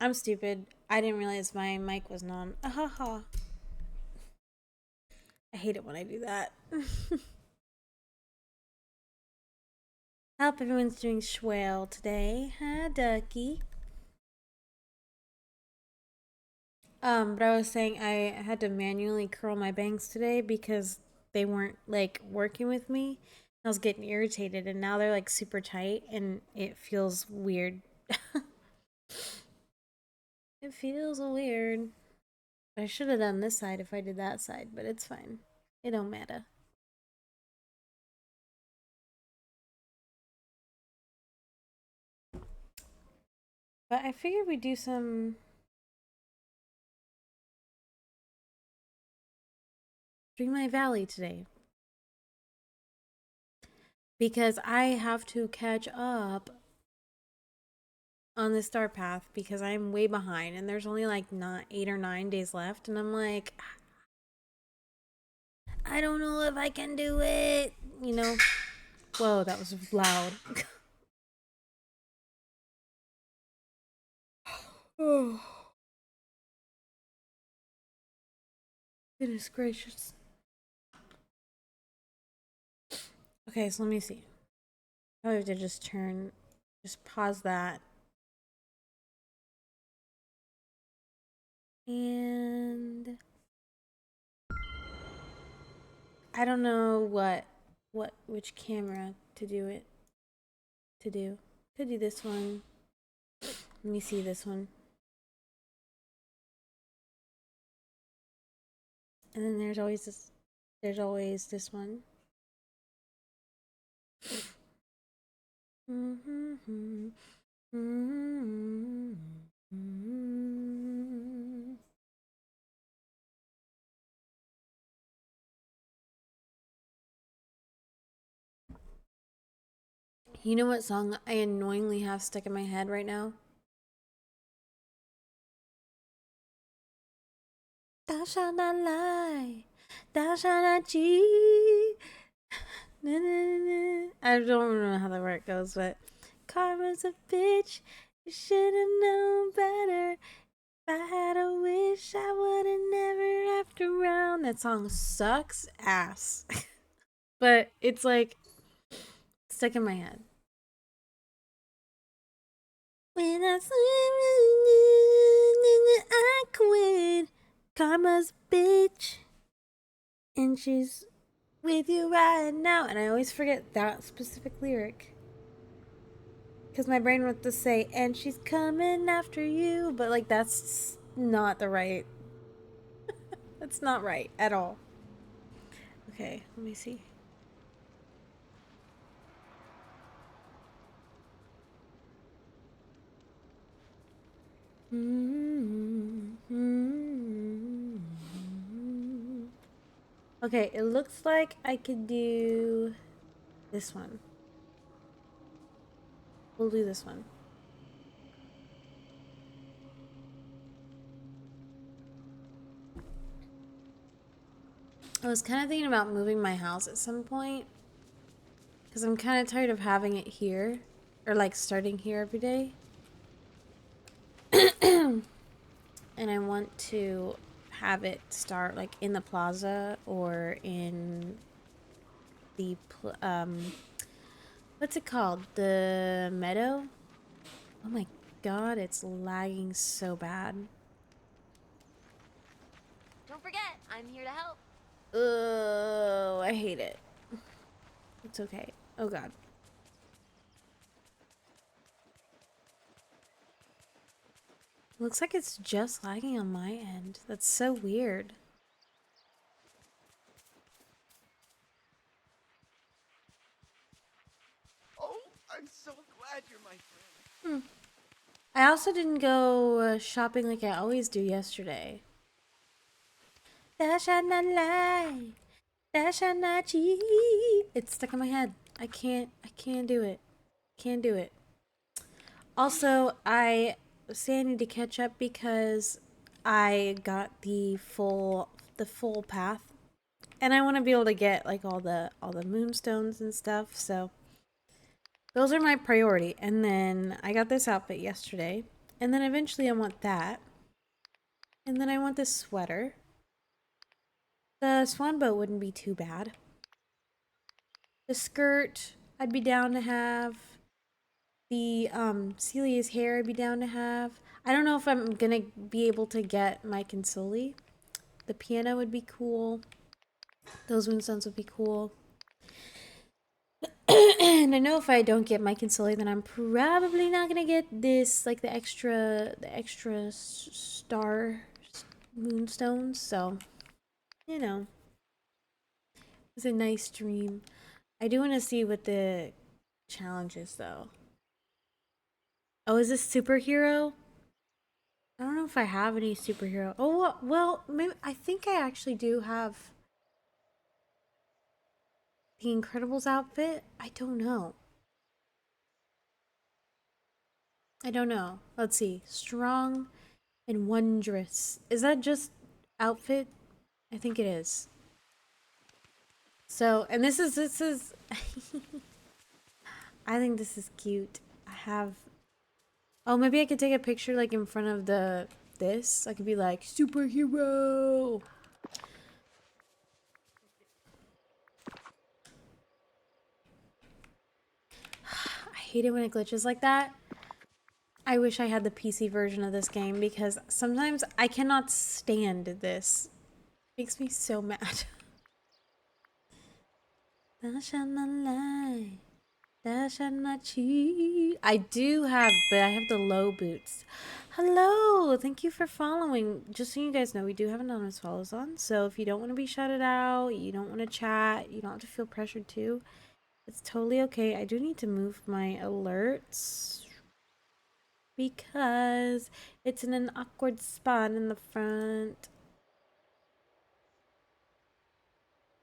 I'm stupid. I didn't realize my mic wasn't on. Ahaha. I hate it when I do that. I hope everyone's doing swell today. Hi, Ducky. But I was saying I had to manually curl my bangs today because they weren't like working with me. I was getting irritated, and now they're like super tight, and it feels weird. It feels weird. I should have done this side if I did that side, but it's fine. It don't matter. But I figured we'd do some Dreamlight Valley today because I have to catch up on the Star Path because I'm way behind and there's only like not 8 or 9 days left, and I'm like, I don't know if I can do it. You know? Whoa, that was loud. Oh, goodness gracious. Okay, so let me see. I have to just pause that. And I don't know which camera to do it to do. Could do this one. Let me see this one. And then there's always this one. You know what song I annoyingly have stuck in my head right now? Thou shalt not lie. Thou shalt not cheat. I don't remember how the word goes, but karma's a bitch. You should have known better. If I had a wish, I would have never after round. That song sucks ass. But it's like stuck in my head. When I swim, I quit. Karma's a bitch. And she's with you right now. And I always forget that specific lyric. Because my brain wants to say, and she's coming after you. But, like, that's not the right. That's not right at all. Okay, let me see. Okay, it looks like I could do this one. We'll do this one. I was kind of thinking about moving my house at some point because I'm kind of tired of having it here or like starting here every day. And I want to have it start like in the plaza or in the what's it called? The meadow? Oh my god, it's lagging so bad. Don't forget, I'm here to help. Oh, I hate it. It's okay. Oh god. Looks like it's just lagging on my end. That's so weird. Oh, I'm so glad you're my friend. I also didn't go shopping like I always do yesterday. Thou shalt not lie. Thou shalt not cheat. It's stuck in my head. I can't do it. Can't do it. Also, I say I need to catch up because I got the full path, and I want to be able to get like all the moonstones and stuff. So those are my priority. And then I got this outfit yesterday, And then eventually I want that. And then I want this sweater. The swan boat wouldn't be too bad. The skirt, I'd be down to have. The Celia's hair, I'd be down to have. I don't know if I'm gonna be able to get Mike and Sully. The piano would be cool. Those moonstones would be cool. And I know if I don't get Mike and Sully, then I'm probably not gonna get this, like the extra star moonstones. So, you know, it's a nice dream. I do want to see what the challenge is, though. Oh, is this superhero? I don't know if I have any superhero. Oh, well, maybe I think I actually do have the Incredibles outfit. I don't know. I don't know. Let's see. Strong and wondrous. Is that just outfit? I think it is. So, and this is I think this is cute. I have Oh, maybe I could take a picture like in front of this. I could be like superhero. I hate it when it glitches like that. I wish I had the PC version of this game because sometimes I cannot stand this. It makes me so mad. Thou shalt not lie. Thou shalt not cheat. I do have, but I have the low boots. Hello, thank you for following. Just so you guys know, we do have anonymous follows on. So if you don't want to be shouted out, you don't want to chat, you don't have to feel pressured to. It's totally okay. I do need to move my alerts because it's in an awkward spot in the front.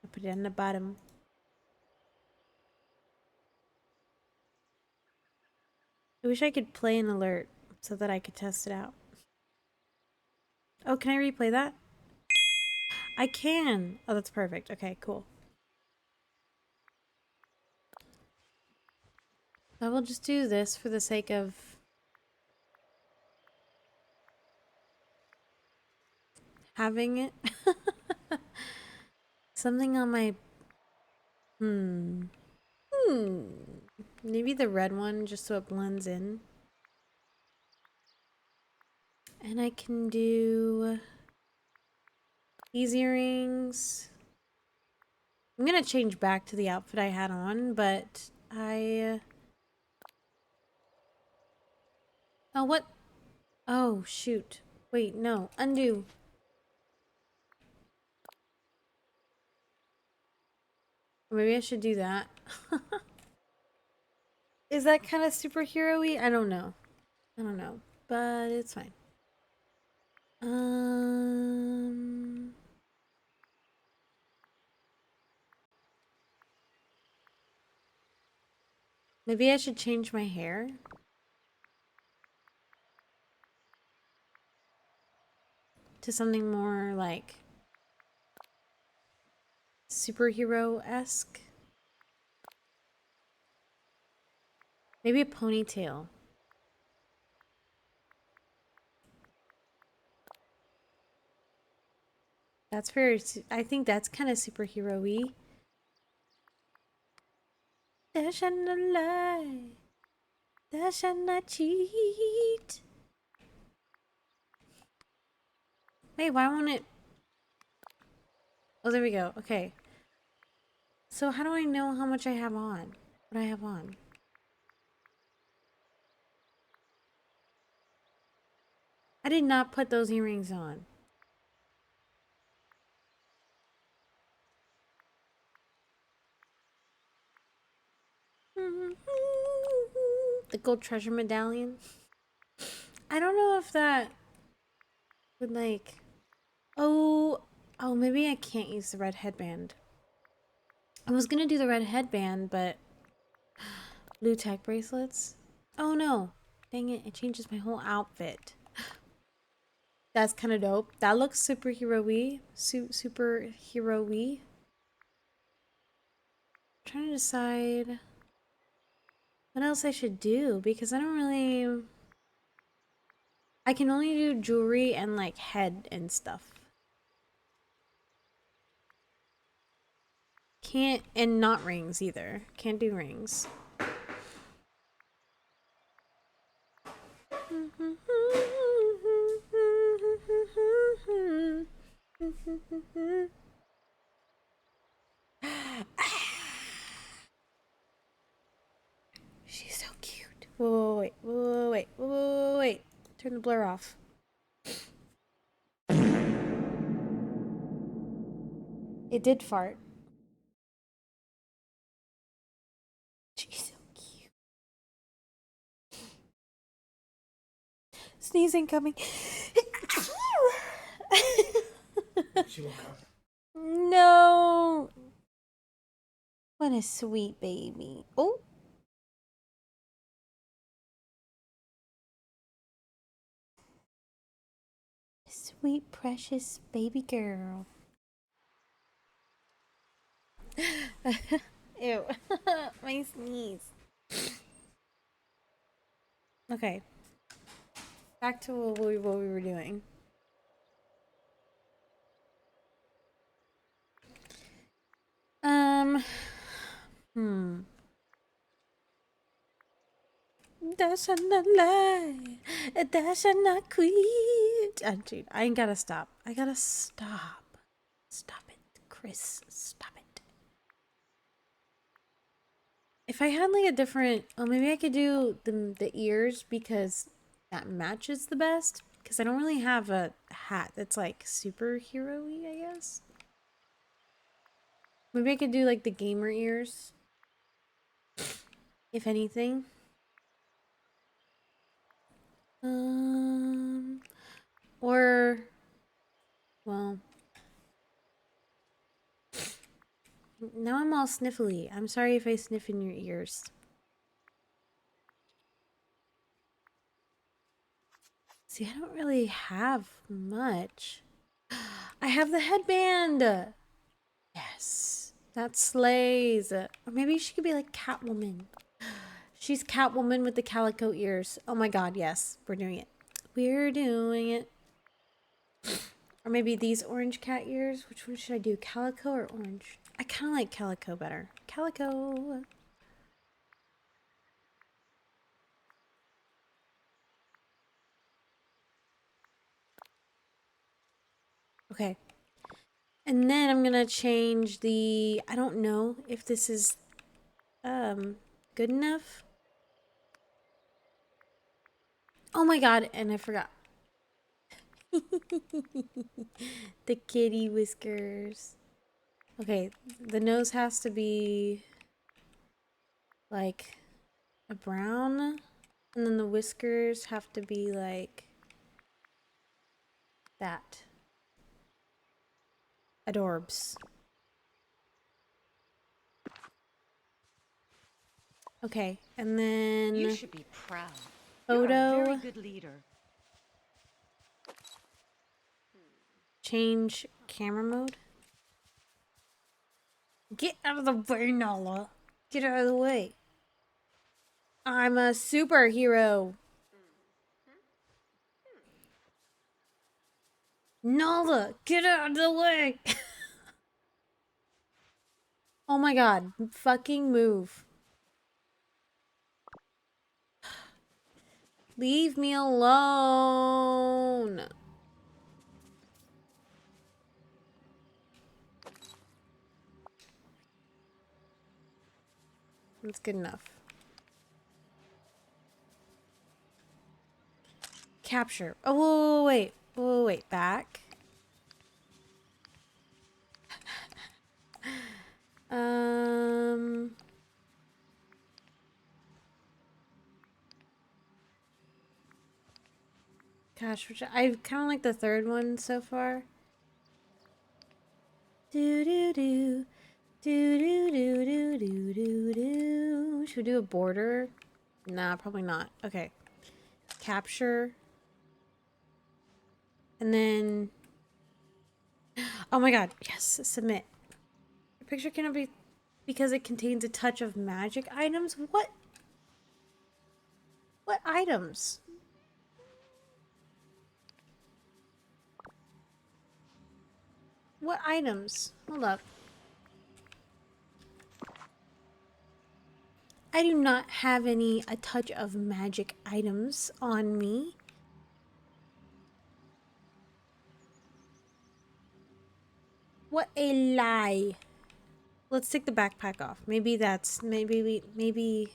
I put it on the bottom. I wish I could play an alert so that I could test it out. Oh, can I replay that? I can. Oh, that's perfect. Okay, cool. I will just do this for the sake of having it. Something on my... Maybe the red one just so it blends in. And I can do these earrings. I'm gonna change back to the outfit I had on, but Oh, what? Oh, shoot. Wait, no. Undo. Or maybe I should do that. Is that kind of superhero-y? I don't know. I don't know. But it's fine. Um... Maybe I should change my hair to something more like superhero-esque. Maybe a ponytail. That's very, I think that's kind of superhero-y. Thou shalt not lie. Thou shalt not cheat. Wait, why won't it? Oh, there we go. Okay. So how do I know how much I have on? What I have on? I did not put those earrings on. The gold treasure medallion. I don't know if that would like... Oh, maybe I can't use the red headband. I was gonna do the red headband, but blue tech bracelets. Oh no. Dang it, it changes my whole outfit. That's kind of dope. That looks superhero-y. Superhero-y. I'm trying to decide what else I should do because I don't really... I can only do jewelry and like head and stuff. Can't, and not rings either. Can't do rings. She's so cute. Whoa, wait, whoa, wait, whoa, wait. Turn the blur off. It did fart. She's so cute. Sneezing coming. She woke up. No. What a sweet baby. Oh. Sweet, precious baby girl. Ew. My sneeze. Okay. Back to what we were doing. That's not lie. That's not quit. Oh, dude, I ain't gotta stop. I gotta stop. Stop it, Chris. Stop it. If I had like a different, oh, maybe I could do the ears because that matches the best. Because I don't really have a hat that's like superhero-y, I guess. Maybe I could do like the gamer ears. If anything. Or, well, now I'm all sniffly. I'm sorry if I sniff in your ears. See, I don't really have much. I have the headband. Yes, that slays. Or maybe she could be like Catwoman. She's Catwoman with the calico ears. Oh my god, yes, we're doing it. We're doing it. Or maybe these orange cat ears. Which one should I do? Calico or orange? I kind of like calico better. Calico. Okay. And then I'm going to change the... I don't know if this is good enough. Oh my god, and I forgot. The kitty whiskers. Okay, the nose has to be like a brown, and then the whiskers have to be like that. Adorbs. Okay, and then You should be proud. photo. You're a very good leader. Change camera mode. Get out of the way, Nala. Get out of the way. I'm a superhero. Nala, get out of the way. Oh my god, fucking move. Leave me alone. That's good enough. Capture. Oh, wait. Oh, wait. Back. Gosh, which I kind of like the third one so far. Do do do. Do do do do do do do. Should we do a border? Nah, probably not. Okay. Capture. And then... Oh my god. Yes. Submit. Your picture cannot be... Because it contains a touch of magic items? What? What items? What items? Hold up. I do not have a touch of magic items on me. What a lie. Let's take the backpack off. Maybe maybe.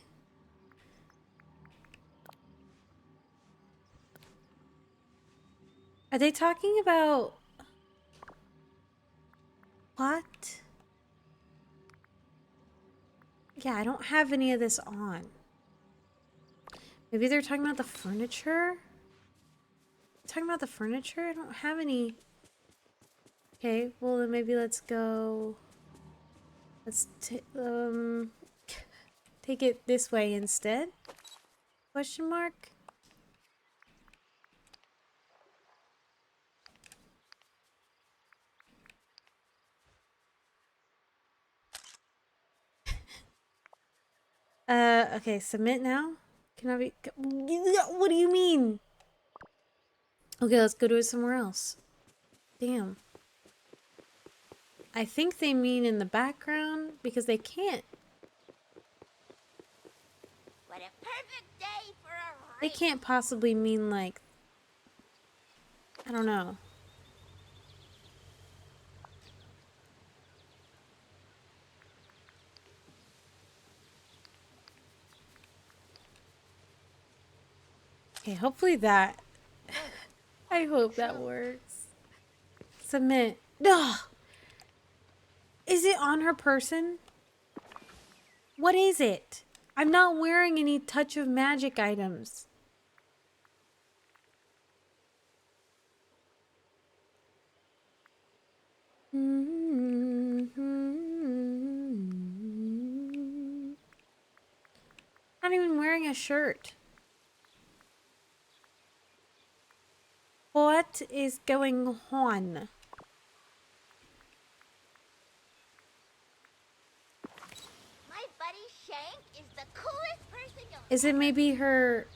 Are they talking about what? Yeah, I don't have any of this on. Maybe they're talking about the furniture? Talking about the furniture? I don't have any. Okay, well then maybe let's go. Let's take it this way instead? Question mark? Okay, submit now? Can I be... What do you mean? Okay, let's go do it somewhere else. Damn. I think they mean in the background because they can't. What a perfect day for a They race. can't possibly mean like... I don't know. Okay, hopefully that... I hope that works. Submit. Ugh! Is it on her person? What is it? I'm not wearing any touch of magic items. Not even wearing a shirt. What is going on? My buddy Shank is the coolest person you'll Is it ever maybe her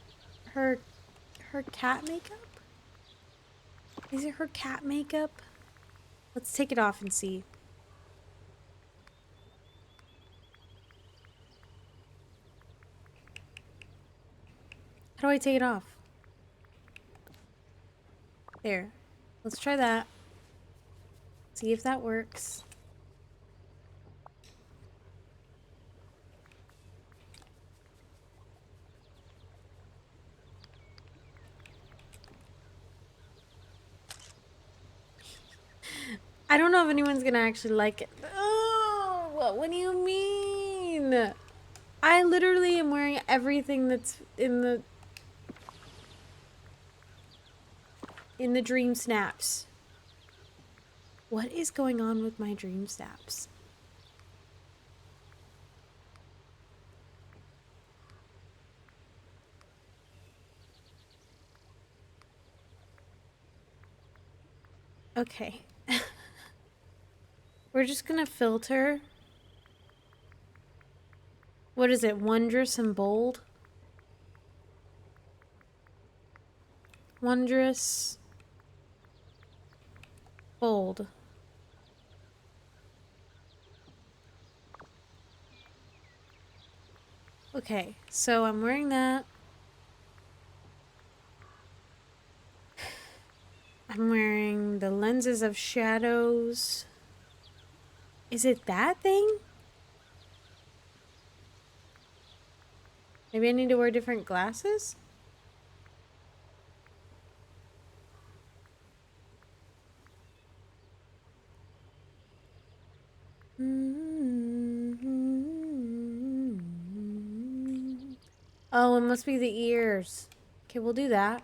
cat makeup? Is it her cat makeup? Let's take it off and see. How do I take it off? There. Let's try that. See if that works. I don't know if anyone's gonna actually like it. Oh, what do you mean? I literally am wearing everything that's in the dream snaps. What is going on with my dream snaps? Okay. We're just gonna filter. What is it? Wondrous and bold? Wondrous. Bold. Okay, so I'm wearing that. I'm wearing the lenses of shadows. Is it that thing? Maybe I need to wear different glasses? Oh, it must be the ears. Okay, we'll do that.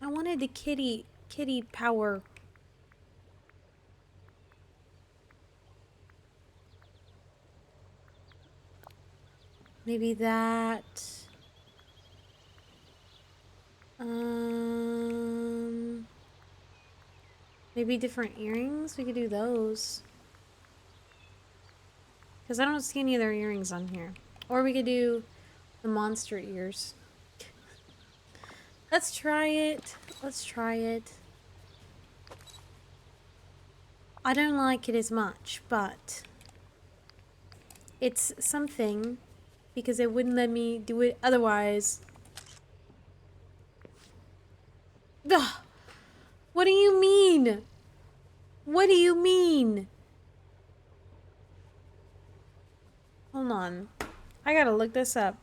I wanted the kitty power. Maybe that. Maybe different earrings. We could do those. Because I don't see any other earrings on here. Or we could do the monster ears. Let's try it. Let's try it. I don't like it as much, but it's something because it wouldn't let me do it otherwise. Ugh. What do you mean? What do you mean? Hold on. I gotta look this up.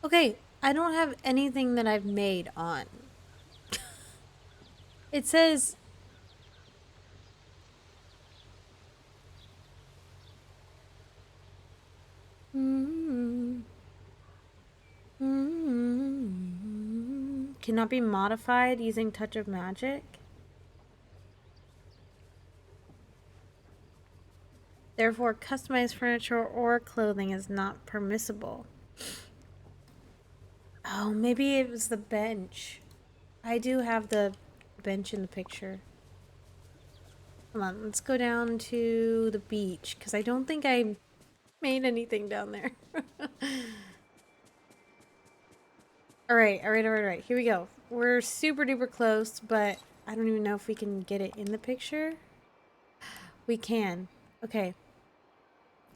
Okay, I don't have anything that I've made on. It says... Cannot be modified using Touch of Magic. Therefore, customized furniture or clothing is not permissible. Oh, maybe it was the bench. I do have the bench in the picture. Hold on, let's go down to the beach, because I don't think I made anything down there. Alright, here we go. We're super duper close, but I don't even know if we can get it in the picture. We can. Okay.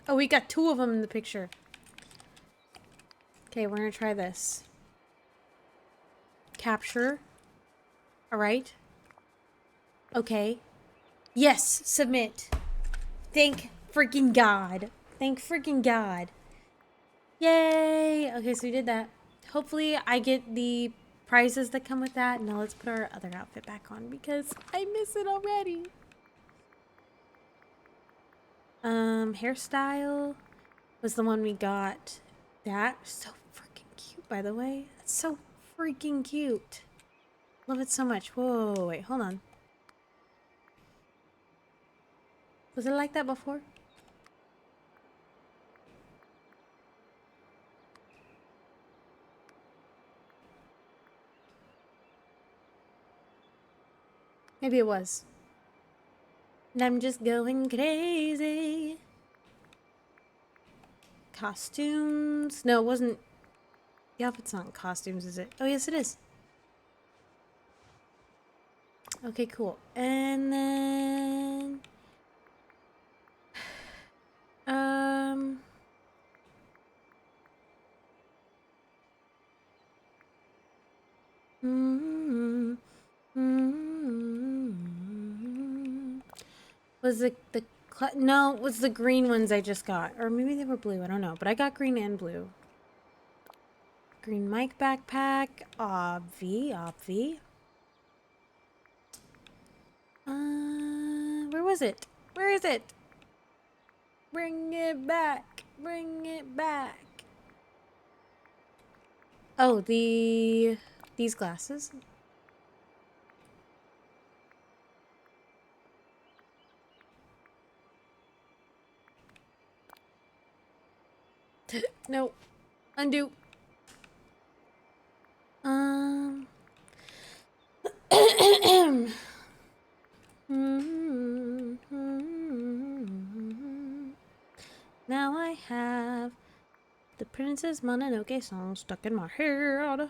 Oh, we got 2 of them in the picture. Okay, we're gonna try this. Capture. Alright. Okay. Yes, submit. Thank freaking God. Thank freaking God. Yay! Okay, so we did that. Hopefully I get the prizes that come with that. Now let's put our other outfit back on because I miss it already. Hairstyle was the one we got. That's so freaking cute, by the way. That's so freaking cute. Love it so much. Whoa, wait, hold on. Was it like that before? Maybe it was. And I'm just going crazy. Costumes. No, it wasn't. The outfit's not costumes, is it? Oh, yes, it is. Okay, cool. And then... Was it the... No, it was the green ones I just got. Or maybe they were blue, I don't know. But I got green and blue. Green mic backpack. Obvi. Where was it? Where is it? Bring it back. Bring it back. Oh, these glasses. No. Undo. Now I have the Princess Mononoke song stuck in my head.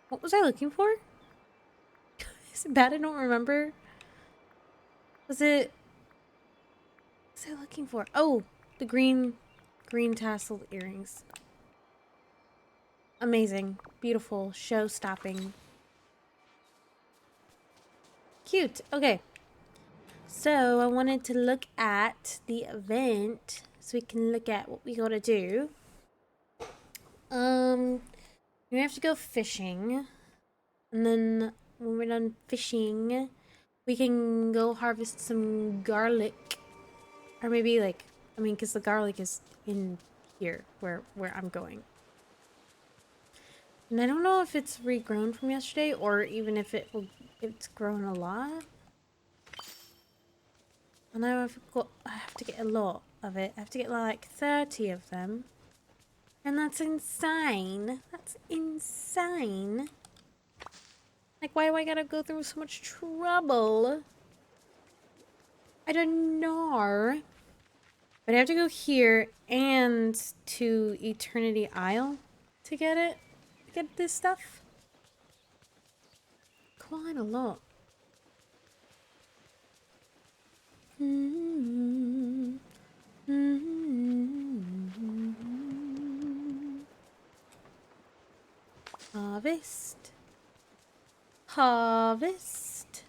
What was I looking for? Is it bad I don't remember? Was I looking for? Oh, the green tasseled earrings. Amazing. Beautiful. Show-stopping. Cute. Okay. So, I wanted to look at the event so we can look at what we gotta do. We have to go fishing. And then when we're done fishing, we can go harvest some garlic. Or maybe like, I mean, because the garlic is in here where I'm going. And I don't know if it's regrown from yesterday or even if it's grown a lot. And I have to get a lot of it. I have to get like 30 of them. And that's insane. That's insane. Like, why do I gotta go through so much trouble? I don't know. But I have to go here and to Eternity Isle to get it. Get this stuff. Quite a lot. Harvest. Harvest.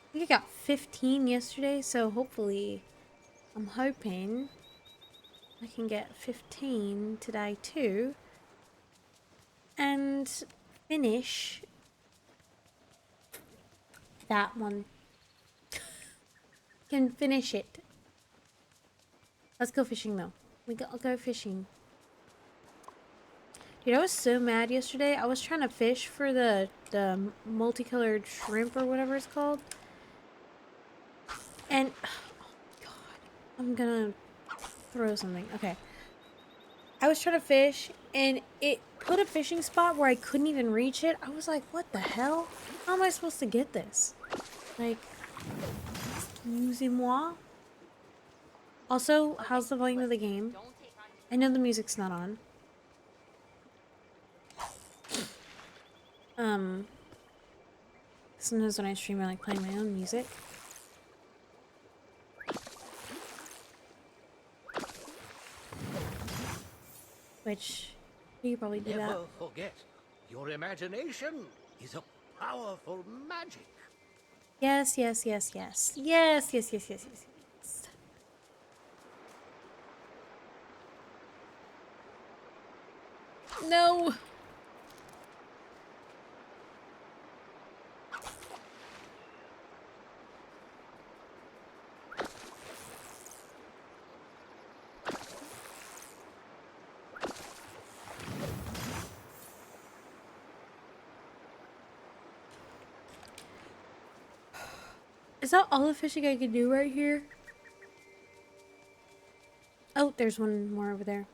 I think I got 15 yesterday, so hopefully, I'm hoping I can get 15 today too. And finish that one. Can finish it. Let's go fishing though. I'll go fishing. Dude, I was so mad yesterday. I was trying to fish for the multicolored shrimp or whatever it's called. And, oh god, I'm gonna throw something. Okay. I was trying to fish and it put a fishing spot where I couldn't even reach it. I was like, what the hell? How am I supposed to get this? Like, excusez-moi? Also, how's the volume of the game? I know the music's not on. Sometimes when I stream, I like playing my own music. Which, you probably do that. Never forget, your imagination is a powerful magic. Yes, yes, yes, yes. Yes, yes, yes, yes, yes, yes. No! Is that all the fishing I can do right here? Oh, there's one more over there.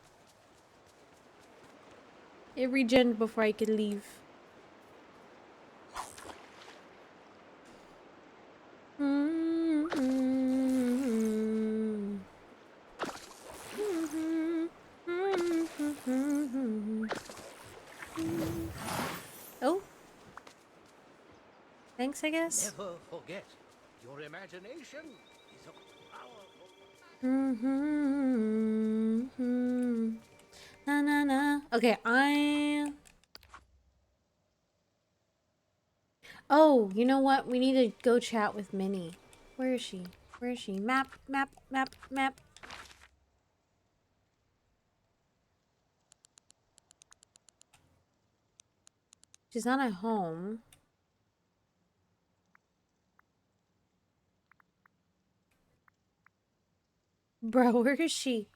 It regened before I could leave. Oh. Thanks, I guess. Never forget, your imagination is a powerful Na na na. Okay, Oh, you know what? We need to go chat with Minnie. Where is she? Where is she? Map, map, map, map. She's not at home. Bro, where is she?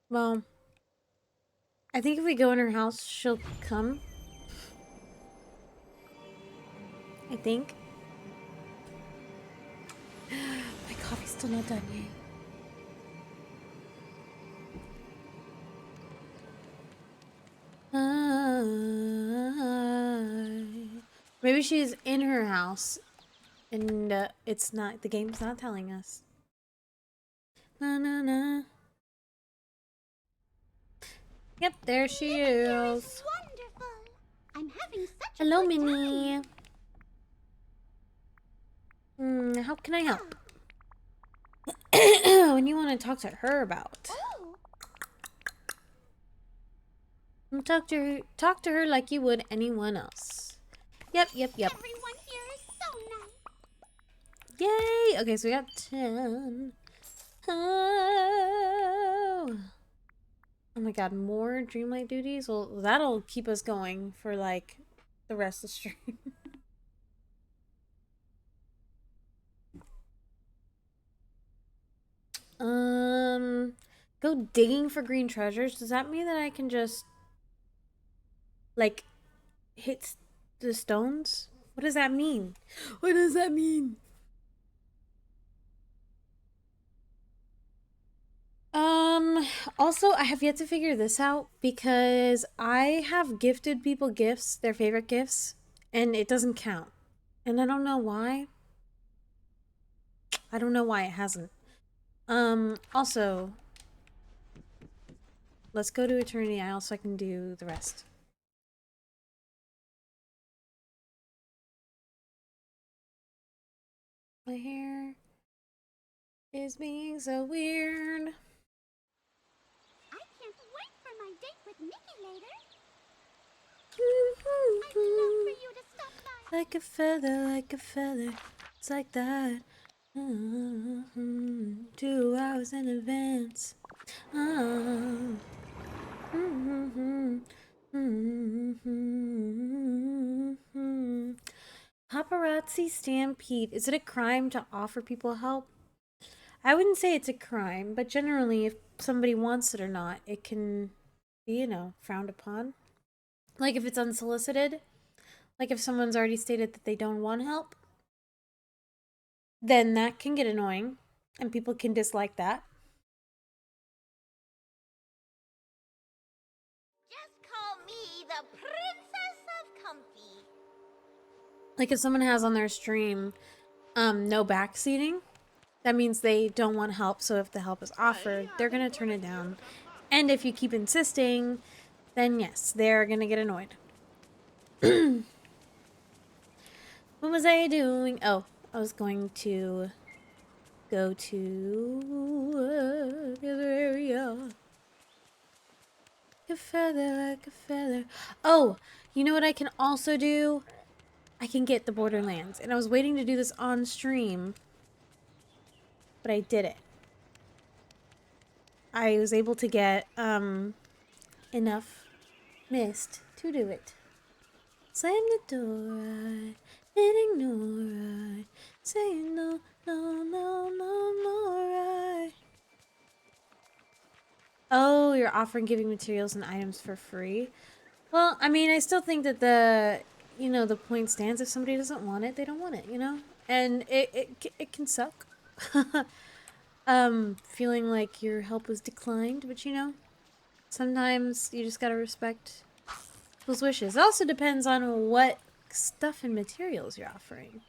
Well, I think if we go in her house, she'll come. I think. My coffee's still not done yet. Maybe she's in her house and it's not, the game's not telling us. Na na na. Yep, there she is. Wonderful. I'm having such Hello, a good Minnie. How can I help? When you want to talk to her about? Oh, Talk to her like you would anyone else. Yep, yep, yep. everyone here is so nice. Yay! Okay, so we got 10. Oh my god, more Dreamlight duties? Well, that'll keep us going for, like, the rest of the stream. Go digging for green treasures? Does that mean that I can just, like, hit the stones? What does that mean? What does that mean? Also, I have yet to figure this out because I have gifted people gifts, their favorite gifts, and it doesn't count. And I don't know why. I don't know why it hasn't. Also, let's go to Eternity Isle so I can do the rest. My hair is being so weird. I can't wait for my date with Mickey later. I'd love for you to stop by. Like a feather, it's like that. 2 hours in advance. Paparazzi stampede. Is it a crime to offer people help? I wouldn't say it's a crime, but generally, if somebody wants it or not, it can be, you know, frowned upon. Like if it's unsolicited, like if someone's already stated that they don't want help, then that can get annoying and people can dislike that. Just call me the Princess of Comfy. Like if someone has on their stream no backseating, that means they don't want help, so if the help is offered, they're gonna turn it down. And if you keep insisting, then yes, they're gonna get annoyed. What was I doing? Oh, I was going to go to the other area. Like a feather, like a feather. Oh, you know what I can also do? I can get the Borderlands. And I was waiting to do this on stream, but I did it. I was able to get enough mist to do it. Slam the door, right, and ignore, right, saying no, no, no, no more, right. Oh, you're offering giving materials and items for free? Well, I mean, I still think that the point stands. If somebody doesn't want it, they don't want it, you know? And it can suck. Feeling like your help was declined, but you know, sometimes you just gotta respect people's wishes. It also depends on what stuff and materials you're offering.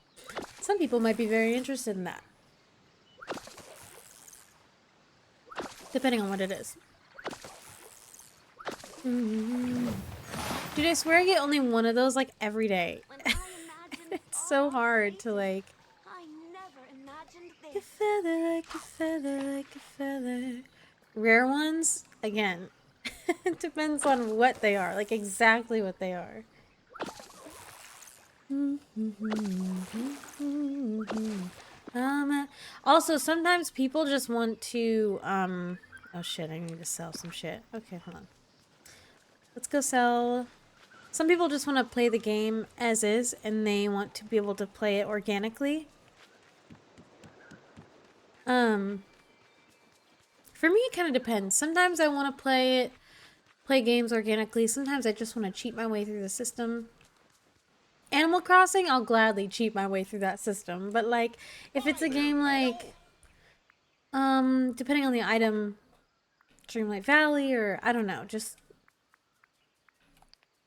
Some people might be very interested in that. Depending on what it is. Dude, I swear I get only one of those like every day. When I imagined It's so all hard to faces, like... I never imagined Like a this. feather, like a feather, like a feather. Rare ones, again, it depends on what they are, like exactly what they are. Also, sometimes people just want to, oh shit, I need to sell some shit. Okay, hold on. Let's go sell. Some people just want to play the game as is, and they want to be able to play it organically. For me, it kind of depends. Sometimes I want to play games organically. Sometimes I just want to cheat my way through the system. Animal Crossing, I'll gladly cheat my way through that system. But like, if it's a game like, depending on the item, Dreamlight Valley, or I don't know, just,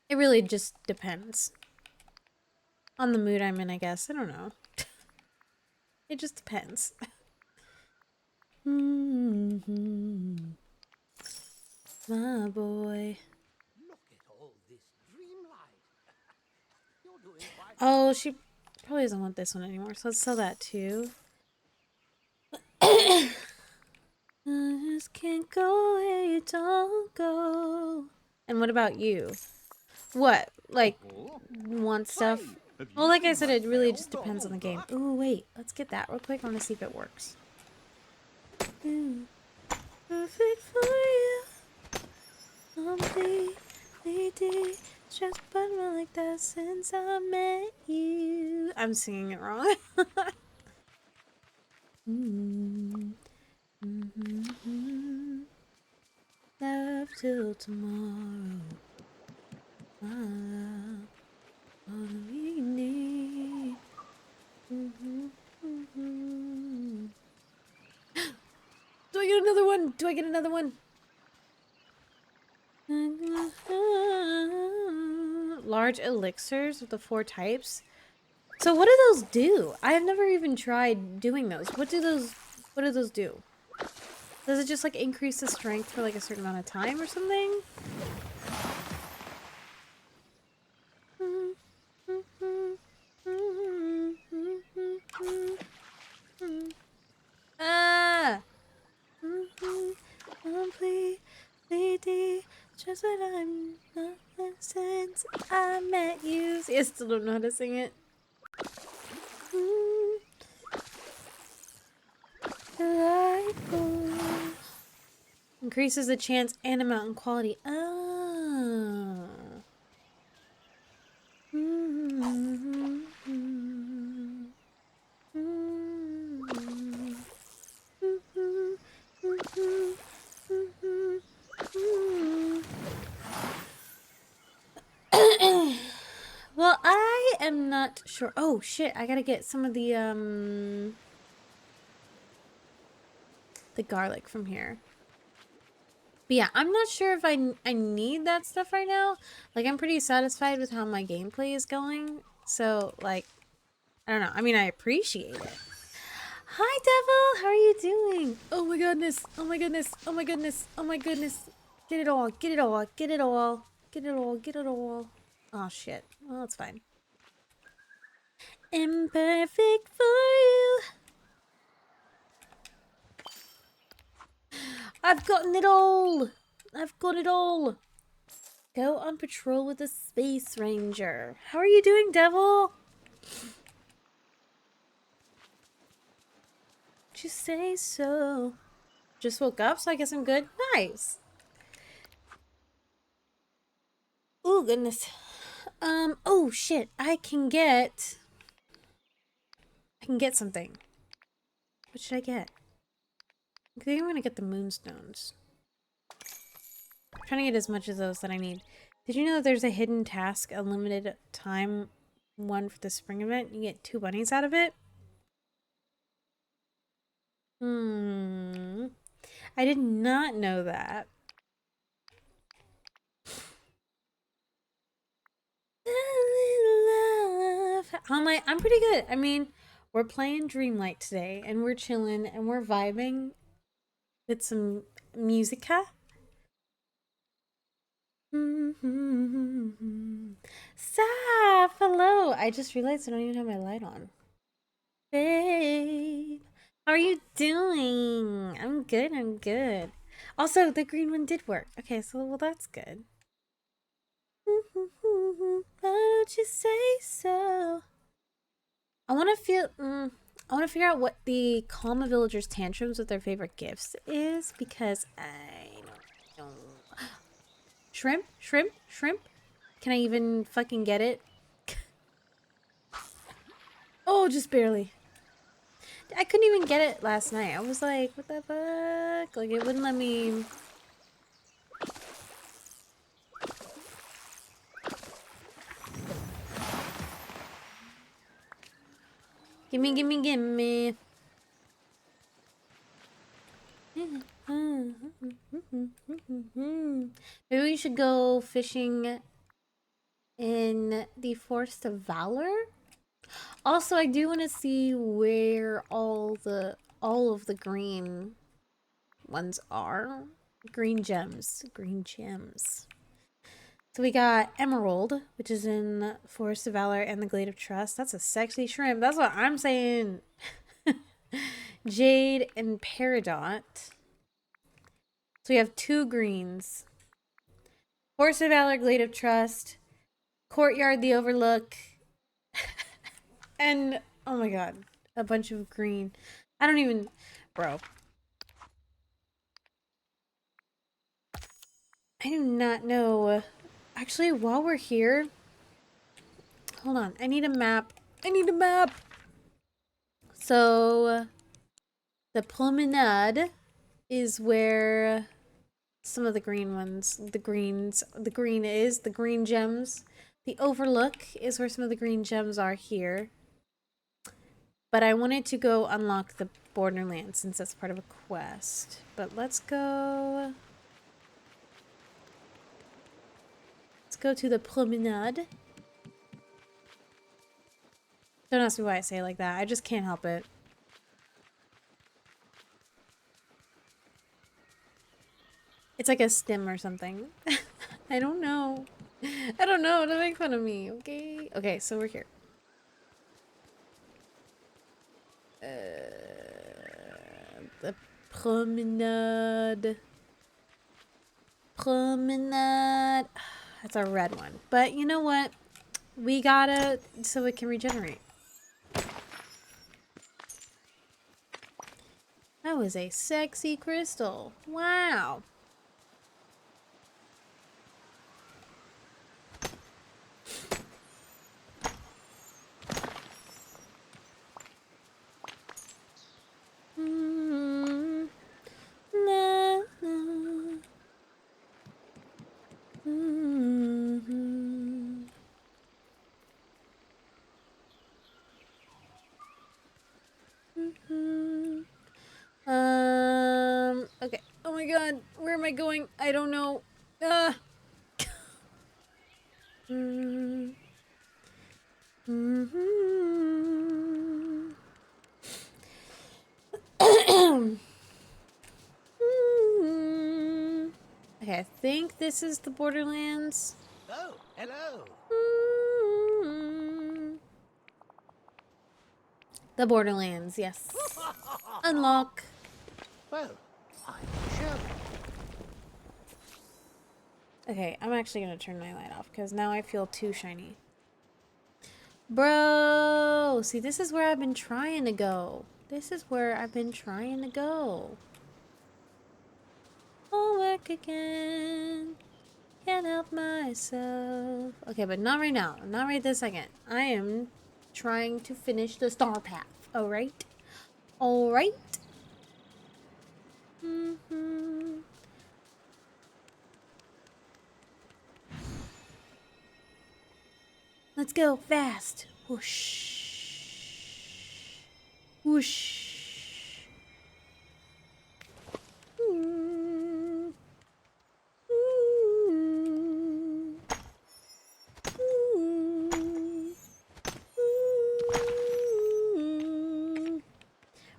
it really just depends on the mood I'm in, I guess. I don't know. It just depends. My boy. Look at all this dreamlight. You're doing quite Oh, she probably doesn't want this one anymore, so let's sell that too. I just can't go where you don't go. And what about you? What? Like, want stuff? Well, like I said, it really just depends on the game. Ooh, wait. Let's get that real quick. I want to see if it works. Ooh, perfect for you. Completely just been like that since I met you. I'm singing it wrong. Love till tomorrow. My love, all we need. get another one? Do I get another one? Large elixirs with the 4 types. So what do those do? I have never even tried doing those. What do those do? Does it just like increase the strength for like a certain amount of time or something? Ah! Completely just what I'm not since I met you. See, I still don't know how to sing it. Delightful. Increases the chance and amount in quality. Oh. Well, I am not sure. Oh shit, I gotta get some of the garlic from here. But yeah, I'm not sure if I need that stuff right now. Like, I'm pretty satisfied with how my gameplay is going. So, like, I don't know. I mean, I appreciate it. Hi, Devil! How are you doing? Oh my goodness. Oh my goodness. Oh my goodness. Oh my goodness. Get it all. Get it all. Get it all. Get it all. Get it all. Oh, shit. Well, it's fine. Imperfect for you. I've gotten it all. I've got it all. Go on patrol with a space ranger. How are you doing, Devil? Just say so. Just woke up, so I guess I'm good. Nice. Oh, goodness. Oh, shit. I can get something. What should I get? I think I'm gonna get the moonstones. I'm trying to get as much of those that I need. Did you know that there's a hidden task, a limited time one for the spring event? You get 2 bunnies out of it? I did not know that. I'm pretty good. I mean, we're playing Dreamlight today, and we're chilling, and we're vibing with some musica. Saf, hello. I just realized I don't even have my light on. Babe, how are you doing? I'm good, I'm good. Also, the green one did work. Okay, so, well, that's good. Why don't you say so? I want to figure out what the Calm a Villager's tantrums with their favorite gifts is, because I don't know. Shrimp? Shrimp? Shrimp? Can I even fucking get it? Oh, just barely. I couldn't even get it last night. I was like, what the fuck? Like, it wouldn't let me... Gimme, gimme, gimme. Maybe we should go fishing in the Forest of Valor. Also, I do want to see where all of the green ones are. Green gems. Green gems. So we got Emerald, which is in Forest of Valor and the Glade of Trust. That's a sexy shrimp. That's what I'm saying. Jade and Peridot. So we have 2 greens. Forest of Valor, Glade of Trust. Courtyard, the Overlook. And, oh my god, a bunch of green. I don't even... Bro. I do not know... Actually, while we're here... Hold on, I need a map. I need a map! So... The Promenade is where some of the green ones... The green gems. The Overlook is where some of the green gems are here. But I wanted to go unlock Borderlands since that's part of a quest. But let's go. Let's go to the promenade. Don't ask me why I say it like that. I just can't help it. It's like a stim or something. I don't know. I don't know. Don't make fun of me, okay? Okay, so we're here. The promenade. Promenade. That's a red one. But you know what? We gotta, so it can regenerate. That was a sexy crystal. Wow. Na, na. Okay. Oh my god, where am I going? I don't know. Ah. Okay, I think this is the Borderlands. Oh, hello. The Borderlands, yes. Unlock. Well, I'm sure. Okay, I'm actually gonna turn my light off because now I feel too shiny. Bro, see, this is where I've been trying to go. This is where I've been trying to go. I'll work again. Can't help myself. Okay, but not right now. Not right this second. I am trying to finish the star path. Alright? Alright? Let's go fast. Whoosh. Whoosh.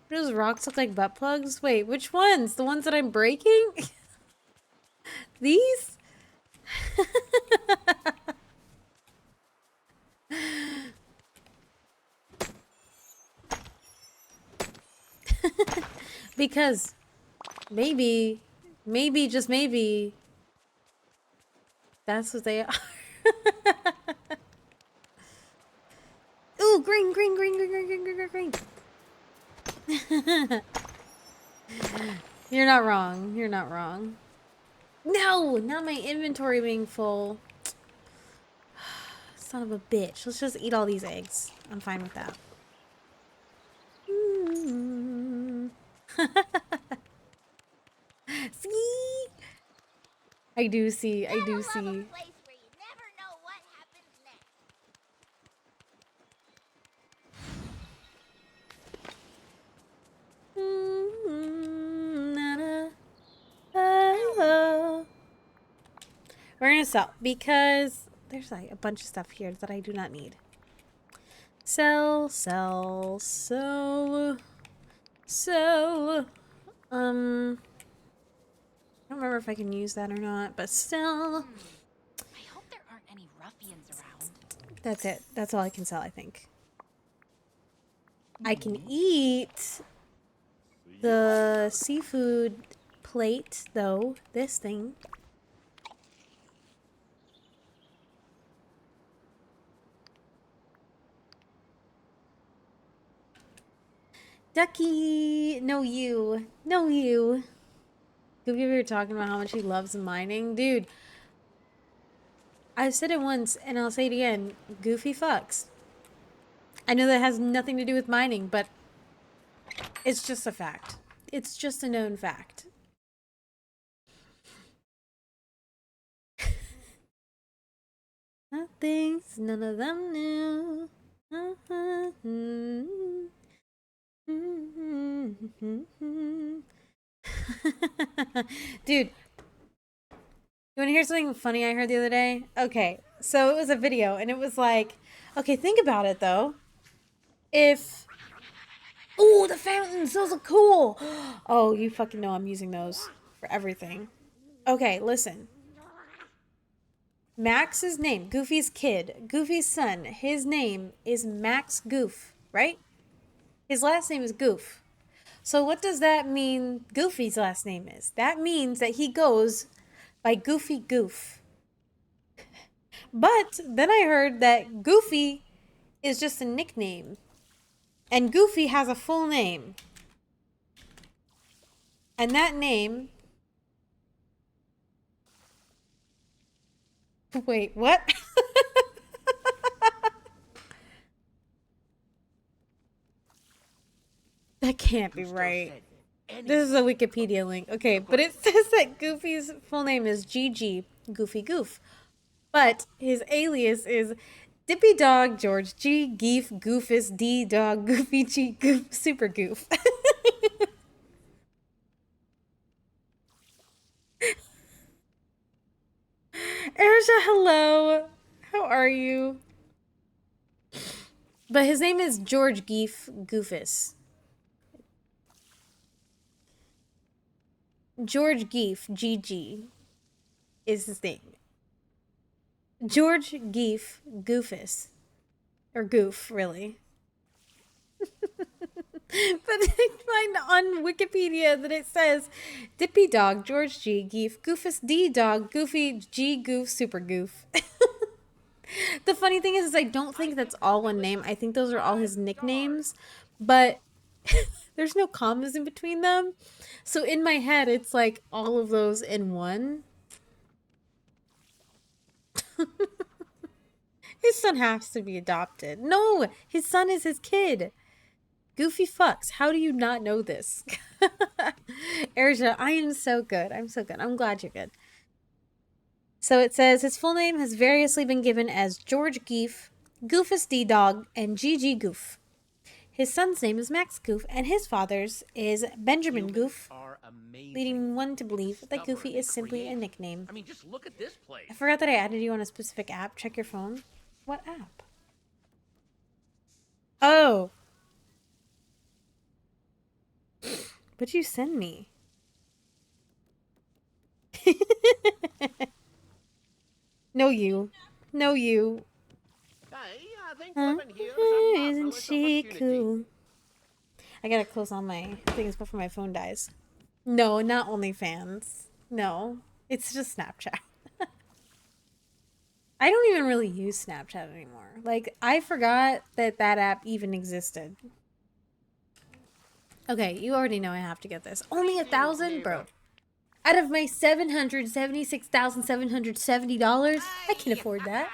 Those rocks look like butt plugs? Wait, which ones? The ones that I'm breaking? These? Because maybe, just maybe, that's what they are. Ooh, green, green, green, green, green, green, green, green, green. You're not wrong. You're not wrong. No, not my inventory being full. Son of a bitch. Let's just eat all these eggs. I'm fine with that. See? I do see. I do Gotta love a see. place where you never know what happens next. We're gonna sell because there's like a bunch of stuff here that I do not need. Sell, sell, sell, sell. I don't remember if I can use that or not, but still. I hope there aren't any ruffians around. That's it. That's all I can sell, I think. I can eat the seafood plate, though. This thing. Ducky! No, you. No, you. Goofy, we were talking about how much he loves mining. Dude, I've said it once, and I'll say it again. Goofy fucks. I know that has nothing to do with mining, but it's just a fact. It's just a known fact. Things none of them knew. Dude, you want to hear something funny I heard the other day? Okay, so it was a video, and it was like, okay, think about it though. If, oh, the fountains, those look cool. Oh, you fucking know I'm using those for everything. Okay, listen. Max's name, Goofy's kid, Goofy's son, his name is Max Goof, right? His last name is Goof. So what does that mean Goofy's last name is? That means that he goes by Goofy Goof. But then I heard that Goofy is just a nickname. And Goofy has a full name. And that name... Wait, what? That can't be right. This is a Wikipedia link. Okay, but it says that Goofy's full name is GG, Goofy Goof. But his alias is Dippy Dog George G Geef Goofus D Dog Goofy G Goof Super Goof. Erisha, hello. How are you? But his name is George Geef Goofus. George Geef, GG, is his name. George Geef Goofus. Or Goof, really. But I find on Wikipedia that it says Dippy Dog, George G, Geef, Goofus D Dog, Goofy G Goof, Super Goof. The funny thing is I don't think that's all one name. I think those are all his nicknames. But there's no commas in between them. So in my head, it's like all of those in one. His son has to be adopted. No, his son is his kid. Goofy fucks. How do you not know this? Erisha, I am so good. I'm so good. I'm glad you're good. So it says his full name has variously been given as George Geef, Goofus D Dog, and GG Goof. His son's name is Max Goof, and his father's is Benjamin Goof, leading one to believe that Goofy is simply a nickname. I mean, just look at this place. I forgot that I added you on a specific app. Check your phone. What app? Oh. What'd you send me? No, you. No, you. Hey, I think Huh? living here is a Isn't marvelous she opportunity. cool? I gotta close all my things before my phone dies. No, not OnlyFans. No, it's just Snapchat. I don't even really use Snapchat anymore. Like, I forgot that that app even existed. Okay, you already know I have to get this. Only 1,000, bro. Out of my $776,770, I can afford that.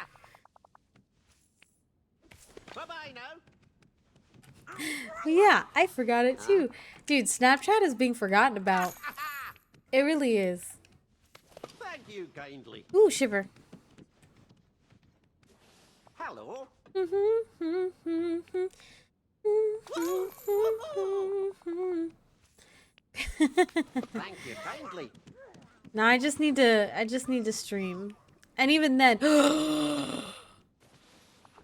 Bye-bye now. Yeah, I forgot it too. Dude, Snapchat is being forgotten about. It really is. Thank you kindly. Ooh, shiver. Hello. Thank you kindly. No, I just need to stream. And even then,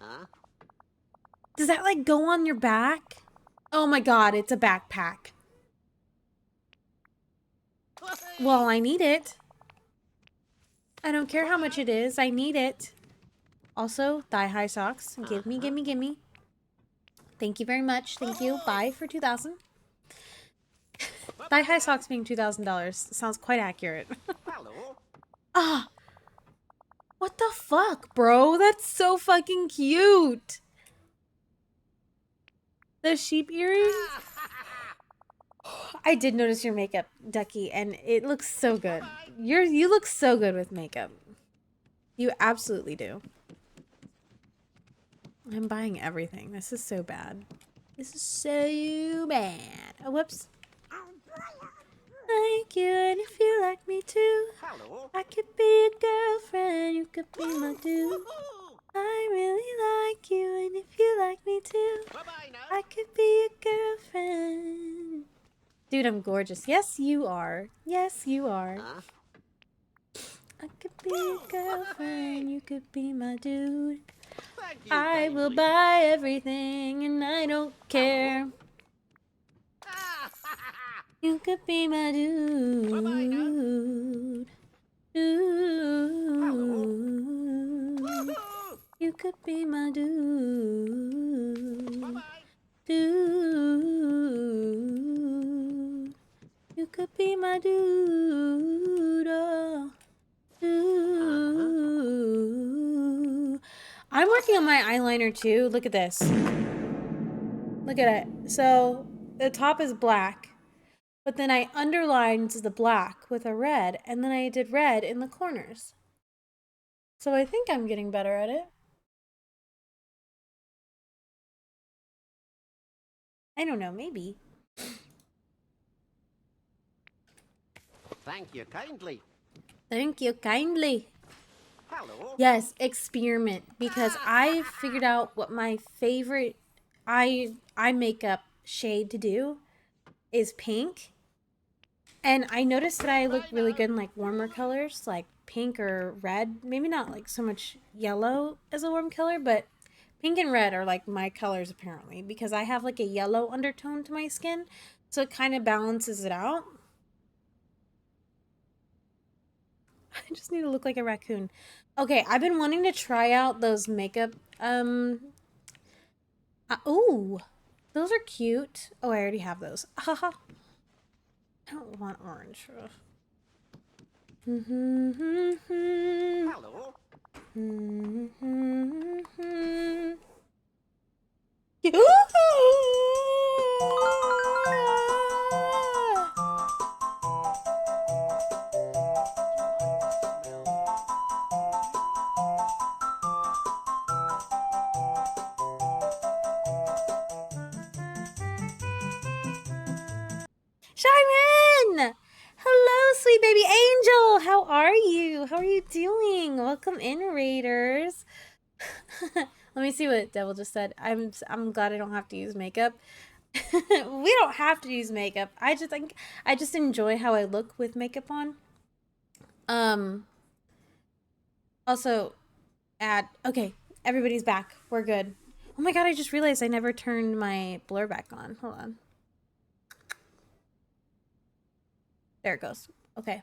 Huh? does that like go on your back? Oh my god, it's a backpack. Well, I need it. I don't care how much it is. I need it. Also, thigh-high socks. Give me, give me, give me. Thank you very much. Thank you. Bye for 2,000. Thigh-high socks being $2,000 sounds quite accurate. Hello. Ah! What the fuck, bro? That's so fucking cute. The sheep earrings? I did notice your makeup, Ducky, and it looks so good. You look so good with makeup. You absolutely do. I'm buying everything. This is so bad. This is so bad. Oh, whoops. Like you, and if you like me too, Hello. I could be a girlfriend. You could be my dude. I really like you, and if you like me too, Bye-bye now. I could be a girlfriend. Dude, I'm gorgeous. Yes, you are. Yes, you are. I could be your girlfriend, you could be my dude. Thank you I will kindly. buy everything and I don't care. You could be my Bye-bye now. dude. Hello. Dude. Woohoo! You could be my dude. Bye-bye. Dude. You could be my dude. Oh. Dude. I'm working on my eyeliner too. Look at this. Look at it. So the top is black, but then I underlined the black with a red, and then I did red in the corners. So I think I'm getting better at it. I don't know, maybe. Thank you kindly. Thank you kindly. Hello. Yes, experiment, because I figured out what my favorite eye makeup shade to do is pink. And I noticed that I look really good in like warmer colors, like pink or red. Maybe not like so much yellow as a warm color, but pink and red are like my colors apparently, because I have like a yellow undertone to my skin. So it kind of balances it out. I just need to look like a raccoon. Okay, I've been wanting to try out those makeup. Ooh, those are cute. Oh, I already have those. Haha. I don't want orange. Hello. Shyman! Hello, sweet baby angel! How are you? How are you doing? Welcome in, Raiders. Let me see what Devil just said. I'm glad I don't have to use makeup. We don't have to use makeup. I just enjoy how I look with makeup on. Also, okay, everybody's back. We're good. Oh my god, I just realized I never turned my blur back on. Hold on. There it goes. Okay.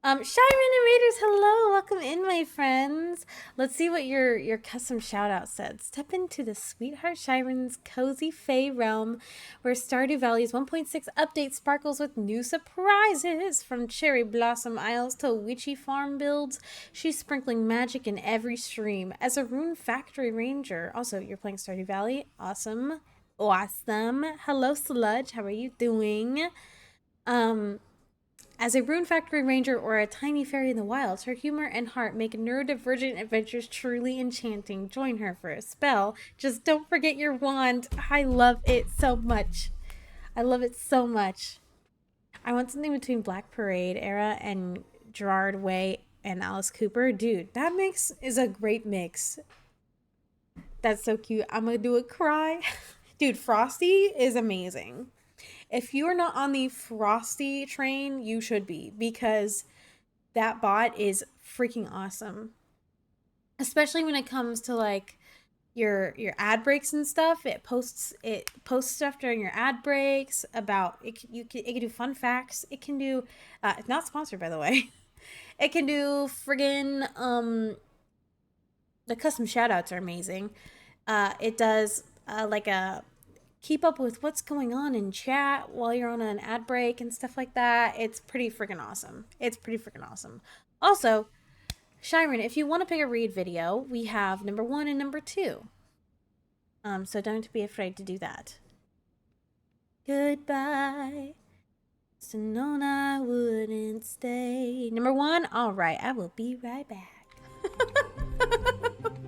Shyman and Raiders, hello. Welcome in, my friends. Let's see what your custom shout out said. Step into the Sweetheart Shyman's cozy Fey realm, where Stardew Valley's 1.6 update sparkles with new surprises. From Cherry Blossom Isles to witchy farm builds, she's sprinkling magic in every stream. As a Rune Factory Ranger, also, you're playing Stardew Valley. Awesome. Awesome. Hello, Sludge. How are you doing? As a Rune Factory Ranger or a tiny fairy in the wilds, her humor and heart make neurodivergent adventures truly enchanting. Join her for a spell. Just don't forget your wand. I love it so much. I love it so much. I want something between Black Parade era and Gerard Way and Alice Cooper. Dude, that mix is a great mix. That's so cute. I'm gonna do a cry. Dude, Frosty is amazing. If you are not on the Frosty train, you should be, because that bot is freaking awesome. Especially when it comes to like your ad breaks and stuff. It posts stuff during your ad breaks about it. It can do fun facts. It can do it's not sponsored, by the way. It can do friggin' the custom shoutouts are amazing. It does like a keep up with what's going on in chat while you're on an ad break and stuff like that. It's pretty freaking awesome. It's pretty freaking awesome. Also, Shyman, if you want to pick a read video, we have number 1 and number 2. So don't be afraid to do that. Goodbye. So known I wouldn't stay. Number 1, all right, I will be right back.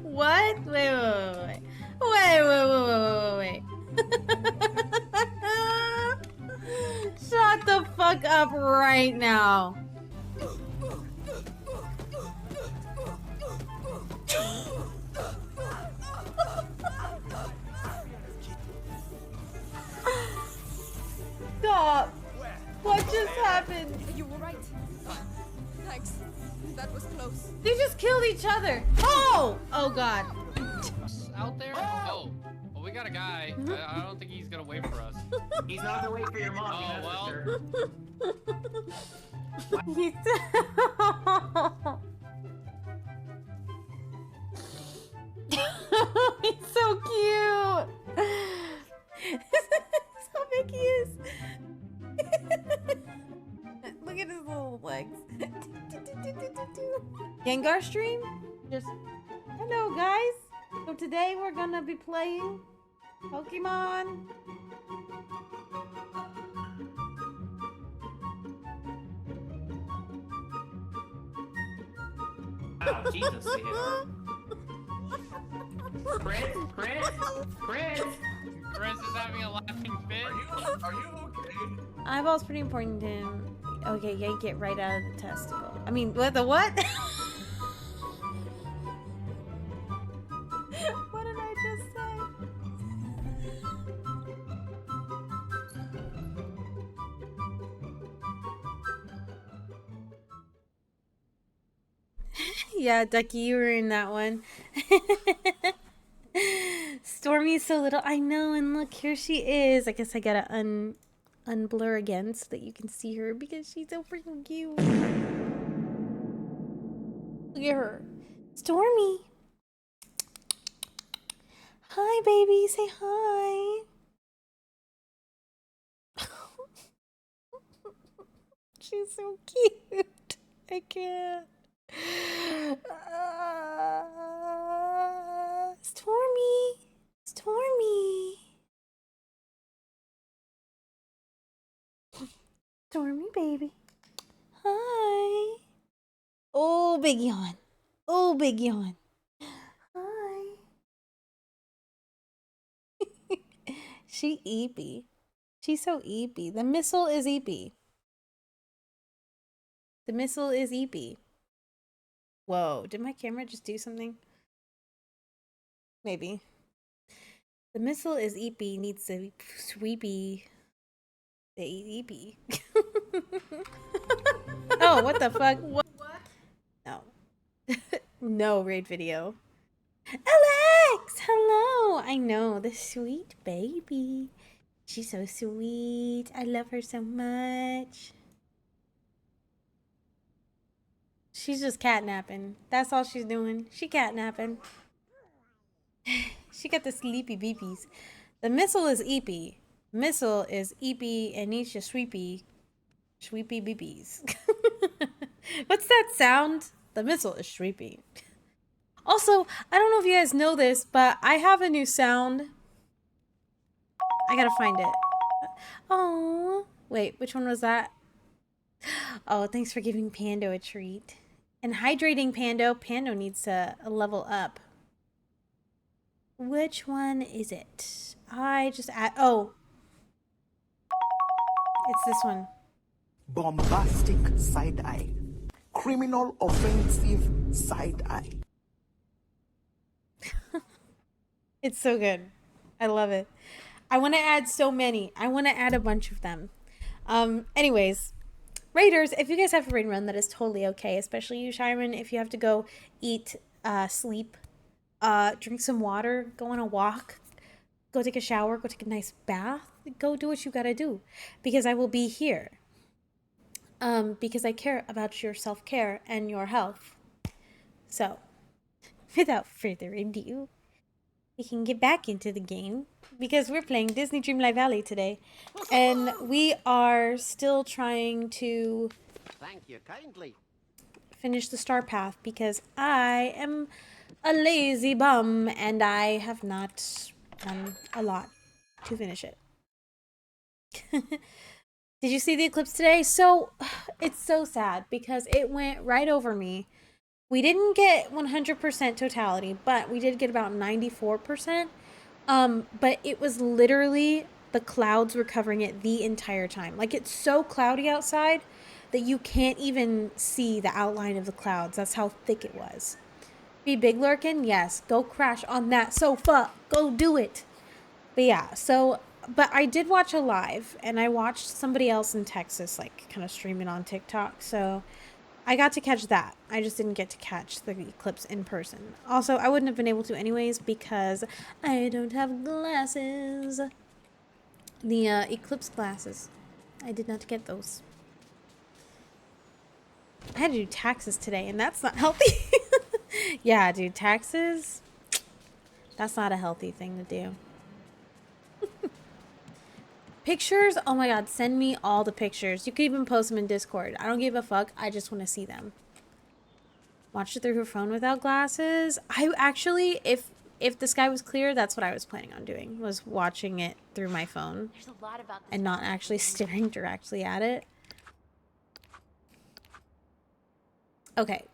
What? Wait. Shut the fuck up right now. The Stop! What just happened? You were right. Thanks. That was close. They just killed each other. Oh! Oh god. Out there? Oh. Well, we got a guy. I don't think he's gonna wait for us. He's not gonna wait for your mom. Oh, well. He's so cute. That's how big he is. Look at his little legs. Gengar stream? Just hello guys. So today we're gonna be playing Pokemon. Oh, Jesus, Chris? Chris is having a laughing fit. Are you okay? Eyeball's pretty important to him. Okay, yank it right out of the testicle. I mean, what the what? What did I just say? Yeah, Ducky, you were in that one. Stormy's so little. I know, and look, here she is. I guess I gotta unblur again so that you can see her because she's so freaking cute. Look at her. Stormy. Hi, baby. Say hi. She's so cute. I can't. Stormy. Stormy. Stormy, baby. Hi. Oh, big yawn. Oh, big yawn. Hi. She eepy. She's so eepy. The missile is eepy. The missile is eepy. Whoa, did my camera just do something? Maybe. The missile is eepy, needs to sweepy. The eepy. Oh, what the fuck? What? No. No raid video. Alex! Hello! I know, the sweet baby. She's so sweet. I love her so much. She's just catnapping. That's all she's doing. She catnapping. She got the sleepy beepies. The missile is eepy. Missile is eepy and needs to sweepy beepies. What's that sound? The missile is sweepy. Also, I don't know if you guys know this, but I have a new sound. I gotta find it. Oh, wait, which one was that? Oh, thanks for giving Pando a treat. And hydrating Pando. Pando needs to level up. Which one is it? I just add. Oh. It's this one. Bombastic side eye. Criminal offensive side eye. It's so good. I love it. I want to add so many. I want to add a bunch of them. Anyways. Raiders, if you guys have a raid run, that is totally okay. Especially you, Shiren, if you have to go eat, sleep, drink some water, go on a walk, go take a shower, go take a nice bath, go do what you gotta do. Because I will be here. Because I care about your self-care and your health. So, without further ado, we can get back into the game. Because we're playing Disney Dreamlight Valley today. And we are still trying to Thank you kindly. finish the star path. Because I am a lazy bum. And I have not done a lot to finish it. Did you see the eclipse today? So, it's so sad. Because it went right over me. We didn't get 100% totality. But we did get about 94%. But it was literally the clouds were covering it the entire time. Like, it's so cloudy outside that you can't even see the outline of the clouds. That's how thick it was. Be big lurkin'? Yes. Go crash on that sofa. Go do it. But yeah, so But I did watch a live, and I watched somebody else in Texas, like, kind of stream it on TikTok, so I got to catch that. I just didn't get to catch the eclipse in person. Also, I wouldn't have been able to anyways because I don't have glasses. The eclipse glasses. I did not get those. I had to do taxes today, and that's not healthy. Yeah, dude, taxes, that's not a healthy thing to do. Pictures, oh my god, send me all the pictures. You can even post them in Discord. I don't give a fuck. I just want to see them. Watch it through her phone without glasses. I actually, if the sky was clear, that's what I was planning on doing, was watching it through my phone There's a lot about this and not actually staring directly at it. Okay.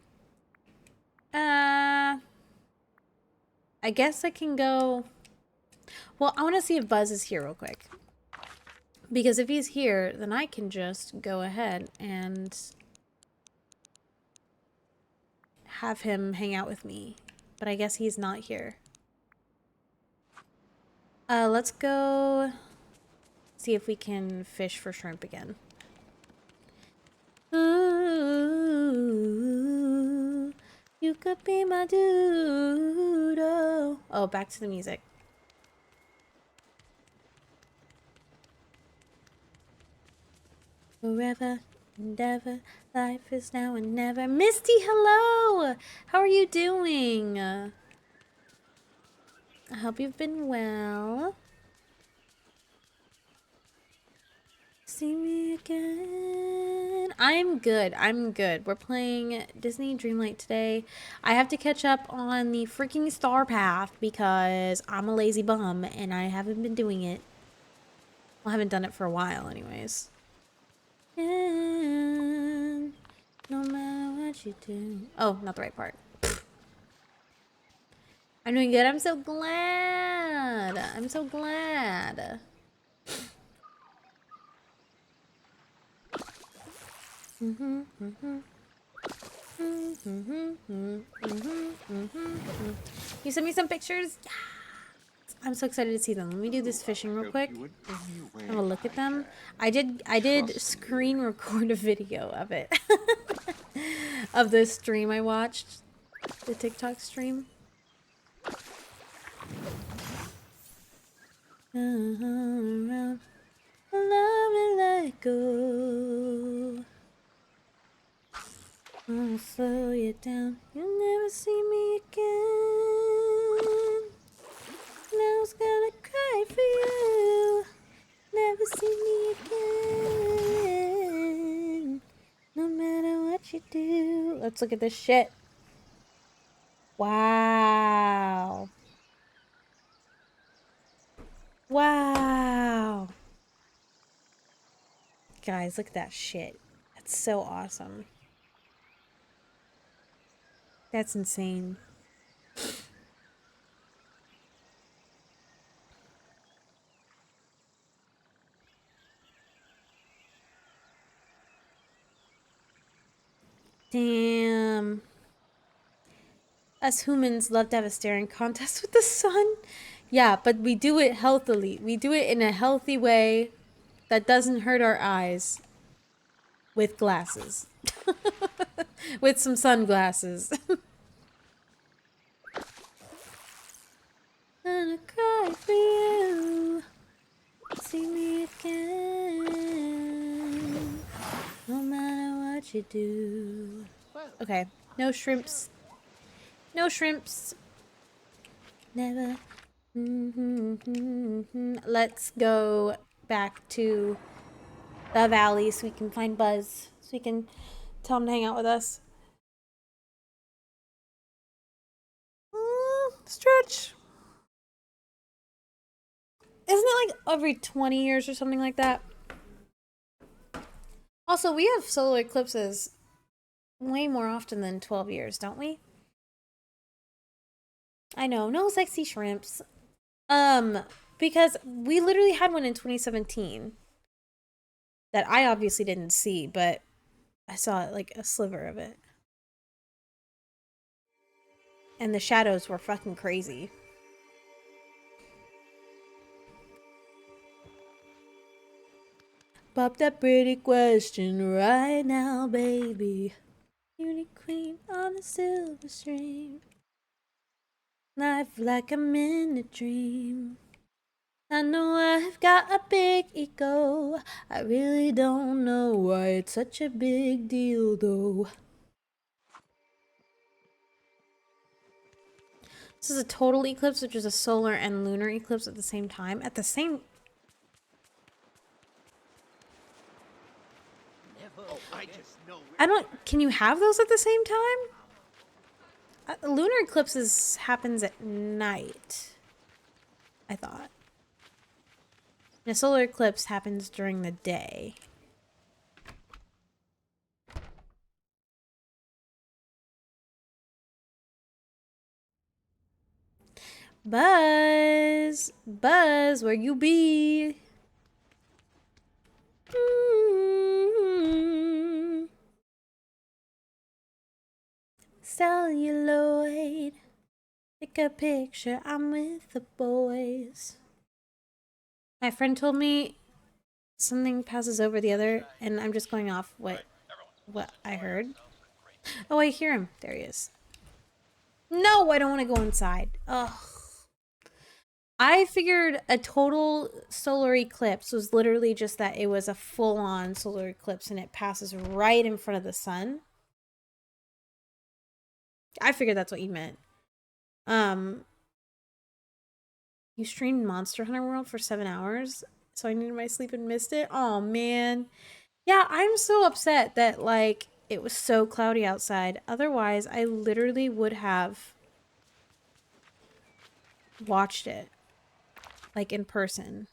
I guess I can go... Well, I want to see if Buzz is here real quick. Because if he's here, then I can just go ahead and have him hang out with me. But I guess he's not here. Let's go see if we can fish for shrimp again. Ooh, you could be my dude. Oh, back to the music. Forever and ever, life is now and never. Misty, hello! How are you doing? I hope you've been well. See me again. I'm good. I'm good. We're playing Disney Dreamlight today. I have to catch up on the freaking Star Path because I'm a lazy bum and I haven't been doing it. Well, I haven't done it for a while anyways. And no matter what you do. Oh, not the right part. I'm doing good. I'm so glad. I'm so glad. You sent me some pictures? Yeah. I'm so excited to see them. Let me do this fishing real quick. Have a look at them. I did screen record a video of it. Of the stream I watched. The TikTok stream. Around. Love me let go. I'll slow you down. You'll never see me again. I was gonna cry for you. Never see me again. No matter what you do. Let's look at this shit. Wow. Wow. Guys, look at that shit. That's so awesome. That's insane. Damn. Us humans love to have a staring contest with the sun. Yeah, but we do it healthily. We do it in a healthy way that doesn't hurt our eyes. With glasses. With some sunglasses. Gonna cry for you. See me again. No matter what you do. Okay, no shrimps. No shrimps. Never. Let's go back to the valley so we can find Buzz. So we can tell him to hang out with us. Stretch. Isn't it like every 20 years or something like that? Also, we have solar eclipses way more often than 12 years, don't we? I know, no sexy shrimps. Because we literally had one in 2017 that I obviously didn't see, but I saw like a sliver of it. And the shadows were fucking crazy. Pop that pretty question right now, baby. Beauty queen on a silver stream. Life like I'm in a dream. I know I've got a big ego. I really don't know why it's such a big deal, though. This is a total eclipse, which is a solar and lunar eclipse at the same time. At the same... I don't... Can you have those at the same time? Lunar eclipses happens at night, I thought. And a solar eclipse happens during the day. Buzz! Buzz, where you be? Celluloid. Take a picture, I'm with the boys. My friend told me something passes over the other, and I'm just going off what I heard. Oh, I hear him. There he is. No, I don't want to go inside. Ugh. I figured a total solar eclipse was literally just that it was a full-on solar eclipse and it passes right in front of the sun. I figured that's what you meant. You streamed Monster Hunter World for 7 hours, so I needed my sleep and missed it. Oh man. Yeah, I'm so upset that like it was so cloudy outside. Otherwise, I literally would have watched it like in person.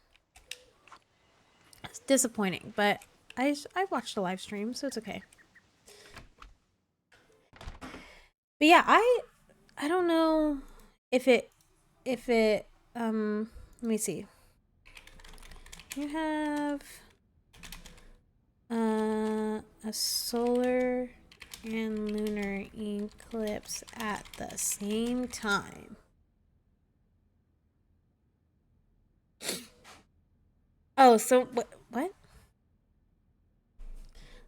It's disappointing, but I watched a live stream, so it's okay. But yeah, I don't know if it let me see. You have a solar and lunar eclipse at the same time. Oh, so what?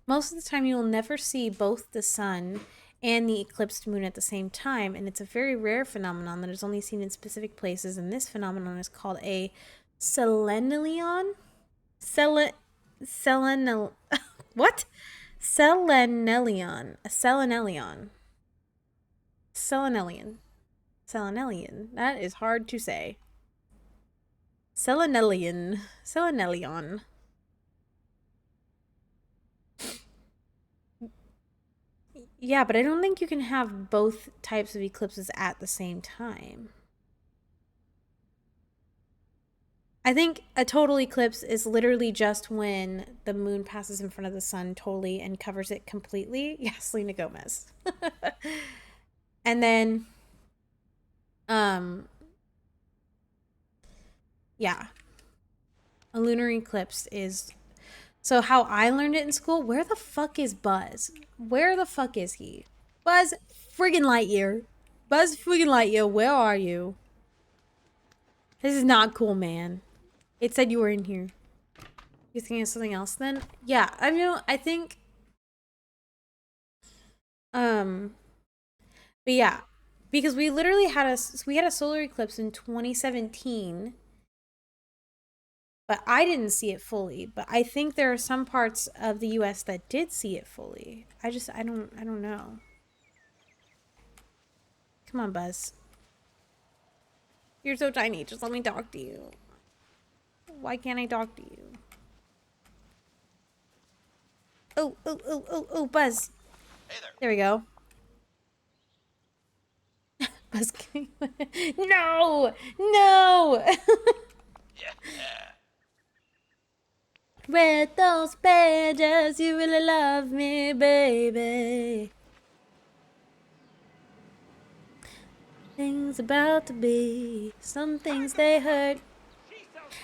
Most of the time you will never see both the sun and the eclipsed moon at the same time, and it's a very rare phenomenon that is only seen in specific places, and this phenomenon is called a selenelion. What? Selenelion. A selenelion. Selenelion. That is hard to say. Selenelion. Yeah, but I don't think you can have both types of eclipses at the same time. I think a total eclipse is literally just when the moon passes in front of the sun totally and covers it completely. Yeah, Selena Gomez. And then, yeah. A lunar eclipse is... So how I learned it in school, where the fuck is Buzz? Where the fuck is he? Buzz friggin' Lightyear. Buzz friggin' Lightyear, where are you? This is not cool, man. It said you were in here. You thinking of something else then? Yeah, I mean, I think... But yeah. Because we literally had a solar eclipse in 2017. But I didn't see it fully. But I think there are some parts of the US that did see it fully. I don't know. Come on, Buzz. You're so tiny. Just let me talk to you. Why can't I talk to you? Oh, Buzz. Hey there. There we go. Buzz. No! Yeah. Read those pages, you really love me, baby. Things about to be, some things they hurt,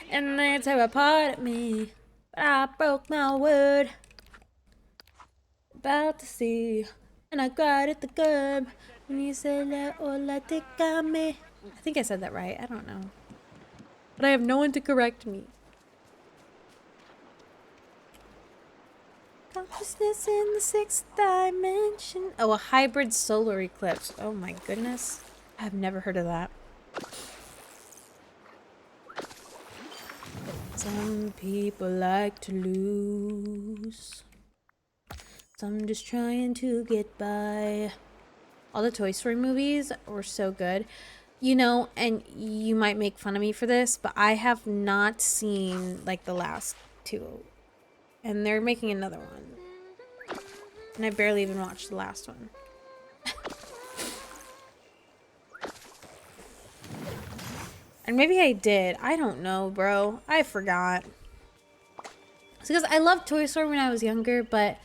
and they tear apart at me. But I broke my word. About to see, and I cried at the curb when you said that hola te came. I think I said that right, I don't know. But I have no one to correct me. Business in the sixth dimension. Oh, a hybrid solar eclipse. Oh my goodness. I've never heard of that. Some people like to lose. Some just trying to get by. All the Toy Story movies were so good. You know, and you might make fun of me for this, but I have not seen like the last two. And they're making another one. And I barely even watched the last one. And maybe I did. I don't know, bro. I forgot. It's because I loved Toy Story when I was younger, but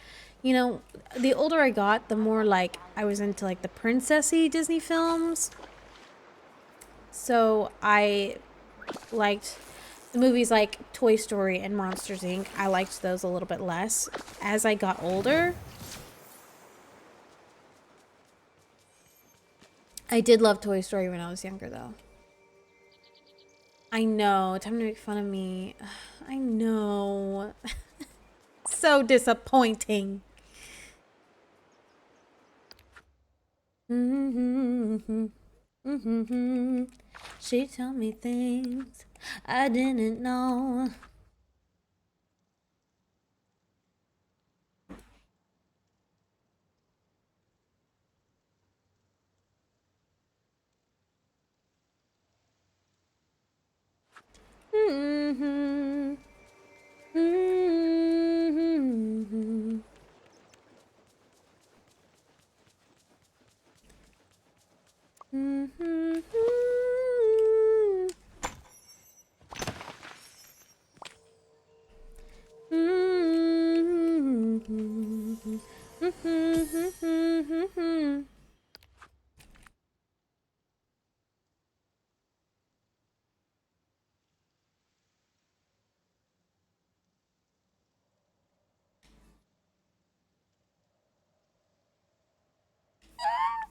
you know, the older I got, the more like I was into like the princessy Disney films. So I liked the movies like Toy Story and Monsters Inc. I liked those a little bit less as I got older. I did love Toy Story when I was younger though. I know, time to make fun of me. I know. So disappointing. She told me things I didn't know.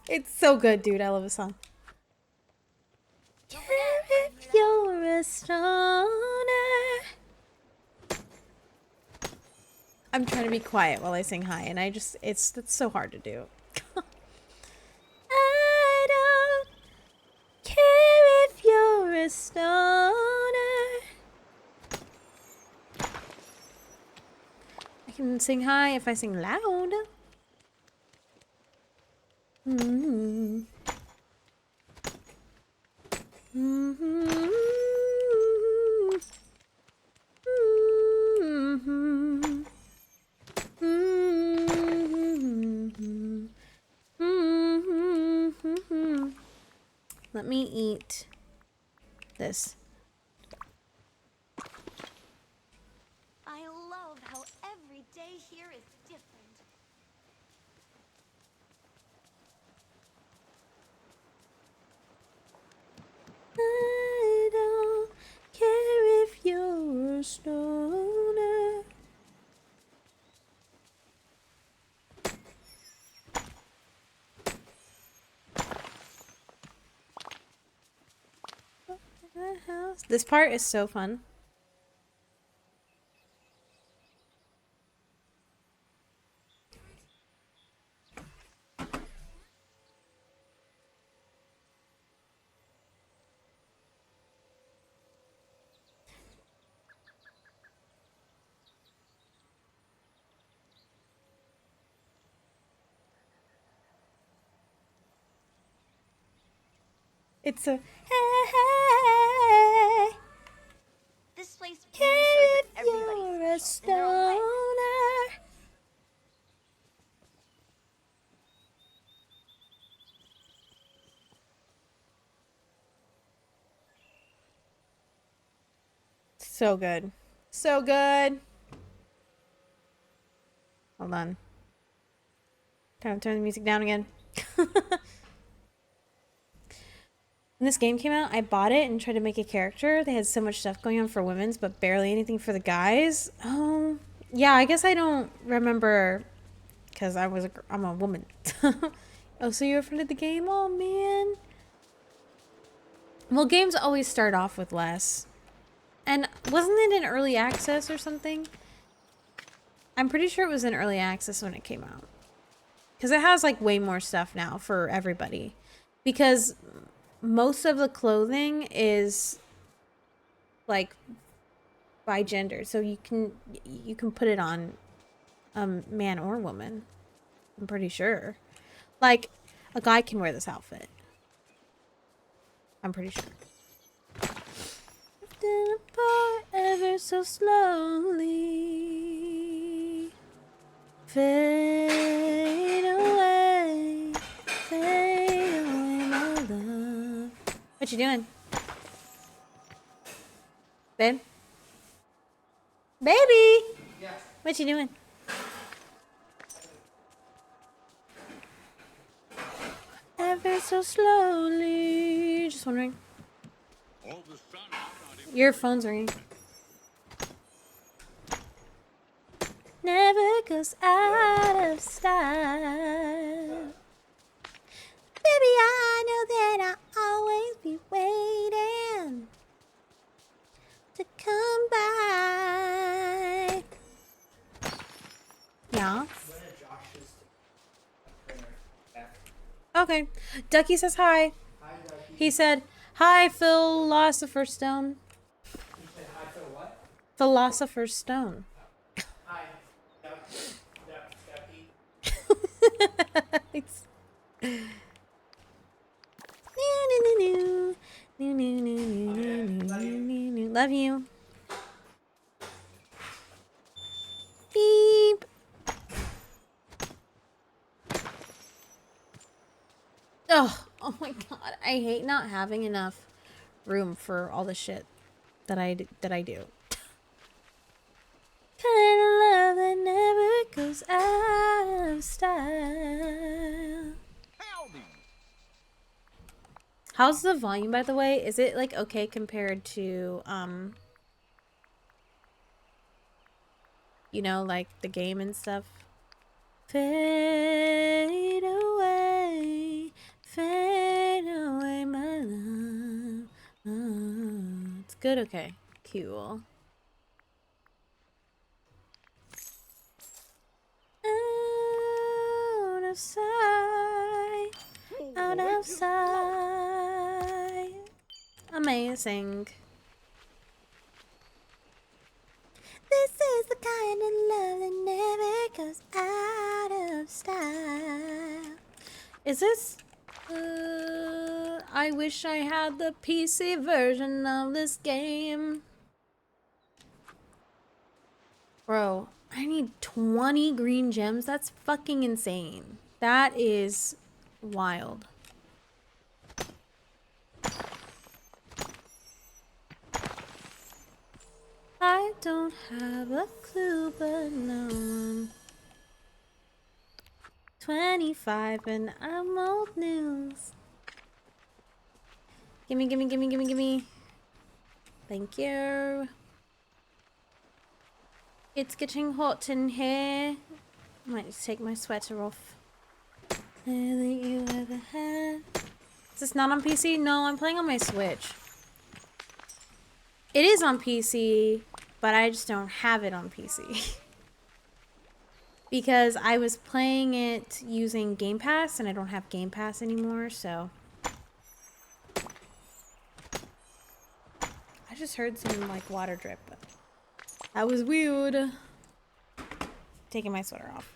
It's so good, dude. I love the song. If you're a stoner. I'm trying to be quiet while I sing high, and that's so hard to do. I don't care if you're a stoner. I can sing high if I sing loud. Let me eat this. I love how every day here is different. I don't care if you're a stoner. This part is so fun. It's a hey. This place really shows that everybody's You're a special in their own way. stoner. So good. So good. Hold on. Time to turn the music down again. When this game came out, I bought it and tried to make a character. They had so much stuff going on for women's, but barely anything for the guys. Oh, yeah, I guess I don't remember because I'm a woman. Oh, so you're a friend of the game? Oh, man. Well, games always start off with less. And wasn't it in early access or something? I'm pretty sure it was in early access when it came out. Because it has like way more stuff now for everybody. Because most of the clothing is like by gender. So you can put it on man or woman. I'm pretty sure. Like a guy can wear this outfit. I'm pretty sure. Drifting apart ever so slowly. Fade away, my love. What you doing? Babe? Baby! Yeah. What you doing? Ever so slowly. Just wondering. Your phone's ringing. Never goes out of style. Baby, I know that I'll always be waiting to come by. Yeah. Okay. Ducky says hi. Hi, Ducky. He said, hi, Philosopher's Stone. You said hi for what? Philosopher's Stone. Hi. Ducky. Love you. Beep. Oh my god. I hate not having enough room for all the shit that I do. Kind of love that never goes out of style. How's the volume, by the way? Is it like okay compared to you know, like the game and stuff? Fade away, my love. Oh, it's good, okay. Cool. Out of sight, out of sight. Amazing. This is the kind of love that never goes out of style. Is this? I wish I had the PC version of this game. Bro, I need 20 green gems. That's fucking insane. That is wild. I don't have a clue, but no one. 25 and I'm old news. Gimme, gimme, gimme, gimme, gimme. Thank you. It's getting hot in here. I might just take my sweater off. That you ever had. Is this not on PC? No, I'm playing on my Switch. It is on PC, but I just don't have it on PC. Because I was playing it using Game Pass, and I don't have Game Pass anymore, so. I just heard some, like, water drip. But that was weird. Taking my sweater off.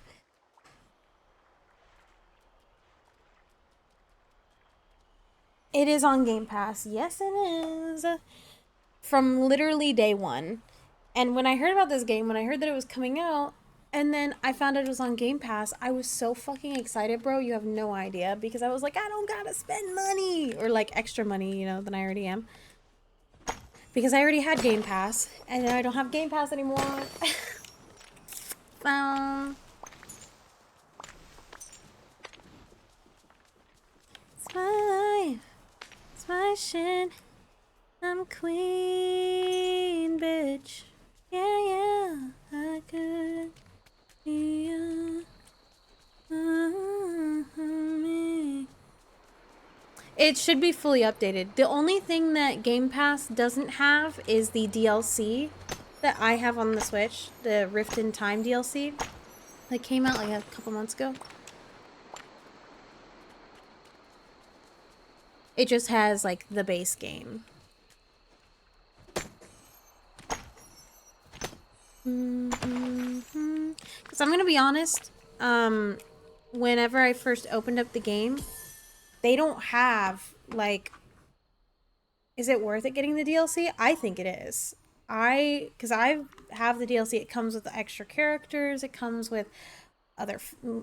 It is on Game Pass. Yes, it is. From literally day one. And when I heard about this game, when I heard that it was coming out, and then I found out it was on Game Pass, I was so fucking excited, bro. You have no idea. Because I was like, I don't gotta spend money. Or like extra money, you know, than I already am. Because I already had Game Pass. And then I don't have Game Pass anymore. It's my life. It's my shit. I'm queen, bitch. Yeah, yeah. I could be me. It should be fully updated. The only thing that Game Pass doesn't have is the DLC. that I have on the Switch, the Rift in Time DLC, that came out like a couple months ago. It just has like the base game. Because I'm gonna be honest, whenever I first opened up the game, they don't have like, is it worth it getting the DLC? I think it is. Because I have the DLC, it comes with the extra characters, it comes with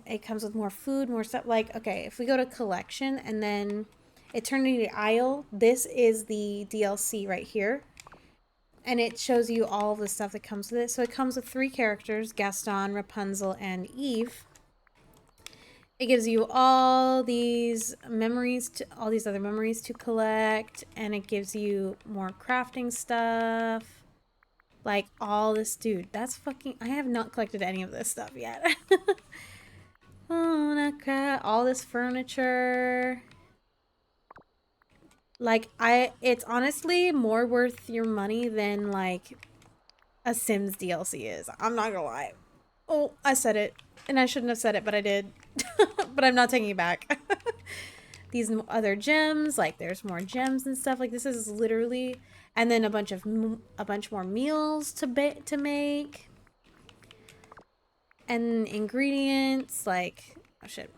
it comes with more food, more stuff. Like, okay, if we go to collection and then Eternity Isle, this is the DLC right here. And it shows you all the stuff that comes with it. So it comes with 3 characters, Gaston, Rapunzel, and Eve. It gives you all these memories, all these other memories to collect. And it gives you more crafting stuff. Like all this, dude, that's fucking, I have not collected any of this stuff yet. Oh, not crap. All this furniture. Like, it's honestly more worth your money than, like, a Sims DLC is. I'm not gonna lie. Oh, I said it. And I shouldn't have said it, but I did. But I'm not taking it back. These other gems, like, there's more gems and stuff. Like, this is literally... And then a bunch more meals to make. And ingredients, like... Oh, shit.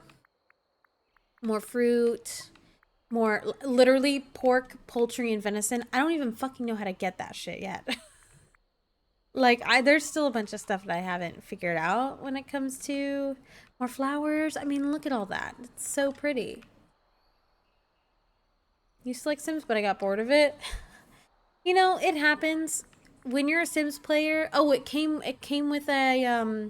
More fruit... More, literally, pork, poultry, and venison. I don't even fucking know how to get that shit yet. Like, there's still a bunch of stuff that I haven't figured out when it comes to more flowers. I mean, look at all that. It's so pretty. Used to like Sims, but I got bored of it. You know, it happens. When you're a Sims player... Oh, it came with a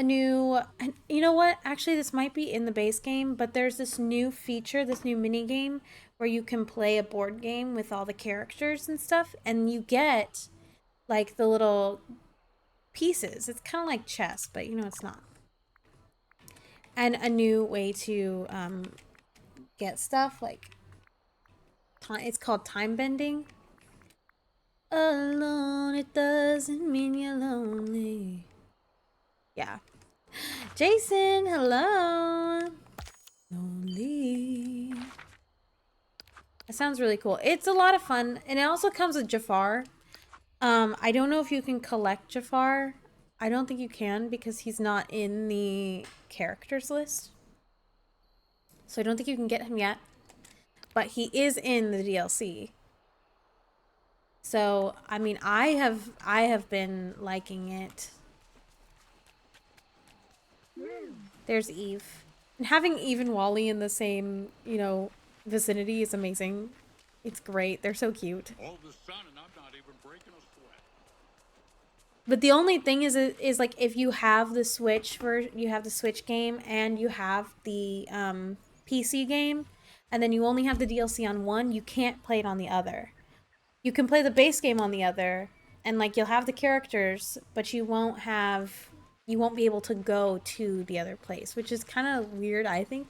new, and you know what, actually this might be in the base game, but there's this new feature, this new mini game where you can play a board game with all the characters and stuff, and you get like the little pieces. It's kind of like chess, but you know it's not. And a new way to get stuff, like it's called time bending. Alone, it doesn't mean you're lonely. Yeah. Jason, hello. Lonely. That sounds really cool. It's a lot of fun. And it also comes with Jafar. I don't know if you can collect Jafar. I don't think you can because he's not in the characters list. So I don't think you can get him yet. But he is in the DLC. So, I mean, I have been liking it. There's Eve. And having Eve and Wally in the same, you know, vicinity is amazing. It's great. They're so cute. All the sun and I'm not even breaking a sweat. But the only thing is like if you have the Switch you have the Switch game and you have the PC game and then you only have the DLC on one, you can't play it on the other. You can play the base game on the other and like you'll have the characters, but you won't be able to go to the other place, which is kind of weird, I think,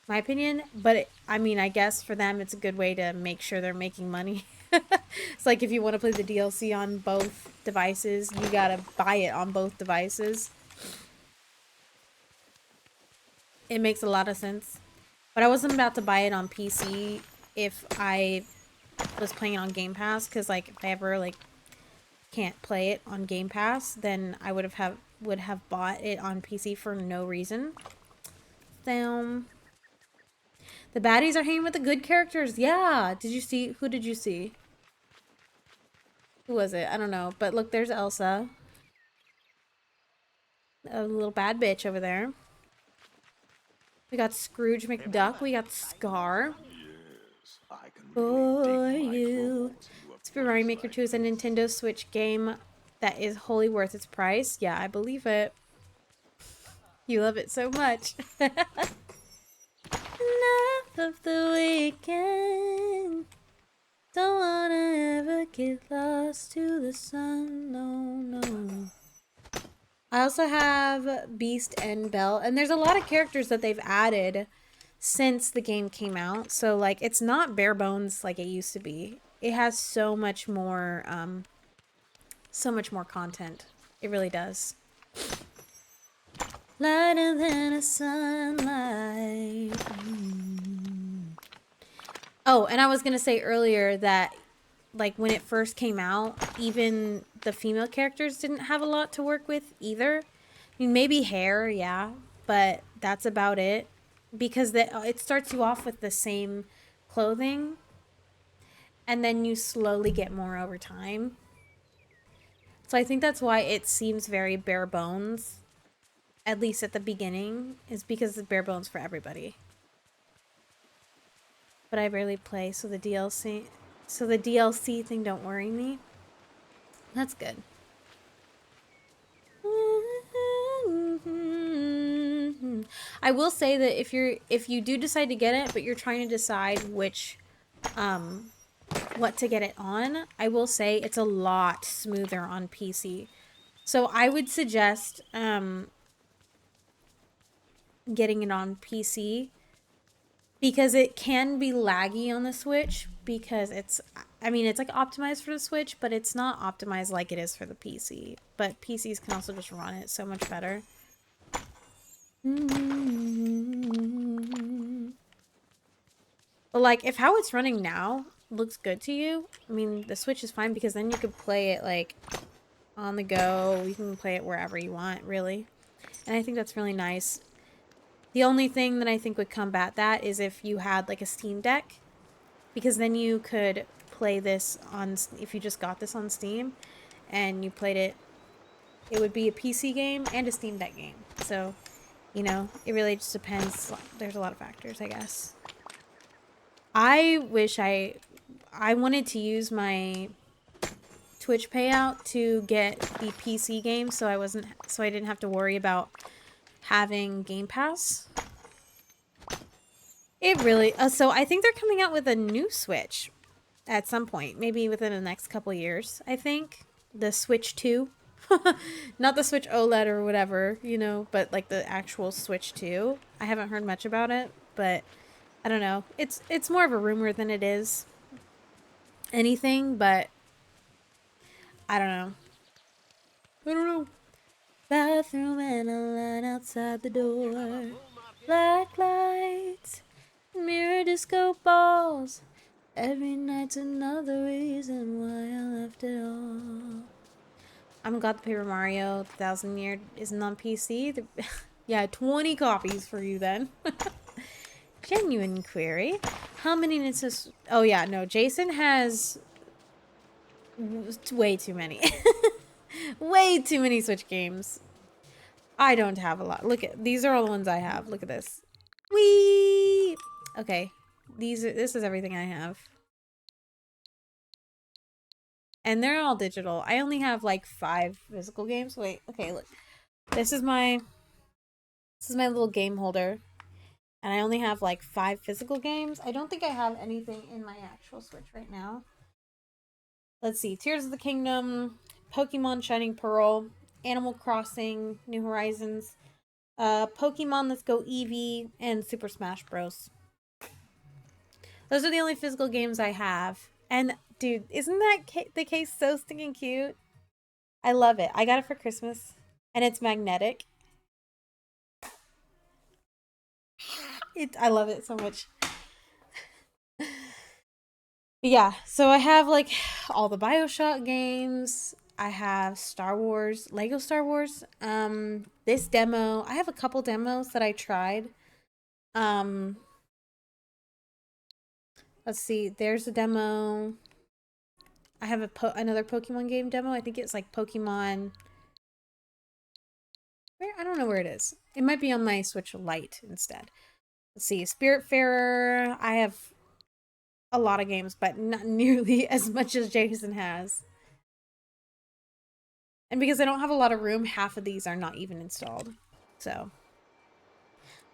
my opinion. But I mean, I guess for them, it's a good way to make sure they're making money. It's like if you want to play the DLC on both devices, you gotta buy it on both devices. It makes a lot of sense. But I wasn't about to buy it on PC if I was playing it on Game Pass, because like if I ever like can't play it on Game Pass, then I would have bought it on PC for no reason. The baddies are hanging with the good characters. Yeah. Who did you see? Who was it? I don't know. But look, there's Elsa. A little bad bitch over there. We got Scrooge McDuck. We got Scar. For you. Super Mario Maker 2 is a Nintendo Switch game that is wholly worth its price. Yeah, I believe it. You love it so much. Love of the weekend. Don't wanna ever get lost to the sun. No, no. I also have Beast and Belle. And there's a lot of characters that they've added since the game came out. So, like, it's not bare bones like it used to be. It has so much more so much more content. It really does. Lighter than a sunlight. Oh, and I was gonna say earlier that, like, when it first came out, even the female characters didn't have a lot to work with either. I mean, maybe hair, yeah, but that's about it. Because it starts you off with the same clothing, and then you slowly get more over time. So I think that's why it seems very bare bones, at least at the beginning, is because it's bare bones for everybody. But I rarely play, so the DLC thing don't worry me. That's good. I will say that if you do decide to get it, but you're trying to decide which what to get it on, I will say it's a lot smoother on PC. So I would suggest getting it on PC, because it can be laggy on the Switch, because it's like optimized for the Switch, but it's not optimized like it is for the PC. But PCs can also just run it so much better. But like, if how it's running now looks good to you, I mean, the Switch is fine, because then you could play it like on the go. You can play it wherever you want, really. And I think that's really nice. The only thing that I think would combat that is if you had like a Steam Deck, because then you could play this on, if you just got this on Steam and you played it, it would be a PC game and a Steam Deck game. So, you know, it really just depends. There's a lot of factors, I guess. I wish I wanted to use my Twitch payout to get the PC game, so I didn't have to worry about having Game Pass. It really so I think they're coming out with a new Switch at some point, maybe within the next couple years. I think the Switch 2, not the Switch OLED or whatever, you know, but like the actual Switch 2. I haven't heard much about it, but I don't know. It's more of a rumor than it is anything, but I don't know. I don't know. Bathroom and a line outside the door. Black lights, mirror disco balls. Every night's another reason why I left it all. I'm got the Paper Mario 1000 Year isn't on PC. Yeah, 20 copies for you then. Genuine query. How many Nintendo? Oh yeah, no. Jason has way too many. Way too many Switch games. I don't have a lot. Look at these are all the ones I have. Look at this. Whee! Okay. This is everything I have. And they're all digital. I only have like 5 physical games. Wait, okay, look. This is my little game holder. And I only have like 5 physical games. I don't think I have anything in my actual Switch right now. Let's see. Tears of the Kingdom, Pokemon Shining Pearl, Animal Crossing, New Horizons, Pokemon Let's Go Eevee, and Super Smash Bros. Those are the only physical games I have. And, dude, isn't that the case so stinking cute? I love it. I got it for Christmas. And it's magnetic. I love it so much. Yeah, so I have like all the BioShock games. I have Star Wars, Lego Star Wars. This demo, I have a couple demos that I tried. Let's see, there's a demo. I have another Pokemon game demo. I think it's like Pokemon. I don't know where it is. It might be on my Switch Lite instead. Let's see, Spiritfarer. I have a lot of games, but not nearly as much as Jason has. And because I don't have a lot of room, half of these are not even installed. So.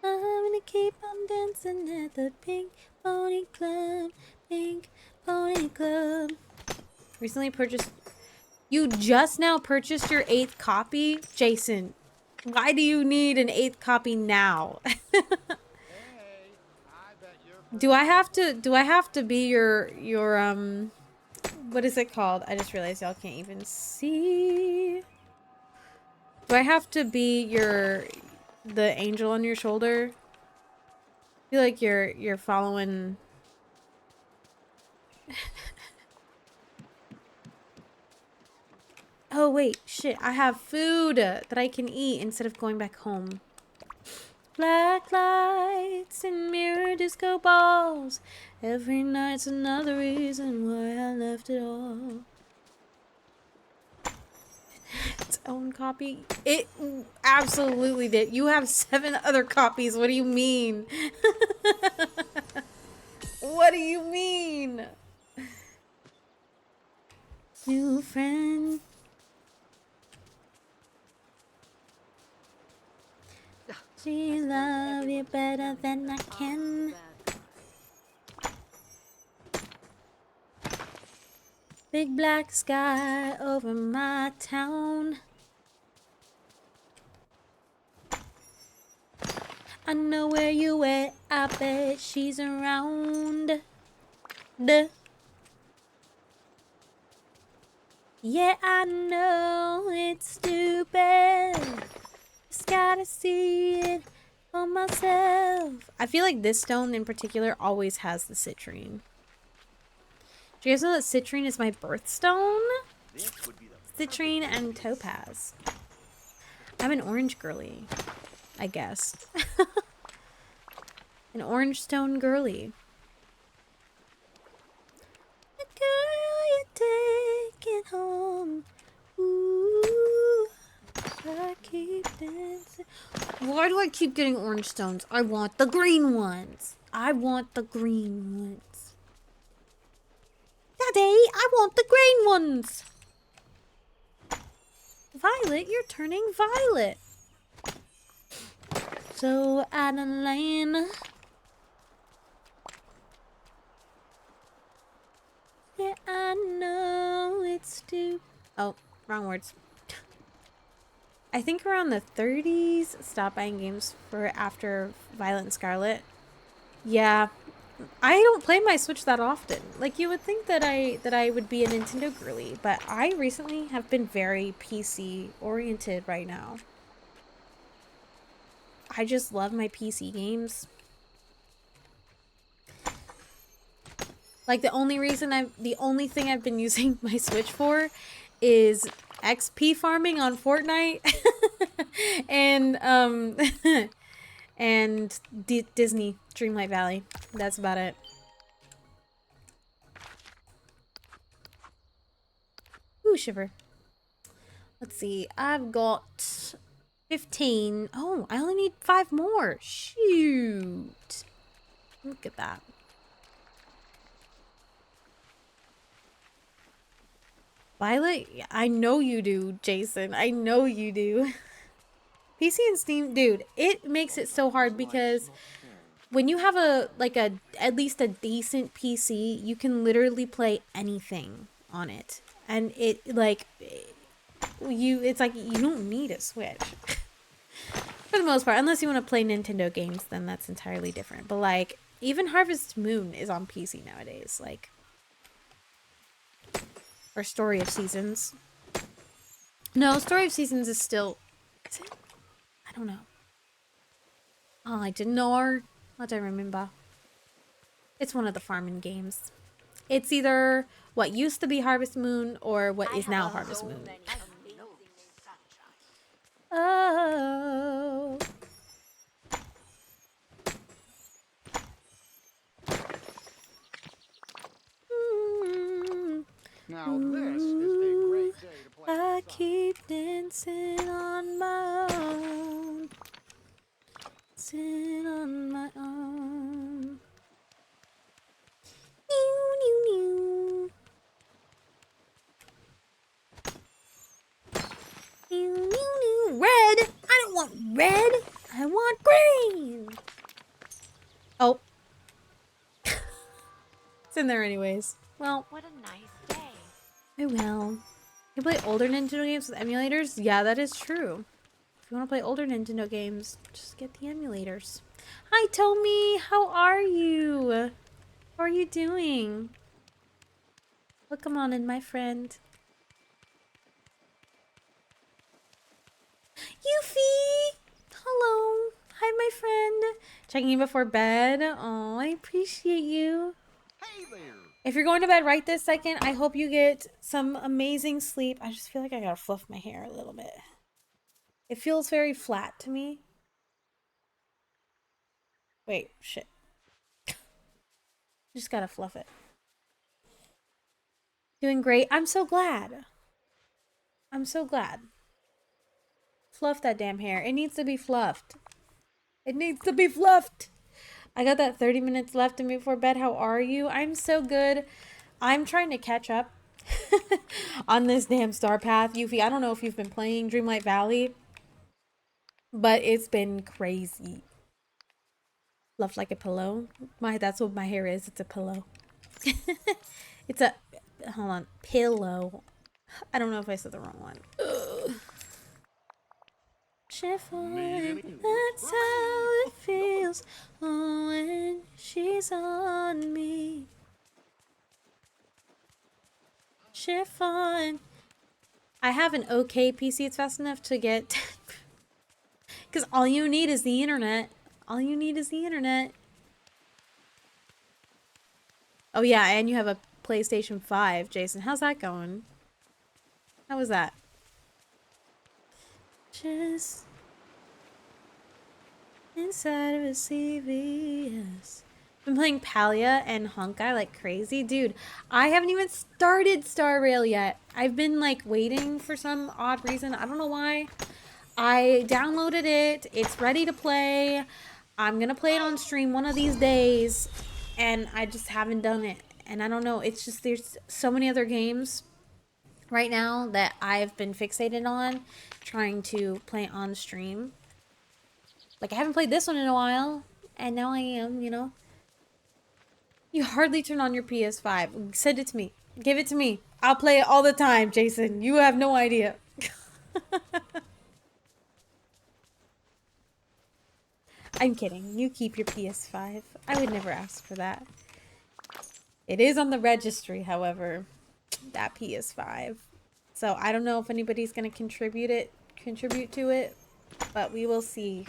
I'm gonna keep on dancing at the Pink Pony Club. Pink Pony Club. Recently purchased. You just now purchased your 8th copy? Jason, why do you need an 8th copy now? Do I have to be your what is it called? I just realized y'all can't even see. Do I have to be the angel on your shoulder? I feel like you're following. Oh wait, shit, I have food that I can eat instead of going back home. Black lights and mirror disco balls. Every night's another reason why I left it all. Its own copy? It absolutely did. You have 7 other copies. What do you mean? What do you mean? New friend. She love you better than I can. Big black sky over my town. I know where you at. I bet she's around. Yeah, I know it's stupid. Just gotta see it for myself. I feel like this stone in particular always has the citrine. Do you guys know that citrine is my birthstone? Citrine and topaz. I'm an orange girly, I guess. An orange stone girly. The girl you taking home. Ooh, I keep dancing. Why do I keep getting orange stones? I want the green ones. I want the green ones. Daddy, I want the green ones. Violet, you're turning violet. So, Adeline. Yeah, I know it's stupid. Oh, wrong words. I think around the 30s, stop buying games for after Violet and Scarlet. Yeah, I don't play my Switch that often. Like, you would think that I would be a Nintendo girly, but I recently have been very PC oriented right now. I just love my PC games. Like, the only thing I've been using my Switch for is XP farming on Fortnite and and Disney Dreamlight Valley. That's about it. Ooh, shiver. Let's see. I've got 15. Oh, I only need 5 more. Shoot. Look at that. Violet, I know you do, Jason. I know you do. PC and Steam, dude, it makes it so hard because when you have at least a decent PC, you can literally play anything on it. And it's like you don't need a Switch. For the most part, unless you want to play Nintendo games, then that's entirely different. But like, even Harvest Moon is on PC nowadays, like, or Story of Seasons. No, Story of Seasons is still, is it? I don't know. Oh, I didn't know. I don't remember. It's one of the farming games. It's either what used to be Harvest Moon or what is now Harvest Moon. Oh. Now this is a great day to play. I keep dancing on my own. Dancing on my own. New. Red! I don't want red! I want green! Oh. It's in there anyways. Well. What a nice day. I will. You play older Nintendo games with emulators? Yeah, that is true. If you want to play older Nintendo games, just get the emulators. Hi, Tommy! How are you? How are you doing? Welcome on in, my friend. Yuffie! Hello. Hi, my friend. Checking in before bed. Oh, I appreciate you. Hey there. If you're going to bed right this second, I hope you get some amazing sleep. I just feel like I gotta fluff my hair a little bit. It feels very flat to me. Wait, shit. Just gotta fluff it. Doing great. I'm so glad. I'm so glad. Fluff that damn hair. It needs to be fluffed. It needs to be fluffed. I got that 30 minutes left in before bed. How are you? I'm so good. I'm trying to catch up on this damn Star Path. Yuffie, I don't know if you've been playing Dreamlight Valley, but it's been crazy. Fluff like a pillow. That's what my hair is. It's a pillow. It's a, hold on, pillow. I don't know if I said the wrong one. Ugh. Chiffon, that's how it feels when she's on me. Chiffon. I have an okay PC. It's fast enough to get... Because all you need is the internet. All you need is the internet. Oh yeah, and you have a PlayStation 5, Jason. How's that going? How was that? Just inside of a CVS. Been playing Palia and Honkai like crazy. Dude, I haven't even started Star Rail yet. I've been like waiting for some odd reason. I don't know why. I downloaded it. It's ready to play. I'm gonna play it on stream one of these days. And I just haven't done it. And I don't know. It's just there's so many other games right now that I've been fixated on trying to play on stream. Like, I haven't played this one in a while, and now I am, you know. You hardly turn on your PS5. Send it to me. Give it to me. I'll play it all the time, Jason. You have no idea. I'm kidding. You keep your PS5. I would never ask for that. It is on the registry, however, that PS5. So I don't know if anybody's gonna contribute to it, but we will see.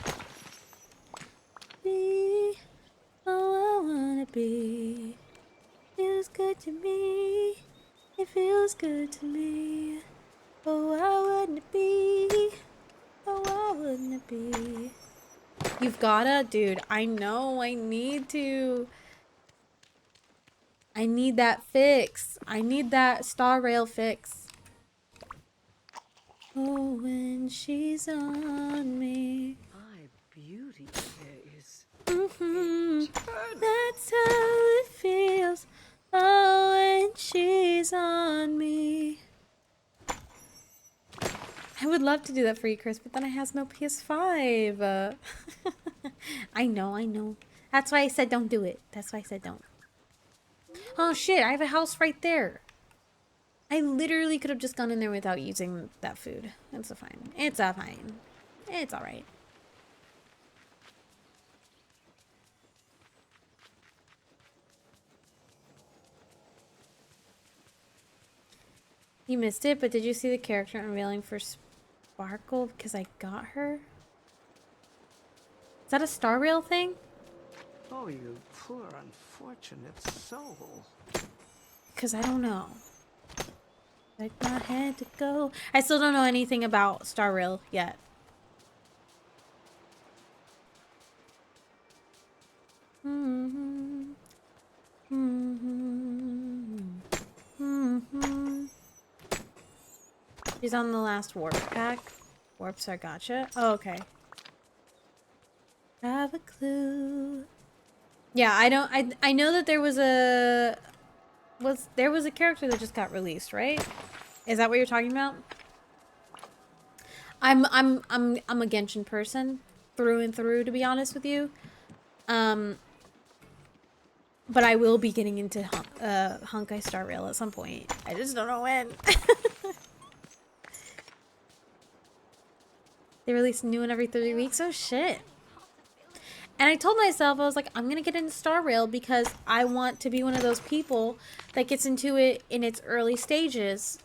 Be oh, I wanna be. Feels good to me. It feels good to me. Oh, I wouldn't it be? Oh, I wouldn't it be? You've gotta, dude. I know. I need to. I need that fix. I need that Star Rail fix. Oh, when she's on me. My beauty is... That's how it feels. Oh, when she's on me. I would love to do that for you, Chris, but then I has no PS5. I know. That's why I said don't do it. That's why I said don't. Oh shit, I have a house right there. I literally could have just gone in there without using that food. It's fine. It's fine. It's alright. You missed it, but did you see the character unveiling for Sparkle? Because I got her? Is that a Star Rail thing? Oh, you poor unfortunate soul. Because I don't know. Like my head to go. I still don't know anything about Star Rail yet. She's on the last warp pack. Warps are gotcha. Oh, okay. Have a clue. Yeah, I know that there was a character that just got released, right? Is that what you're talking about? I'm a Genshin person through and through, to be honest with you. But I will be getting into Honkai Star Rail at some point. I just don't know when. They release a new one every 3 weeks. Oh shit. And I told myself, I was like, I'm going to get into Star Rail because I want to be one of those people that gets into it in its early stages,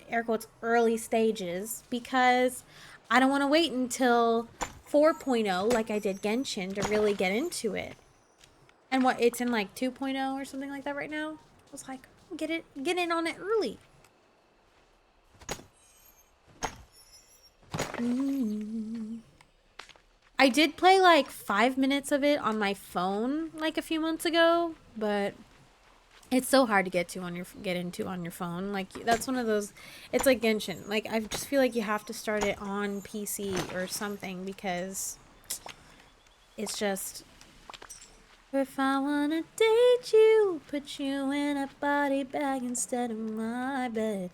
air quotes, early stages, because I don't want to wait until 4.0 like I did Genshin to really get into it. And what, it's in like 2.0 or something like that right now? I was like, get in on it early. I did play like 5 minutes of it on my phone like a few months ago, but it's so hard to get into on your phone. Like that's one of those, it's like Genshin. Like I just feel like you have to start it on PC or something because it's just, if I wanna date you, put you in a body bag instead of my bed.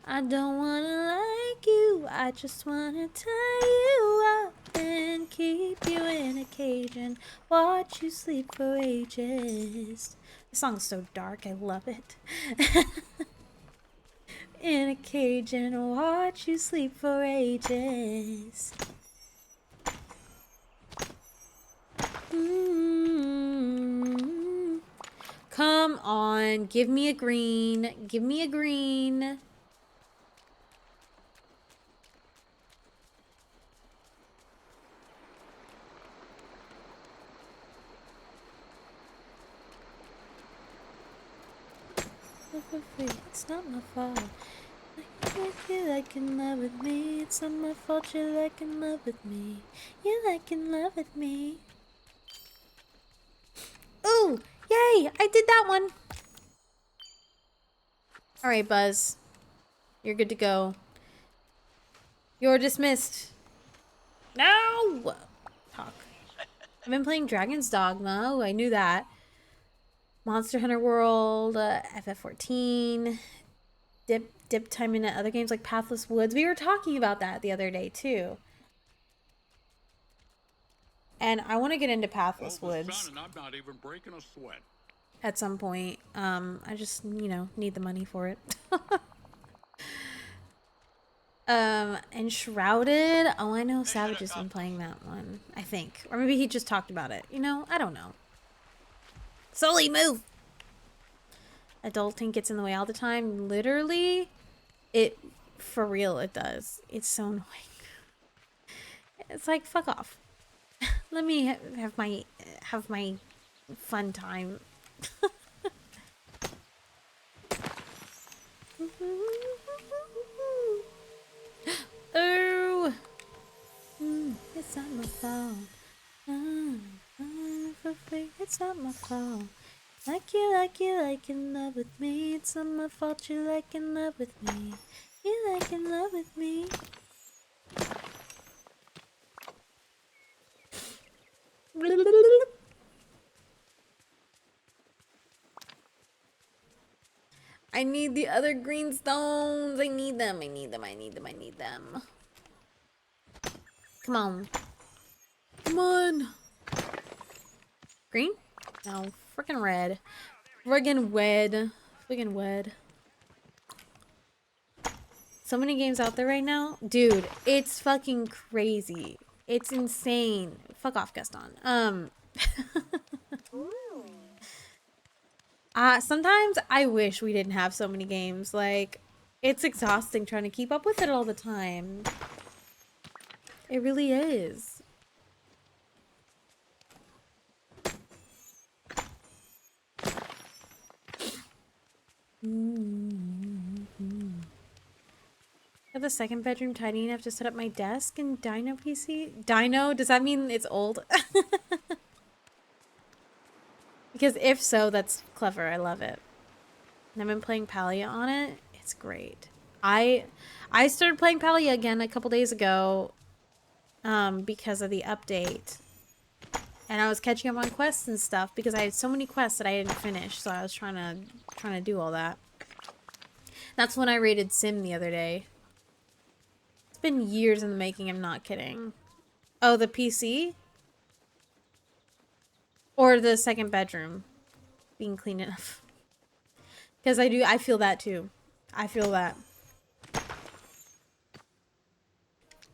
I don't wanna like you, I just wanna tie you up and keep you in a cage and watch you sleep for ages. This song's so dark, I love it. In a cage and watch you sleep for ages. Come on, give me a green. Give me a green. It's not my fault. You like in love with me. It's not my fault you like in love with me. You like in love with me. Ooh, yay! I did that one. Alright, Buzz. You're good to go. You're dismissed. No! Talk. I've been playing Dragon's Dogma. Oh, I knew that. Monster Hunter World, FF14, dip time into other games like Pathless Woods. We were talking about that the other day too. And I want to get into Pathless Woods. And I'm not even breaking a sweat. At some point. I just, need the money for it. Enshrouded. Oh, I know Savage has been playing that one, I think. Or maybe he just talked about it. I don't know. Sully, move! Adulting gets in the way all the time. Literally, for real, it does. It's so annoying. It's like, fuck off. Let me have my fun time. Oh, it's not my fault. It's not my fault. Like you in love with me. It's not my fault you like in love with me. You like in love with me. I need the other green stones. I need them. Come on. Come on. Green? No, freaking red. Friggin' wed. Friggin' wed. So many games out there right now. Dude, it's fucking crazy. It's insane. Fuck off, Gaston. Sometimes I wish we didn't have so many games. Like, it's exhausting trying to keep up with it all the time. It really is. Have the second bedroom tiny enough to set up my desk and Dino PC? Dino? Does that mean it's old? Because if so, that's clever. I love it. And I've been playing Palia on it. It's great. I started playing Palia again a couple days ago because of the update. And I was catching up on quests and stuff because I had so many quests that I didn't finish, so I was trying to do all that. That's when I rated Sim the other day. It's been years in the making, I'm not kidding. Oh, the PC? Or the second bedroom being clean enough. Because I feel that too. I feel that.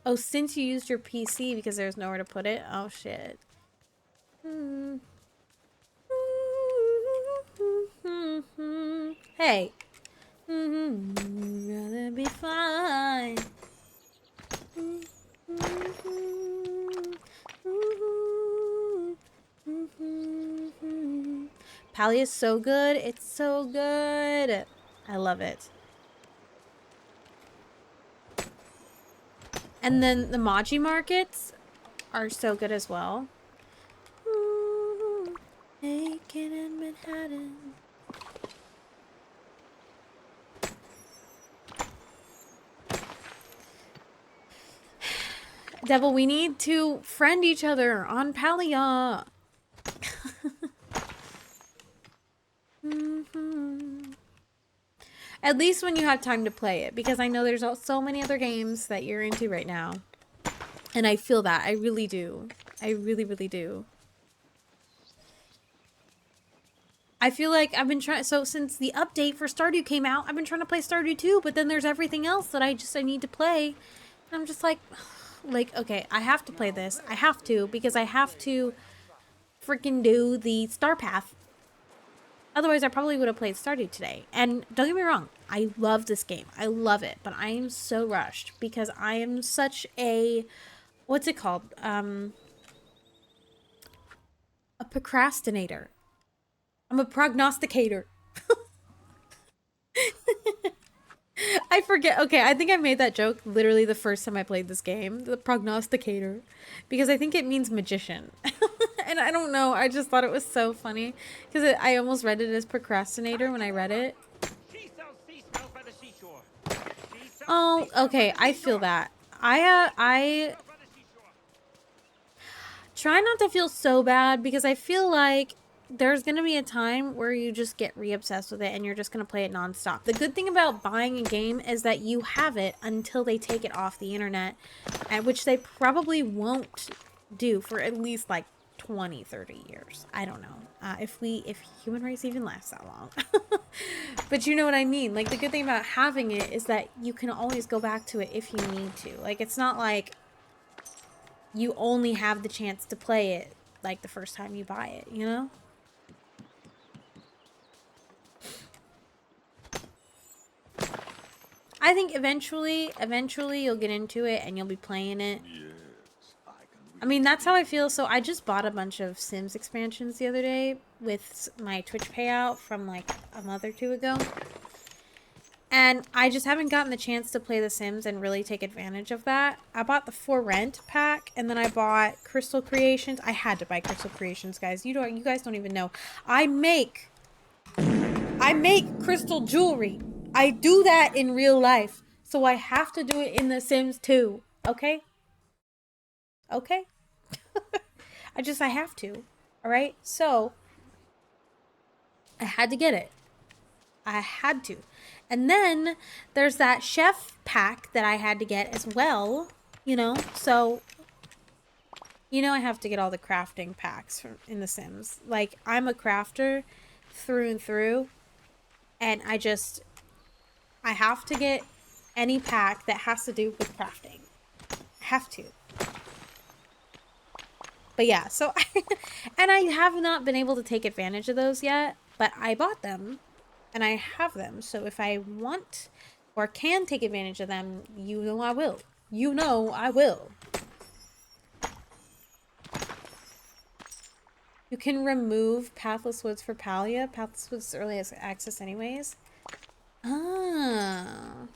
Oh, since you used your PC because there's nowhere to put it? Oh, shit. Hey. Rather be fine. Pally is so good. It's so good. I love it. And then the Maji markets are so good as well. Aiken in Manhattan. Devil, we need to friend each other on Palia. At least when you have time to play it, because I know there's so many other games that you're into right now. And I feel that. I really do. I really, really do. I feel like I've been trying, so since the update for Stardew came out, I've been trying to play Stardew 2, but then there's everything else that I need to play. And I'm just like, okay, I have to play this. I have to, because I have to freaking do the Star Path. Otherwise, I probably would have played Stardew today. And don't get me wrong, I love this game. I love it, but I am so rushed because I am such a, what's it called? A procrastinator. I'm a prognosticator. I forget. Okay, I think I made that joke literally the first time I played this game. The prognosticator. Because I think it means magician. And I don't know. I just thought it was so funny. Because I almost read it as procrastinator when I read it. Oh, okay. I feel that. I try not to feel so bad because I feel like there's going to be a time where you just get re-obsessed with it and you're just going to play it nonstop. The good thing about buying a game is that you have it until they take it off the internet, which they probably won't do for at least like 20, 30 years. I don't know. If human race even lasts that long. But you know what I mean? Like, the good thing about having it is that you can always go back to it if you need to. Like, it's not like you only have the chance to play it like the first time you buy it, you know? I think eventually you'll get into it and you'll be playing it. I mean, that's how I feel. So I just bought a bunch of Sims expansions the other day with my Twitch payout from like a month or two ago. And I just haven't gotten the chance to play The Sims and really take advantage of that. I bought the For Rent pack, and then I bought Crystal Creations. I had to buy Crystal Creations, guys. You guys don't even know. I make crystal jewelry. I do that in real life. So I have to do it in The Sims too. Okay? Okay? I have to. Alright? So, I had to get it. I had to. And then there's that chef pack that I had to get as well, you know? So, you know I have to get all the crafting packs in The Sims. Like, I'm a crafter through and through. And I have to get any pack that has to do with crafting. I have to. But yeah, so and I have not been able to take advantage of those yet, but I bought them and I have them. So if I want or can take advantage of them, you know I will. You know I will. You can remove Pathless Woods for Palia. Pathless Woods early access anyways. Ah.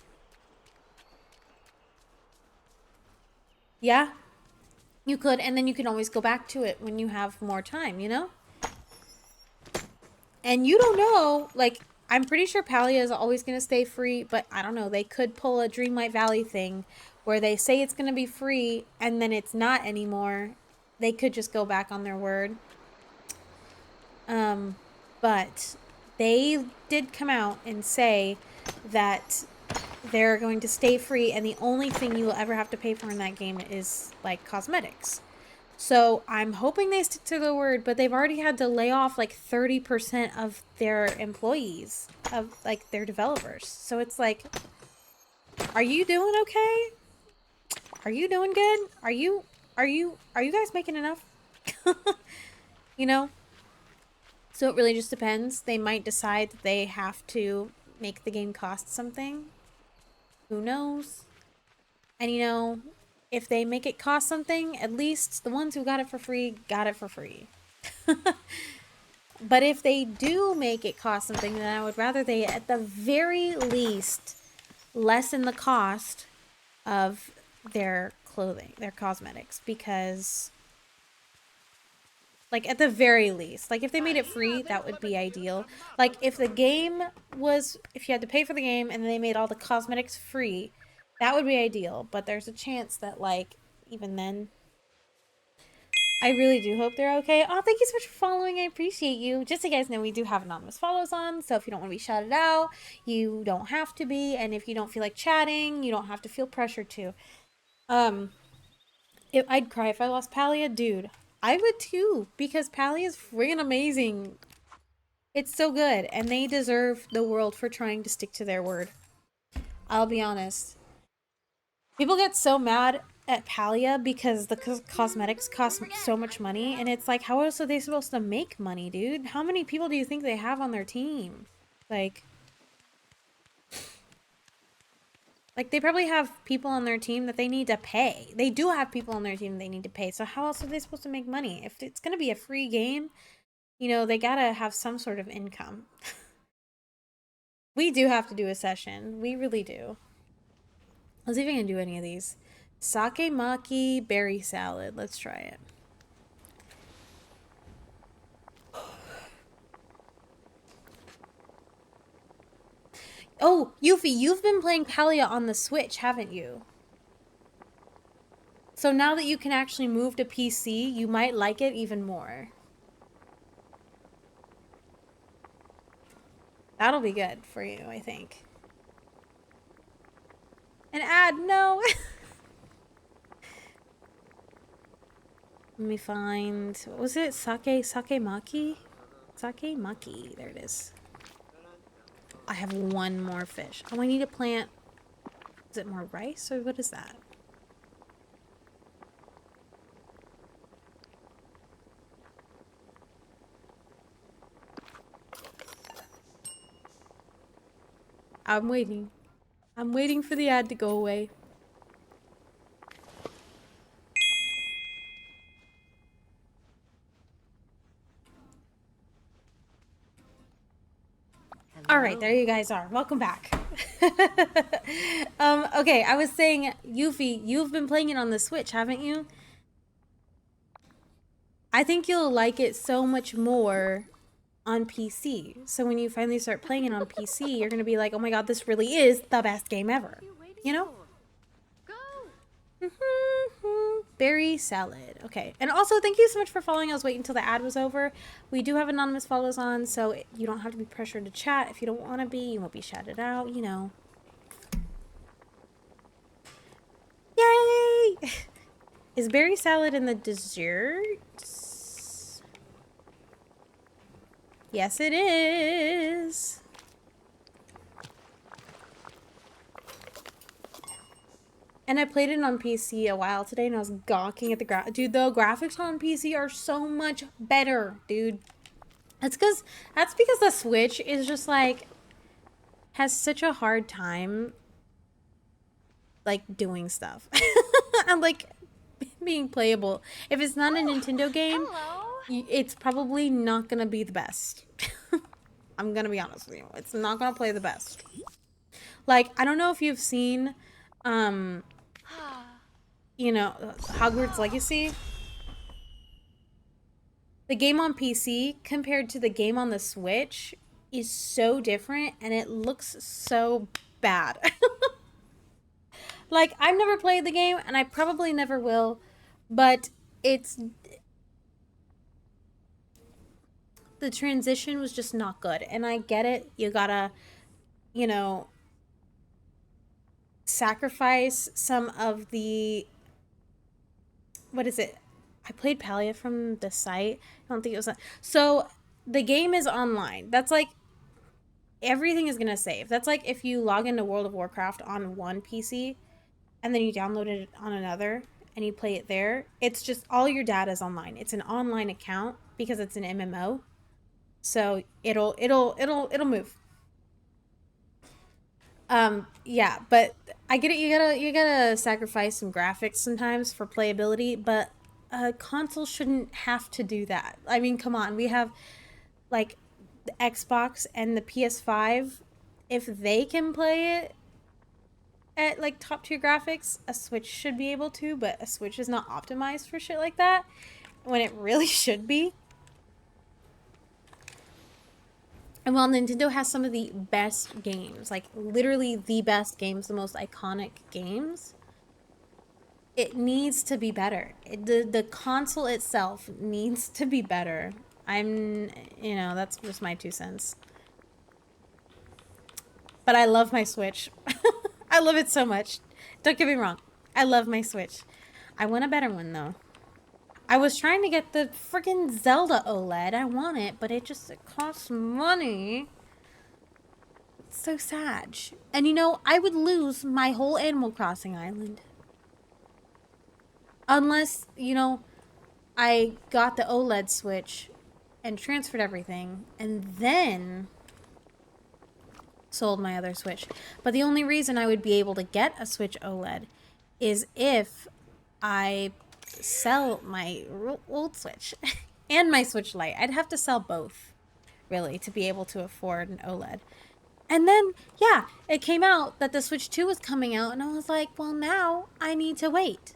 Yeah. You could, and then you can always go back to it when you have more time, you know? And you don't know, like, I'm pretty sure Palia is always going to stay free, but I don't know, they could pull a Dreamlight Valley thing where they say it's going to be free and then it's not anymore. They could just go back on their word. But they did come out and say that they're going to stay free, and the only thing you will ever have to pay for in that game is, like, cosmetics. So I'm hoping they stick to their word, but they've already had to lay off, like, 30% of their employees, of, like, their developers. So it's like, are you doing okay? Are you doing good? Are you guys making enough? you know? So it really just depends. They might decide that they have to make the game cost something. Who knows? And you know, if they make it cost something, at least the ones who got it for free got it for free. But if they do make it cost something, then I would rather they, at the very least, lessen the cost of their clothing, their cosmetics, because, like, at the very least, like, if they made it free, that would be ideal. Like, if the game was, if you had to pay for the game and they made all the cosmetics free, that would be ideal. But there's a chance that, like, even then, I really do hope they're okay. Oh, thank you so much for following. I appreciate you. Just so you guys know, we do have anonymous follows on, so if you don't want to be shouted out, you don't have to be. And if you don't feel like chatting, you don't have to feel pressured to. I'd cry if I lost Palia, dude. I would too, because Palia is friggin' amazing. It's so good, and they deserve the world for trying to stick to their word. I'll be honest. People get so mad at Palia because the cosmetics cost so much money, and it's like, how else are they supposed to make money, dude? How many people do you think they have on their team? Like they probably have people on their team that they need to pay. They do have people on their team they need to pay, so how else are they supposed to make money? If it's gonna be a free game, you know, they gotta have some sort of income. We do have to do a session. We really do. Let's see if I can do any of these. Sake maki berry salad. Let's try it. Oh, Yuffie, you've been playing Palia on the Switch, haven't you? So now that you can actually move to PC, you might like it even more. That'll be good for you, I think. An ad, no. Let me find, what was it? Sake maki? Sake maki, there it is. I have one more fish. Oh, I need to plant, is it more rice or what is that? I'm waiting. I'm waiting for the ad to go away. All right, there you guys are. Welcome back. Okay, I was saying, Yuffie, you've been playing it on the Switch, haven't you? I think you'll like it so much more on PC. So when you finally start playing it on PC, you're gonna be like, oh my god, this really is the best game ever. You know? Berry salad. Okay. And also, thank you so much for following. I was waiting until the ad was over. We do have anonymous follows on, so you don't have to be pressured to chat. If you don't want to be, you won't be shouted out, you know. Yay! Is berry salad in the desserts? Yes, it is. And I played it on PC a while today, and I was gawking at the dude, the graphics on PC are so much better, dude. That's because the Switch is just like has such a hard time like doing stuff and like being playable. If it's not a Nintendo game, it's probably not gonna be the best. I'm gonna be honest with you, it's not gonna play the best. Like, I don't know if you've seen you know, Hogwarts Legacy. The game on PC compared to the game on the Switch is so different, and it looks so bad. Like, I've never played the game, and I probably never will, but the transition was just not good. And I get it, you gotta, you know, sacrifice some of the, what is it? I played Palia from the site. I don't think it was that. So the game is online. That's like, everything is gonna save. That's like if you log into World of Warcraft on one PC and then you download it on another, and you play it there, it's just all your data's online. It's an online account because it's an MMO. So it'll move. Yeah, but I get it. You gotta sacrifice some graphics sometimes for playability, but a console shouldn't have to do that. I mean, come on, we have like the Xbox and the PS5. If they can play it at like top tier graphics, a Switch should be able to, but a Switch is not optimized for shit like that when it really should be. And while Nintendo has some of the best games, like literally the best games, the most iconic games, it needs to be better. The console itself needs to be better. That's just my 2 cents. But I love my Switch. I love it so much. Don't get me wrong. I love my Switch. I want a better one though. I was trying to get the freaking Zelda OLED. I want it, but it costs money. It's so sad. And I would lose my whole Animal Crossing island. Unless, I got the OLED Switch and transferred everything and then sold my other Switch. But the only reason I would be able to get a Switch OLED is if I sell my old Switch and my Switch Lite. I'd have to sell both, really, to be able to afford an OLED. And then, yeah, it came out that the Switch 2 was coming out, and I was like, well, now I need to wait.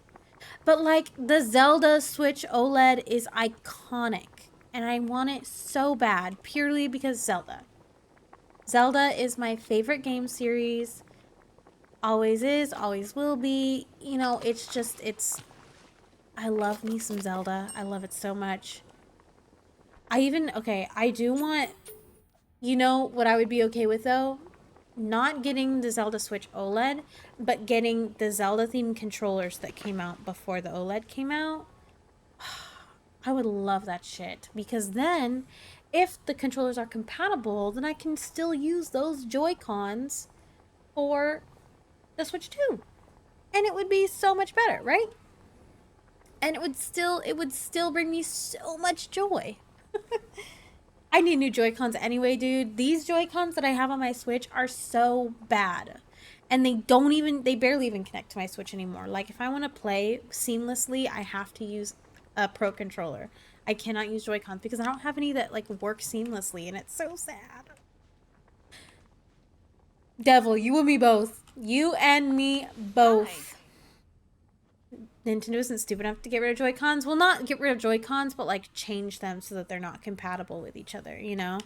But, like, the Zelda Switch OLED is iconic, and I want it so bad, purely because Zelda. Zelda is my favorite game series. Always is, always will be. I love me some Zelda. I love it so much. I do want, what I would be okay with though? Not getting the Zelda Switch OLED, but getting the Zelda themed controllers that came out before the OLED came out. I would love that shit, because then if the controllers are compatible, then I can still use those Joy-Cons for the Switch 2. And it would be so much better, right? And it would still bring me so much joy. I need new Joy-Cons anyway, dude. These Joy-Cons that I have on my Switch are so bad. And they barely even connect to my Switch anymore. Like, if I want to play seamlessly, I have to use a Pro Controller. I cannot use Joy-Cons because I don't have any that, like, work seamlessly, and it's so sad. Devil, you and me both. You and me both. Nintendo isn't stupid enough to get rid of Joy-Cons. Well, not get rid of Joy-Cons, but, like, change them so that they're not compatible with each other, And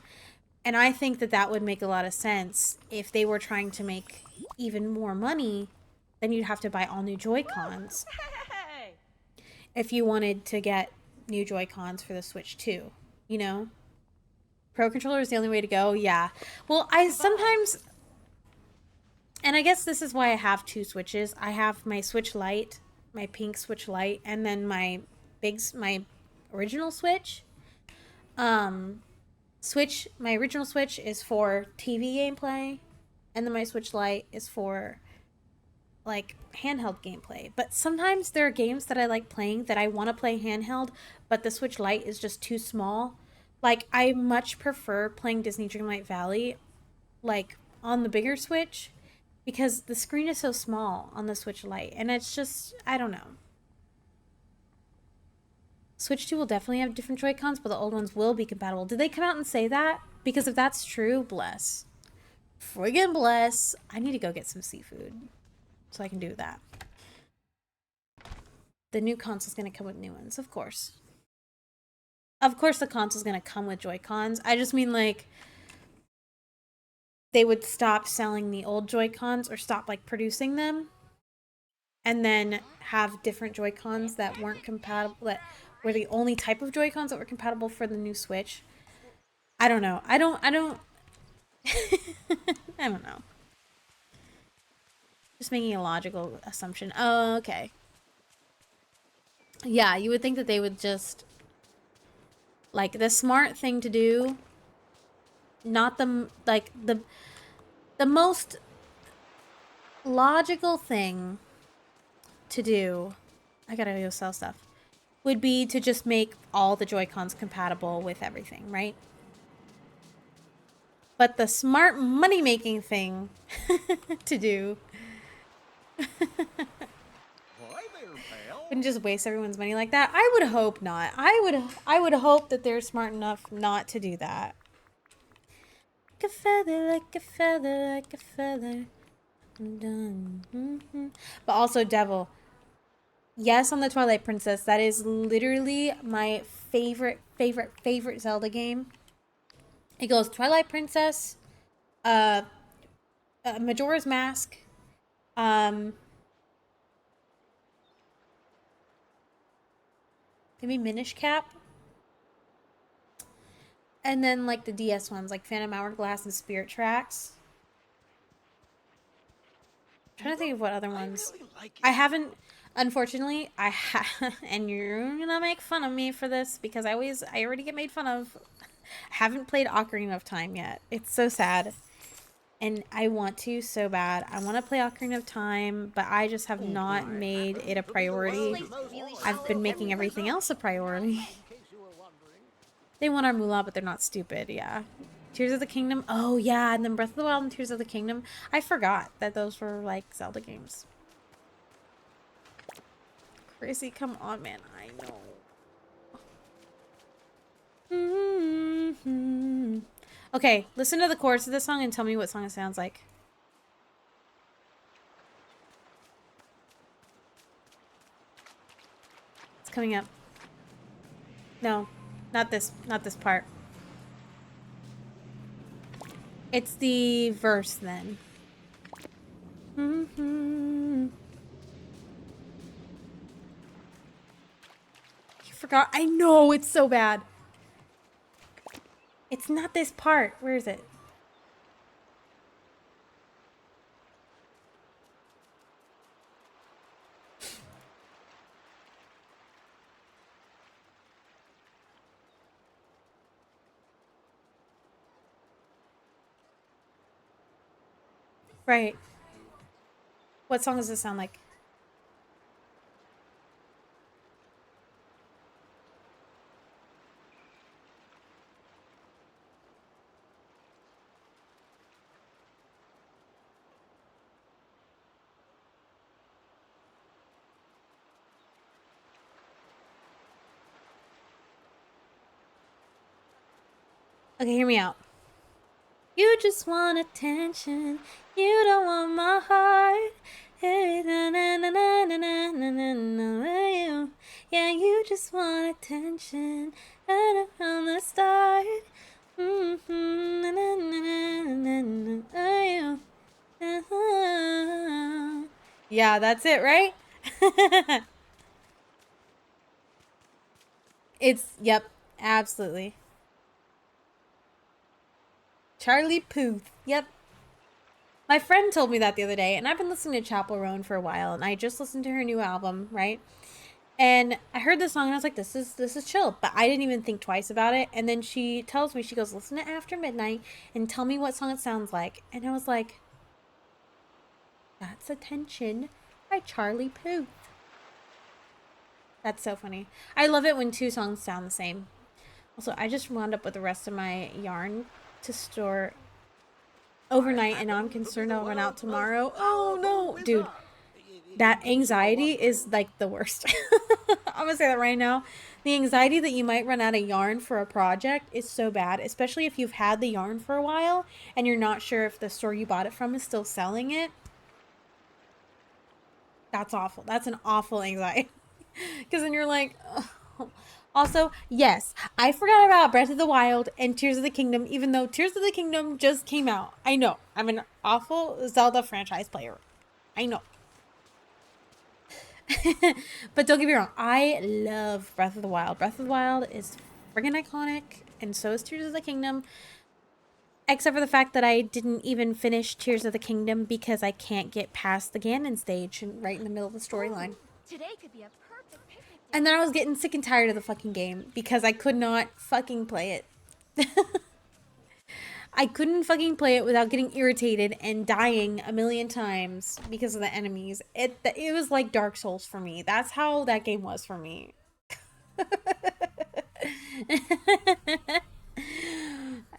I think that would make a lot of sense. If they were trying to make even more money, then you'd have to buy all new Joy-Cons. If you wanted to get new Joy-Cons for the Switch 2, Pro Controller is the only way to go, yeah. Well, I sometimes... And I guess this is why I have 2 Switches. I have my Switch Lite, my pink Switch Lite, and then my original Switch. My original Switch is for TV gameplay, and then my Switch Lite is for, like, handheld gameplay. But sometimes there are games that I like playing that I want to play handheld, but the Switch Lite is just too small. Like, I much prefer playing Disney Dreamlight Valley, like, on the bigger Switch, because the screen is so small on the Switch Lite, and it's just, I don't know. Switch 2 will definitely have different Joy-Cons, but the old ones will be compatible. Did they come out and say that? Because if that's true, bless. Friggin' bless. I need to go get some seafood so I can do that. The new console's going to come with new ones, of course. Of course the console's going to come with Joy-Cons. I just mean, like, they would stop selling the old Joy-Cons, or stop, like, producing them, and then have different Joy-Cons that weren't compatible, that were the only type of Joy-Cons that were compatible for the new Switch. I don't know. I don't I don't know. Just making a logical assumption. Oh, okay. Yeah, you would think that they would just, like, the smart thing to do, not the, like, the most logical thing to do I gotta go sell stuff. Would be to just make all the Joy-Cons compatible with everything, right? But the smart money-making thing to do Why there, pal? wouldn't just waste everyone's money like that. I would hope not. I would hope that they're smart enough not to do that. Like a feather, like a feather, like a feather. I'm done. But also, Devil. Yes, on the Twilight Princess. That is literally my favorite Zelda game. It goes Twilight Princess, Majora's Mask, maybe Minish Cap, and then like the DS ones, like Phantom Hourglass and Spirit Tracks. I'm trying to think of what other ones. I haven't, unfortunately, and you're gonna make fun of me for this because I already get made fun of. I haven't played Ocarina of Time yet. It's so sad. And I want to so bad. I want to play Ocarina of Time, but I just have not made it a priority. I've been making everything else a priority. They want our moolah, but they're not stupid, yeah. Tears of the Kingdom. Oh, yeah, and then Breath of the Wild and Tears of the Kingdom. I forgot that those were, like, Zelda games. Chrissy, come on, man. I know. Okay, listen to the chorus of this song and tell me what song it sounds like. It's coming up. No, not this part. It's the verse then. You forgot. I know, it's so bad. It's not this part. Where is it? Right. What song does this sound like? Okay, hear me out. You just want attention. You don't want my heart. Yeah, you just want attention. From the start. Yeah, that's it, right? Yep, absolutely. Charlie Puth. Yep. My friend told me that the other day, and I've been listening to Chappell Roan for a while, and I just listened to her new album, right? And I heard the song, and I was like, this is chill. But I didn't even think twice about it. And then she tells me, she goes, listen to After Midnight, and tell me what song it sounds like. And I was like, that's Attention by Charlie Puth. That's so funny. I love it when two songs sound the same. Also, I just wound up with the rest of my yarn to store overnight, and now I'm concerned I'll run out tomorrow. Oh no, dude, that anxiety is like the worst. I'm gonna say that right now. The anxiety that you might run out of yarn for a project is so bad, especially if you've had the yarn for a while and you're not sure if the store you bought it from is still selling it. That's awful. That's an awful anxiety. Because then you're like, oh. Also, yes, I forgot about Breath of the Wild and Tears of the Kingdom, even though Tears of the Kingdom just came out. I know. I'm an awful Zelda franchise player. I know. But don't get me wrong. I love Breath of the Wild. Breath of the Wild is friggin' iconic, and so is Tears of the Kingdom. Except for the fact that I didn't even finish Tears of the Kingdom because I can't get past the Ganon stage and right in the middle of the storyline. Today could be a perfect picnic day. And then I was getting sick and tired of the fucking game because I could not fucking play it. I couldn't fucking play it without getting irritated and dying a million times because of the enemies. It was like Dark Souls for me. That's how that game was for me.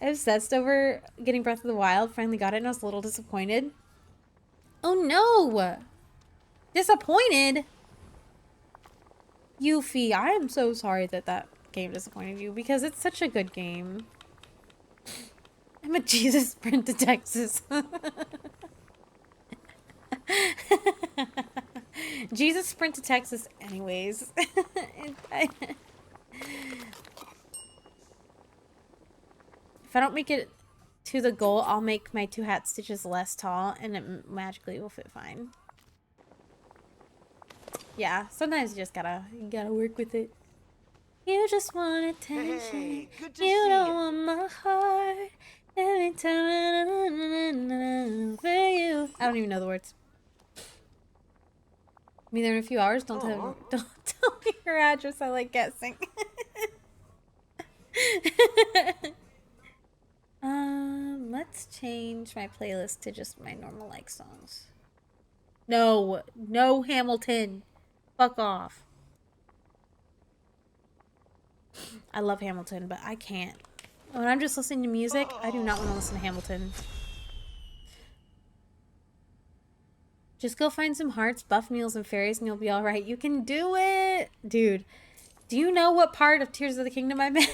I obsessed over getting Breath of the Wild. Finally got it and I was a little disappointed. Oh no! Disappointed? Yuffie, I am so sorry that that game disappointed you because it's such a good game. I'm a Jesus sprint to Texas. Jesus sprint to Texas anyways. If I don't make it to the goal, I'll make my 2 hat stitches less tall and it magically will fit fine. Yeah, sometimes you just gotta work with it. You just want attention. Hey, good to You see don't ya. want my heart. Every time for you. I don't even know the words. Be there in a few hours. Don't tell me your address. I like guessing. Let's change my playlist to just my normal like songs. No Hamilton. Fuck off. I love Hamilton, but I can't. When I'm just listening to music, I do not want to listen to Hamilton. Just go find some hearts, buff meals, and fairies, and you'll be alright. You can do it! Dude, do you know what part of Tears of the Kingdom I'm in?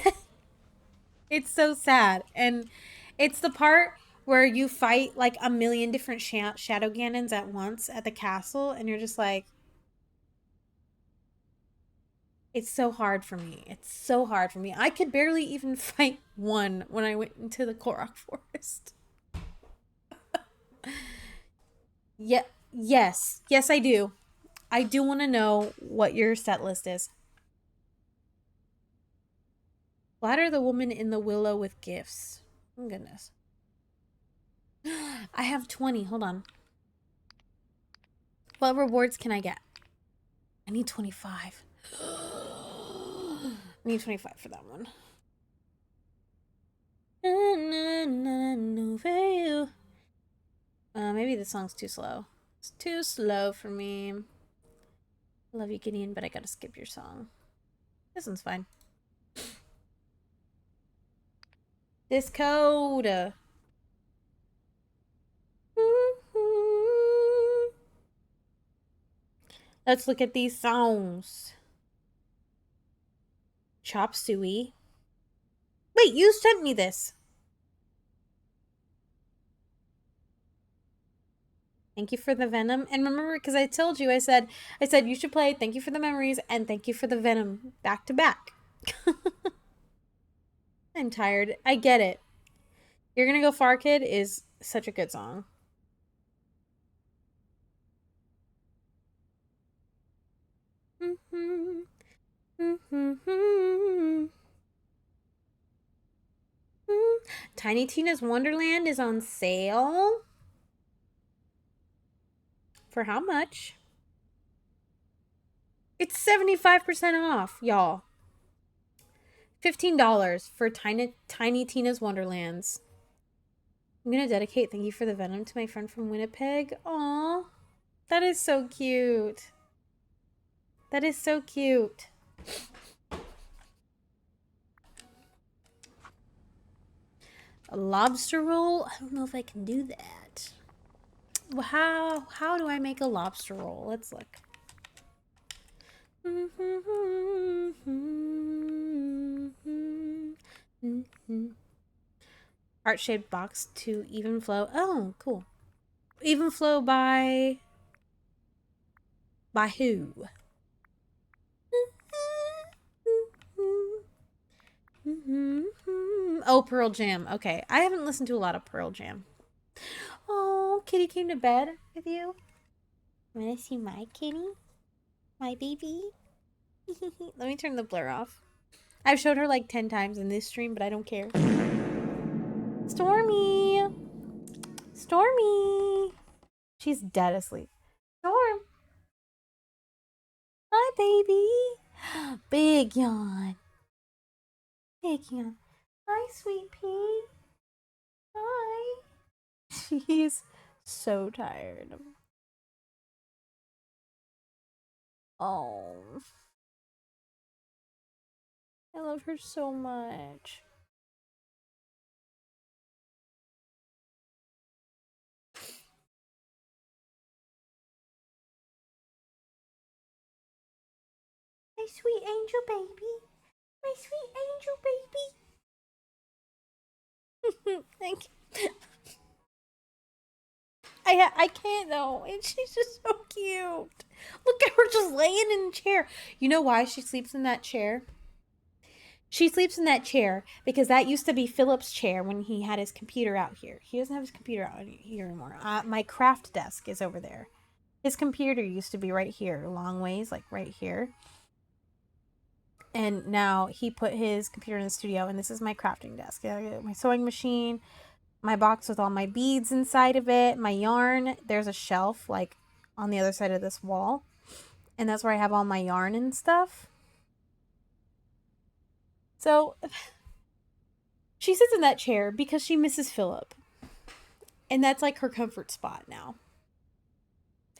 It's so sad. And it's the part where you fight like a million different Shadow Ganons at once at the castle, and you're just like... It's so hard for me. It's so hard for me. I could barely even fight one when I went into the Korok Forest. Yeah, yes, I do. I do want to know what your set list is. Flatter the woman in the willow with gifts. Oh, goodness. I have 20. Hold on. What rewards can I get? I need 25. I need 25 for that one. Maybe the song's too slow. It's too slow for me. I love you, Gideon, but I gotta skip your song. This one's fine. This code. Let's look at these songs. Chop Suey. Wait, you sent me this. Thank you for the Venom. And remember, because I told you, I said you should play Thank You for the Memories and Thank You for the Venom back to back. I'm tired. I get it. You're Gonna Go Far Kid is such a good song. Tiny Tina's Wonderland is on sale. For how much? It's 75% off, y'all. $15 for Tiny Tina's Wonderlands. I'm gonna dedicate Thank You for the Venom to my friend from Winnipeg. Aw, that is so cute. That is so cute. A lobster roll? I don't know if I can do that. Well, how do I make a lobster roll? Let's look. Heart-shaped box to Even Flow. Oh, cool. Even Flow by who? Oh, Pearl Jam. Okay, I haven't listened to a lot of Pearl Jam. Oh, Kitty came to bed with you. Wanna see my kitty? My baby? Let me turn the blur off. I've showed her like 10 times in this stream, but I don't care. Stormy! Stormy! She's dead asleep. Storm! Hi, baby! Big yawn. Big yawn. Hi, sweet pea. Hi. She's so tired. Oh. I love her so much. My sweet angel baby. My sweet angel baby. Thank you. I can't though. And she's just so cute. Look at her just laying in the chair. You know why she sleeps in that chair? She sleeps in that chair because that used to be Philip's chair when he had his computer out here. He doesn't have his computer out here anymore. My craft desk is over there. His computer used to be right here, a long ways, like right here. And now he put his computer in the studio, and this is my crafting desk. My sewing machine, my box with all my beads inside of it, my yarn. There's a shelf, like, on the other side of this wall. And that's where I have all my yarn and stuff. So, she sits in that chair because she misses Philip. And that's like her comfort spot now.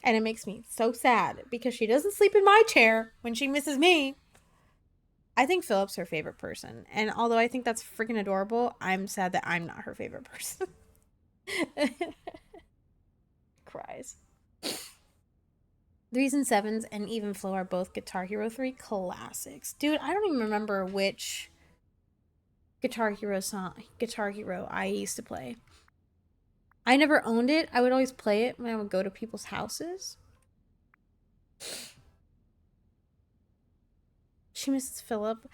And it makes me so sad because she doesn't sleep in my chair when she misses me. I think Philip's her favorite person. And although I think that's freaking adorable, I'm sad that I'm not her favorite person. Cries. 3s and 7s and Even Flow are both Guitar Hero 3 classics. Dude, I don't even remember which Guitar Hero I used to play. I never owned it. I would always play it when I would go to people's houses. She misses Philip.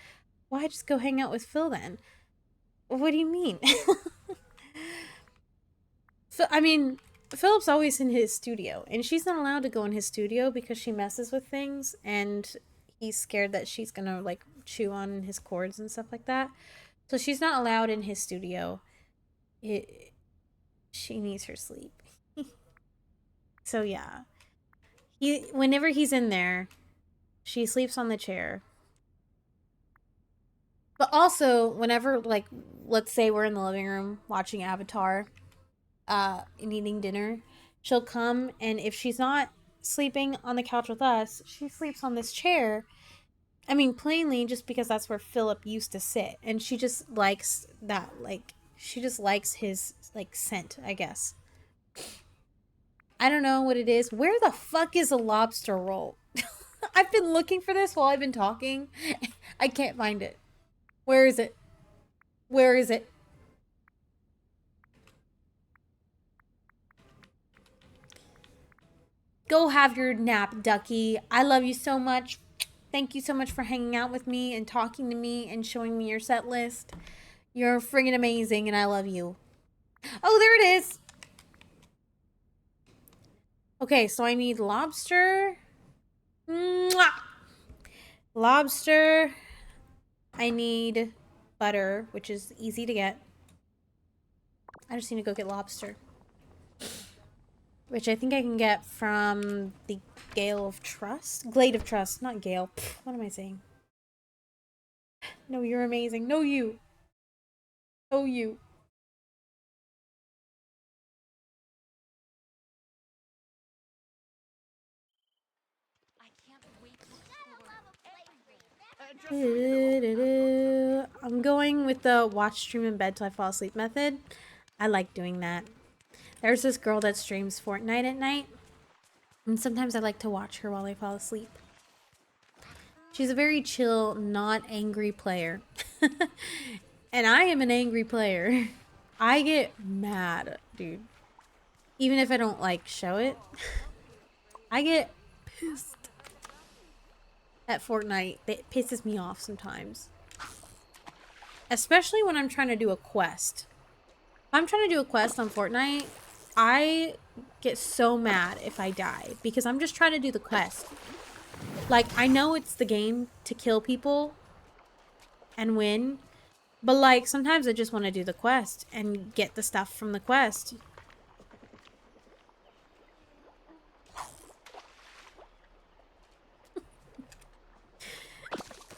Why just go hang out with Phil then? What do you mean? I mean, Philip's always in his studio, and she's not allowed to go in his studio because she messes with things, and he's scared that she's gonna, like, chew on his cords and stuff like that. So she's not allowed in his studio. She needs her sleep. So yeah. Whenever he's in there, she sleeps on the chair. But also, whenever, like, let's say we're in the living room watching Avatar, and eating dinner, she'll come, and if she's not sleeping on the couch with us, she sleeps on this chair. I mean, plainly, just because that's where Philip used to sit. And she just likes that, like, she just likes his, like, scent, I guess. I don't know what it is. Where the fuck is a lobster roll? I've been looking for this while I've been talking. I can't find it. Where is it? Where is it? Go have your nap, Ducky. I love you so much. Thank you so much for hanging out with me and talking to me and showing me your set list. You're friggin' amazing and I love you. Oh, there it is. Okay, so I need lobster. Mwah! Lobster. I need butter, which is easy to get. I just need to go get lobster. Which I think I can get from the Gale of Trust? Glade of Trust, not Gale. Pfft, what am I saying? No, you're amazing. No, you. No, you. I can't wait to explore. I'm going with the watch, stream, in bed till I fall asleep method. I like doing that. There's this girl that streams Fortnite at night, and sometimes I like to watch her while I fall asleep. She's a very chill, not angry player. And I am an angry player. I get mad, dude. Even if I don't, like, show it. I get pissed at Fortnite. It pisses me off sometimes. Especially when I'm trying to do a quest. If I'm trying to do a quest on Fortnite, I get so mad if I die because I'm just trying to do the quest. Like, I know it's the game to kill people and win, but, like, sometimes I just want to do the quest and get the stuff from the quest.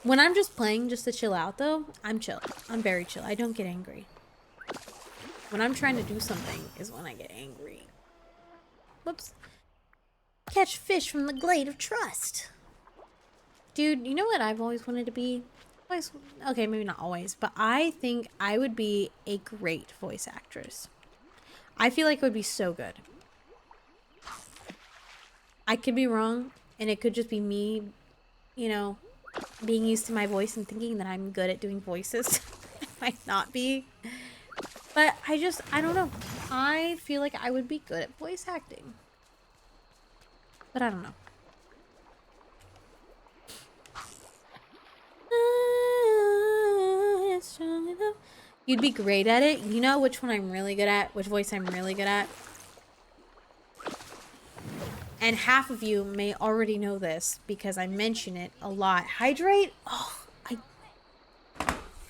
When I'm just playing just to chill out, though, I'm chill. I'm very chill. I don't get angry. When I'm trying to do something is when I get angry. Whoops. Catch fish from the glade of trust. Dude, you know what I've always wanted to be? Always, okay, maybe not always, but I think I would be a great voice actress. I feel like it would be so good. I could be wrong, and it could just be me, you know, being used to my voice and thinking that I'm good at doing voices. I might not be. But I don't know. I feel like I would be good at voice acting. But I don't know. You'd be great at it. You know which one I'm really good at? Which voice I'm really good at? And half of you may already know this because I mention it a lot. Hydrate? Oh,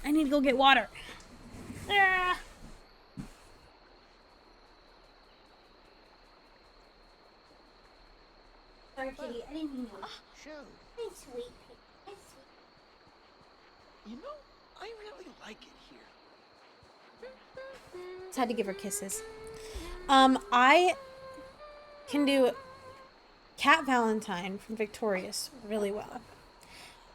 I need to go get water. Ah. Sorry, kitty. I didn't mean to. Show. Hey, sweet. Hey, sweet. You know, I really like it here. Just had to give her kisses. I can do Cat Valentine from Victorious really well.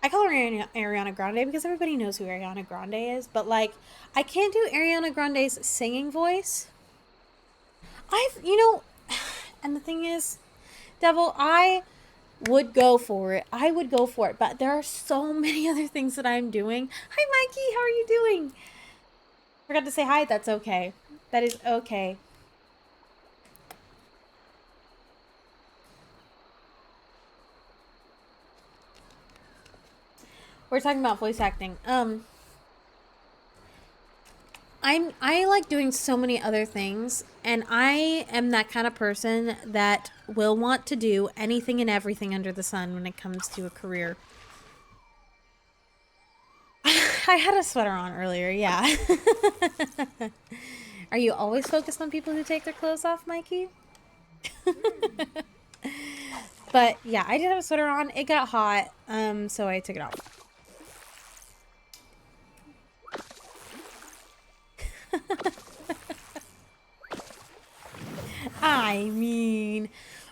I call her Ariana Grande because everybody knows who Ariana Grande is, but like, I can't do Ariana Grande's singing voice. And the thing is, Devil, I would go for it. I would go for it, but there are so many other things that I'm doing. Hi, Mikey, how are you doing? Forgot to say hi, that's okay. That is okay. We're talking about voice acting. I like doing so many other things, and I am that kind of person that will want to do anything and everything under the sun when it comes to a career. I had a sweater on earlier, yeah. Are you always focused on people who take their clothes off, Mikey? But yeah, I did have a sweater on. It got hot, so I took it off. I mean,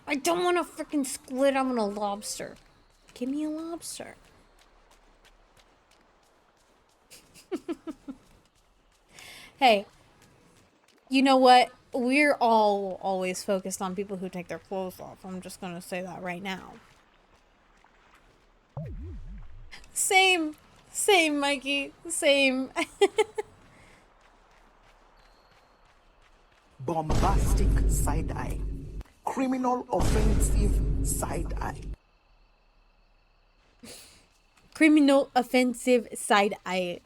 I don't want a freaking squid. I want a lobster. Give me a lobster. Hey, you know what? We're all always focused on people who take their clothes off. I'm just gonna say that right now. Same, Mikey. Same. Bombastic side eye. Criminal offensive side eye. Criminal offensive side eye.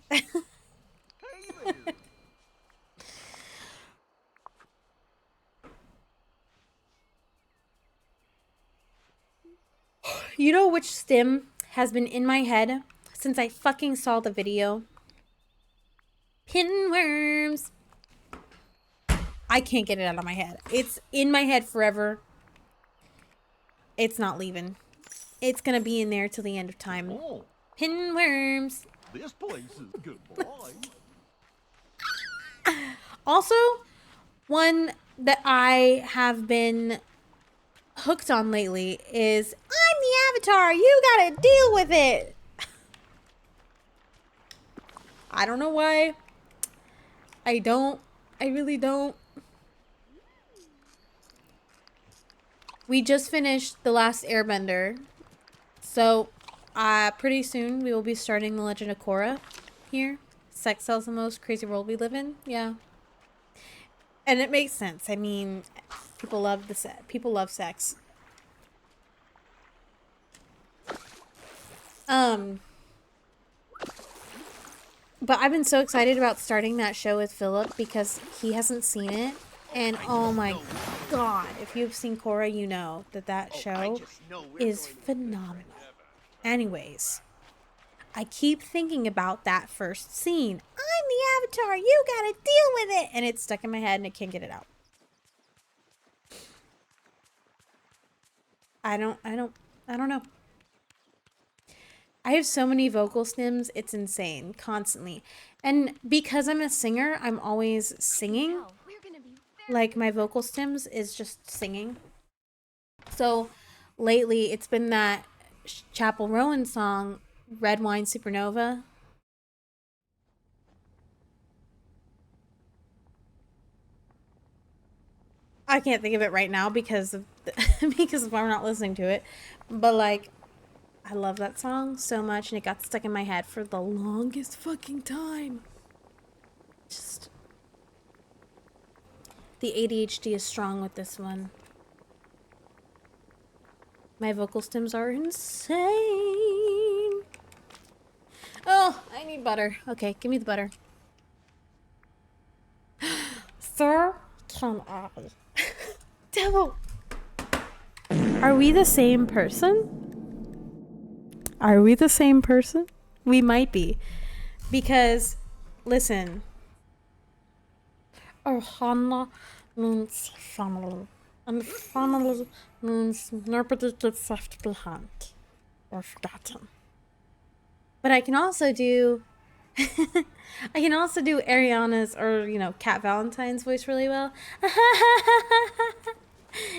You know which stim has been in my head since I fucking saw the video? Pinworms. I can't get it out of my head. It's in my head forever. It's not leaving. It's gonna be in there till the end of time. Oh, Pinworms. this place is good boy. Also, one that I have been hooked on lately is I'm the Avatar. You gotta deal with it. I don't know why. I really don't. We just finished The Last Airbender. So, pretty soon we will be starting The Legend of Korra here. Sex sells the most, crazy world we live in. Yeah. And it makes sense. I mean, people love people love sex. But I've been so excited about starting that show with Philip because he hasn't seen it. And oh my god, if you've seen Korra, you know that show is phenomenal. Anyways, I keep thinking about that first scene. I'm the Avatar, you gotta deal with it! And it's stuck in my head and I can't get it out. I don't know. I have so many vocal stims, it's insane, constantly. And because I'm a singer, I'm always singing. like my vocal stems is just singing. So lately it's been that Chapel Rowan song, Red Wine Supernova. I can't think of it right now because of because I'm not listening to it. But like, I love that song so much, and it got stuck in my head for the longest fucking time. Just the ADHD is strong with this one. My vocal stems are insane. Oh, I need butter. Okay, give me the butter. Sir, can I? Devil. Are we the same person? Are we the same person? We might be. Because, listen. Ohana means family. And family means nobody gets left behind. Or forgotten. But I can also do... I can also do Ariana's or, you know, Cat Valentine's voice really well.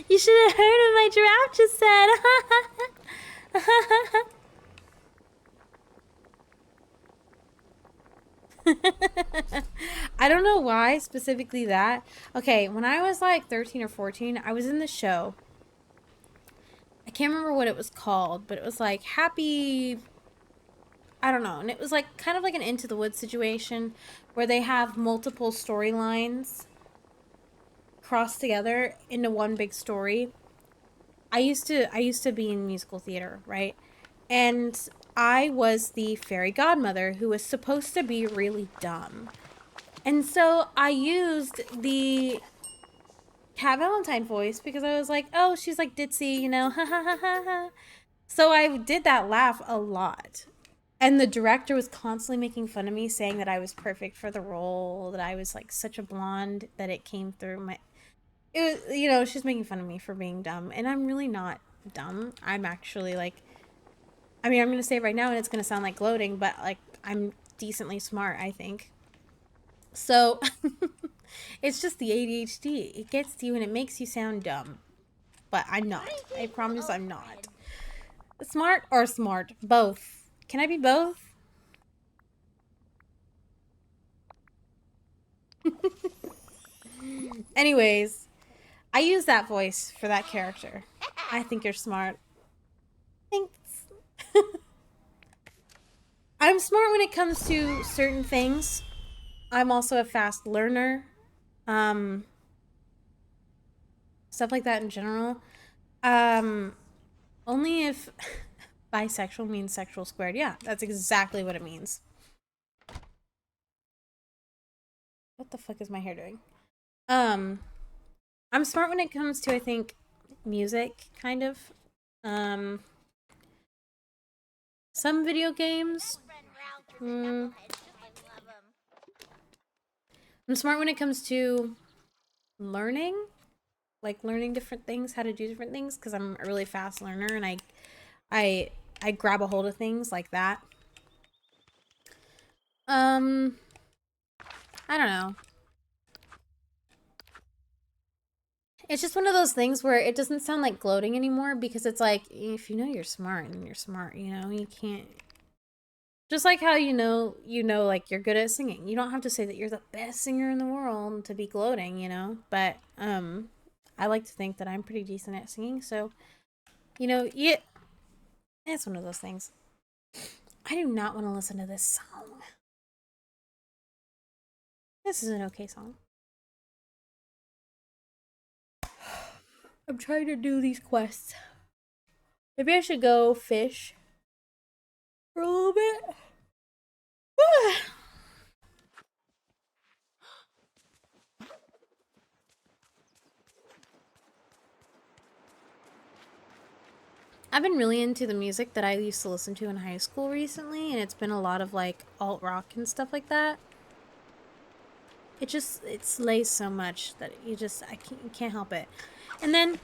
You should have heard what my giraffe just said. I don't know why specifically that. Okay, when I was like 13 or 14, I was in the show. I can't remember what it was called, but it was like Happy... I don't know. And it was like kind of like an Into the Woods situation where they have multiple storylines crossed together into one big story. I used to be in musical theater, right? And I was the fairy godmother who was supposed to be really dumb. And so I used the Cat Valentine voice because I was like, oh, she's like ditzy, you know, ha ha ha ha ha. So I did that laugh a lot. And the director was constantly making fun of me, saying that I was perfect for the role, that I was like such a blonde, that it came through my... It was, you know, she's making fun of me for being dumb. And I'm really not dumb. I'm actually like... I mean, I'm going to say it right now and it's going to sound like gloating, but like I'm decently smart, I think. So, it's just the ADHD. It gets to you and it makes you sound dumb. But I'm not. I promise I'm not. Smart or smart? Both. Can I be both? Anyways, I use that voice for that character. I think you're smart. Thanks. I'm smart when it comes to certain things. I'm also a fast learner. Stuff like that in general. Only if... Bisexual means sexual squared. Yeah, that's exactly what it means. What the fuck is my hair doing? I'm smart when it comes to, I think, music, kind of. Some video games. I'm smart when it comes to learning. Like, learning different things, how to do different things, because I'm a really fast learner, and I grab a hold of things like that. I don't know. It's just one of those things where it doesn't sound like gloating anymore because it's like, if you know you're smart, then you're smart, you know? You can't... Just like how you know, like, you're good at singing. You don't have to say that you're the best singer in the world to be gloating, you know? But, I like to think that I'm pretty decent at singing, so, you know, yeah... It's one of those things. I do not want to listen to this song. This is an okay song. I'm trying to do these quests. Maybe I should go fish for a little bit. I've been really into the music that I used to listen to in high school recently, and it's been a lot of like alt rock and stuff like that. It slays so much that you can't help it. And then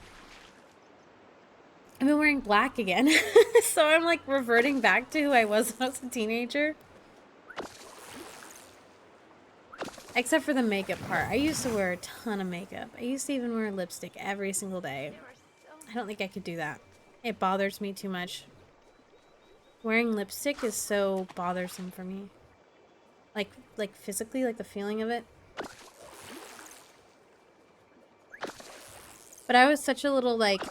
I've been wearing black again, so I'm like reverting back to who I was when I was a teenager. Except for the makeup part. I used to wear a ton of makeup. I used to even wear lipstick every single day. I don't think I could do that. It bothers me too much. Wearing lipstick is so bothersome for me. Like physically, like the feeling of it. But I was such a little, like,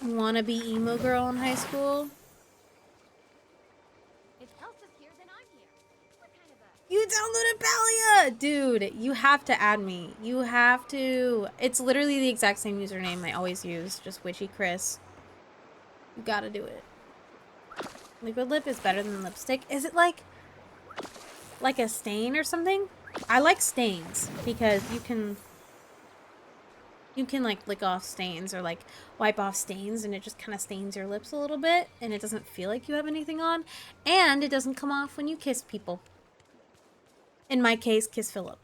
wannabe emo girl in high school. If Elsa's here, then I'm here. What kind of a... You downloaded Palia! Dude, you have to add me. You have to. It's literally the exact same username I always use. Just Witchy Chris. You gotta do it. Liquid lip is better than lipstick. Is it like a stain or something? I like stains because you can like lick off stains or like wipe off stains and it just kind of stains your lips a little bit and it doesn't feel like you have anything on and it doesn't come off when you kiss people. In my case, kiss Philip.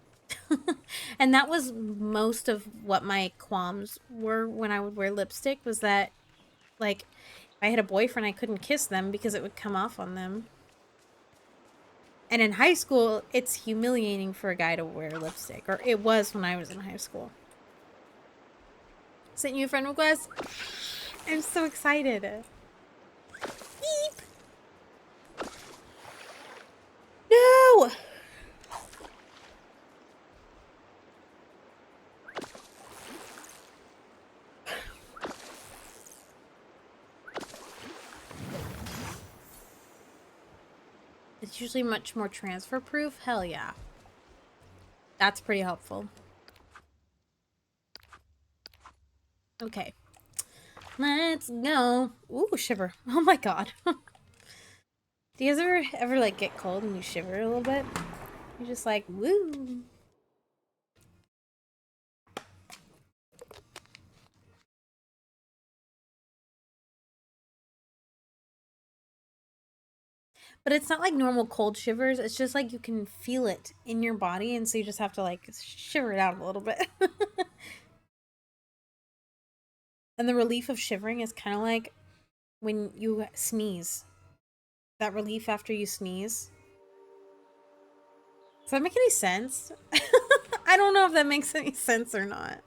And that was most of what my qualms were when I would wear lipstick was that like if I had a boyfriend I couldn't kiss them because it would come off on them. And in high school, it's humiliating for a guy to wear lipstick. Or it was when I was in high school. Sent you a friend request? I'm so excited. Beep! No! It's usually much more transfer proof. Hell yeah. That's pretty helpful. Okay. Let's go. Ooh, shiver. Oh my god. Do you guys ever like get cold and you shiver a little bit? You're just like, woo. But it's not like normal cold shivers. It's just like you can feel it in your body. And so you just have to like shiver it out a little bit. And the relief of shivering is kind of like when you sneeze. That relief after you sneeze. Does that make any sense? I don't know if that makes any sense or not.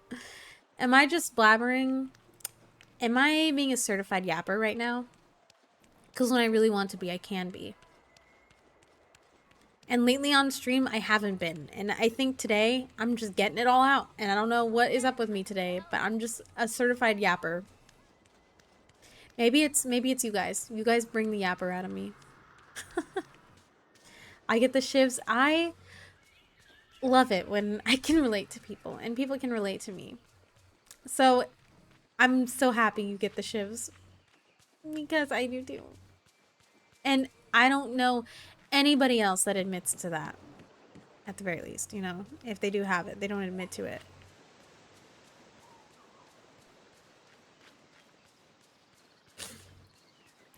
Am I just blabbering? Am I being a certified yapper right now? Because when I really want to be, I can be. And lately on stream, I haven't been. And I think today, I'm just getting it all out. And I don't know what is up with me today, but I'm just a certified yapper. Maybe it's you guys. You guys bring the yapper out of me. I get the shivs. I love it when I can relate to people and people can relate to me. So I'm so happy you get the shivs. Because I do too. And I don't know anybody else that admits to that. At the very least, you know, if they do have it, they don't admit to it.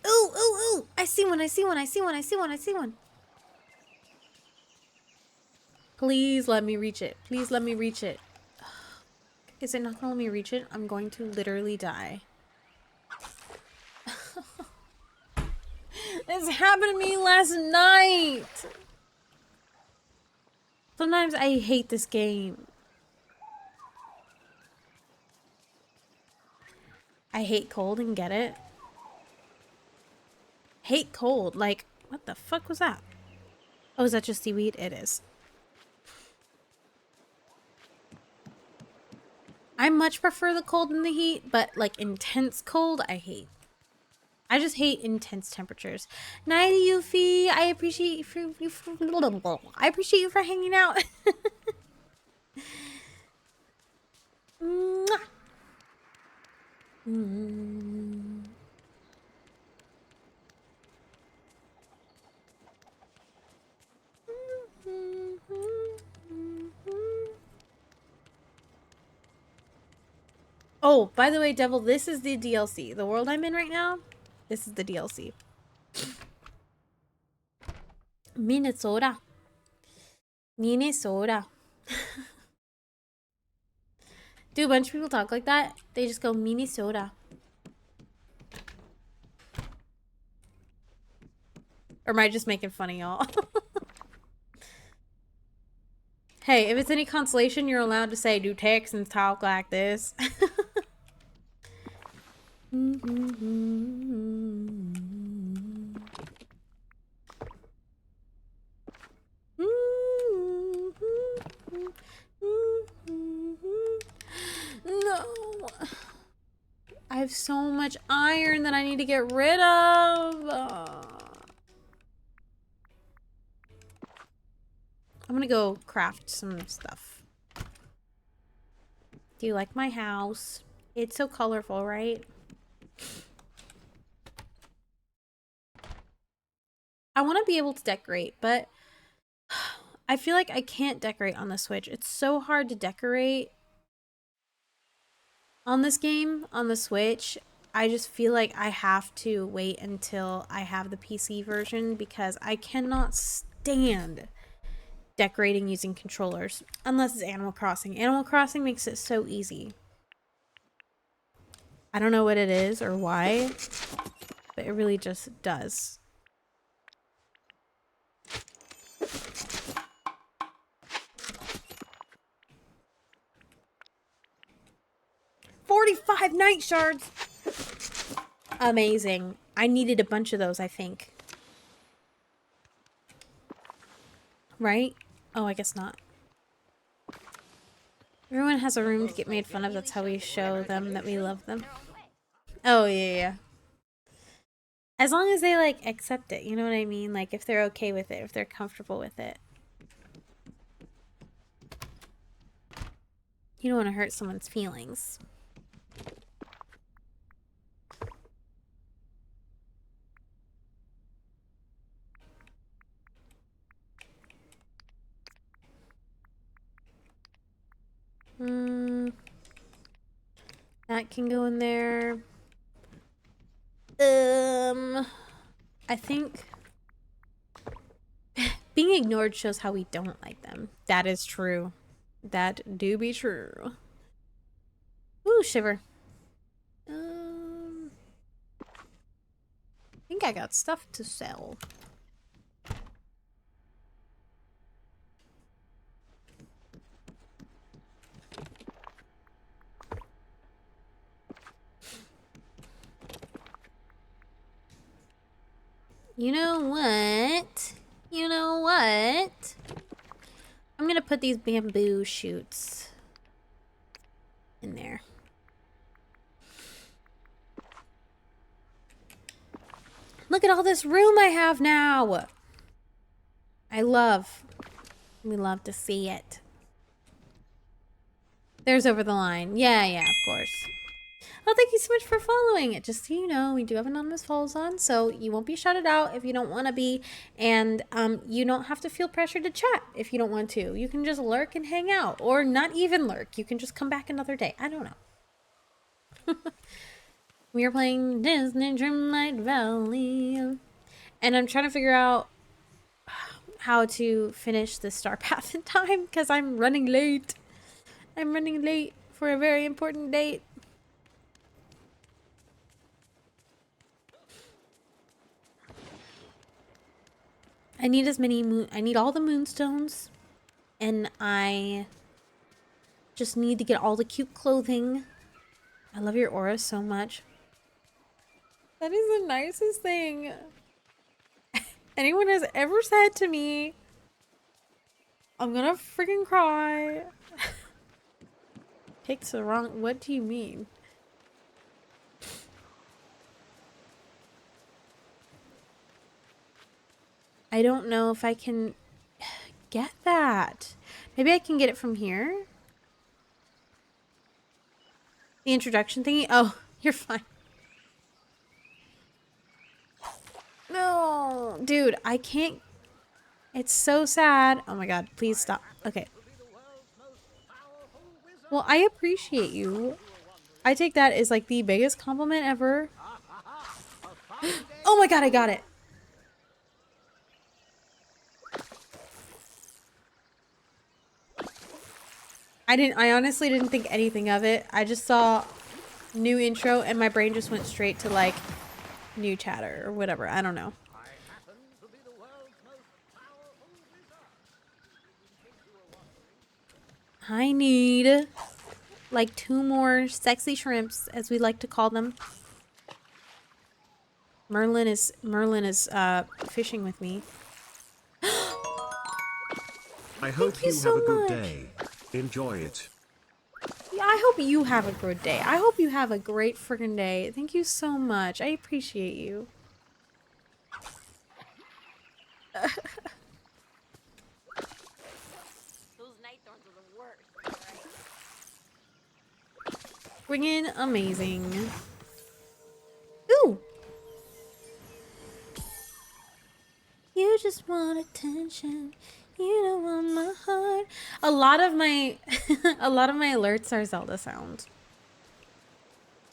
Ooh, ooh, ooh! I see one, I see one, I see one, I see one, I see one. Please let me reach it. Please let me reach it. Is it not gonna let me reach it? I'm going to literally die. This happened to me last night. Sometimes I hate this game. I hate cold and get it. Hate cold. Like, what the fuck was that? Oh, is that just seaweed? It is. I much prefer the cold than the heat, but like intense cold, I hate. I just hate intense temperatures. Night, Yuffie. I appreciate you for hanging out. Mwah. Oh, by the way, Devil, this is the DLC. The world I'm in right now, this is the DLC. Minnesota. Minnesota. Do a bunch of people talk like that? They just go Minnesota. Or am I just making fun of y'all? Hey, if it's any consolation, you're allowed to say, do Texans talk like this? No. I have so much iron that I need to get rid of. I'm gonna go craft some stuff. Do you like my house? It's so colorful, right? I want to be able to decorate, but I feel like I can't decorate on the Switch. It's so hard to decorate on this game, on the Switch. I just feel like I have to wait until I have the PC version because I cannot stand decorating using controllers unless it's Animal Crossing. Animal Crossing makes it so easy. I don't know what it is or why, but it really just does. $45 night shards! Amazing. I needed a bunch of those, I think. Right? Oh, I guess not. Everyone has a room to get made fun of. That's how we show them that we love them. Oh, yeah. As long as they, like, accept it. You know what I mean? Like, if they're okay with it. If they're comfortable with it. You don't want to hurt someone's feelings. That can go in there. I think being ignored shows how we don't like them. That is true. That do be true. Ooh, shiver. I think I got stuff to sell. You know what? You know what? I'm gonna put these bamboo shoots in there. Look at all this room I have now. We love to see it. There's Over the Line. Yeah, of course. Oh, thank you so much for following it. Just so you know, we do have anonymous follows on, so you won't be shouted out if you don't want to be, and you don't have to feel pressured to chat if you don't want to. You can just lurk and hang out, or not even lurk. You can just come back another day. I don't know. We are playing Disney Dreamlight Valley, and I'm trying to figure out how to finish the Star Path in time because I'm running late. I'm running late for a very important date. I need as many I need all the moonstones, and I just need to get all the cute clothing. I love your aura so much. That is the nicest thing anyone has ever said to me. I'm gonna freaking cry. Takes the wrong. What do you mean? I don't know if I can get that. Maybe I can get it from here. The introduction thingy? Oh, you're fine. No, dude, I can't. It's so sad. Oh my god, please stop. Okay. Well, I appreciate you. I take that as like the biggest compliment ever. Oh my god, I got it. I honestly didn't think anything of it. I just saw new intro and my brain just went straight to like new chatter or whatever. I don't know. I need like 2 more sexy shrimps, as we like to call them. Merlin is fishing with me. I hope you you so have a good much. day. Enjoy it. Yeah, I hope you have a good day. I hope you have a great freaking day. Thank you so much. I appreciate you. Those night thorns are the worst, alright? Friggin' amazing. Ooh! You just want attention. You don't want my heart. A lot of my a lot of my alerts are Zelda sounds.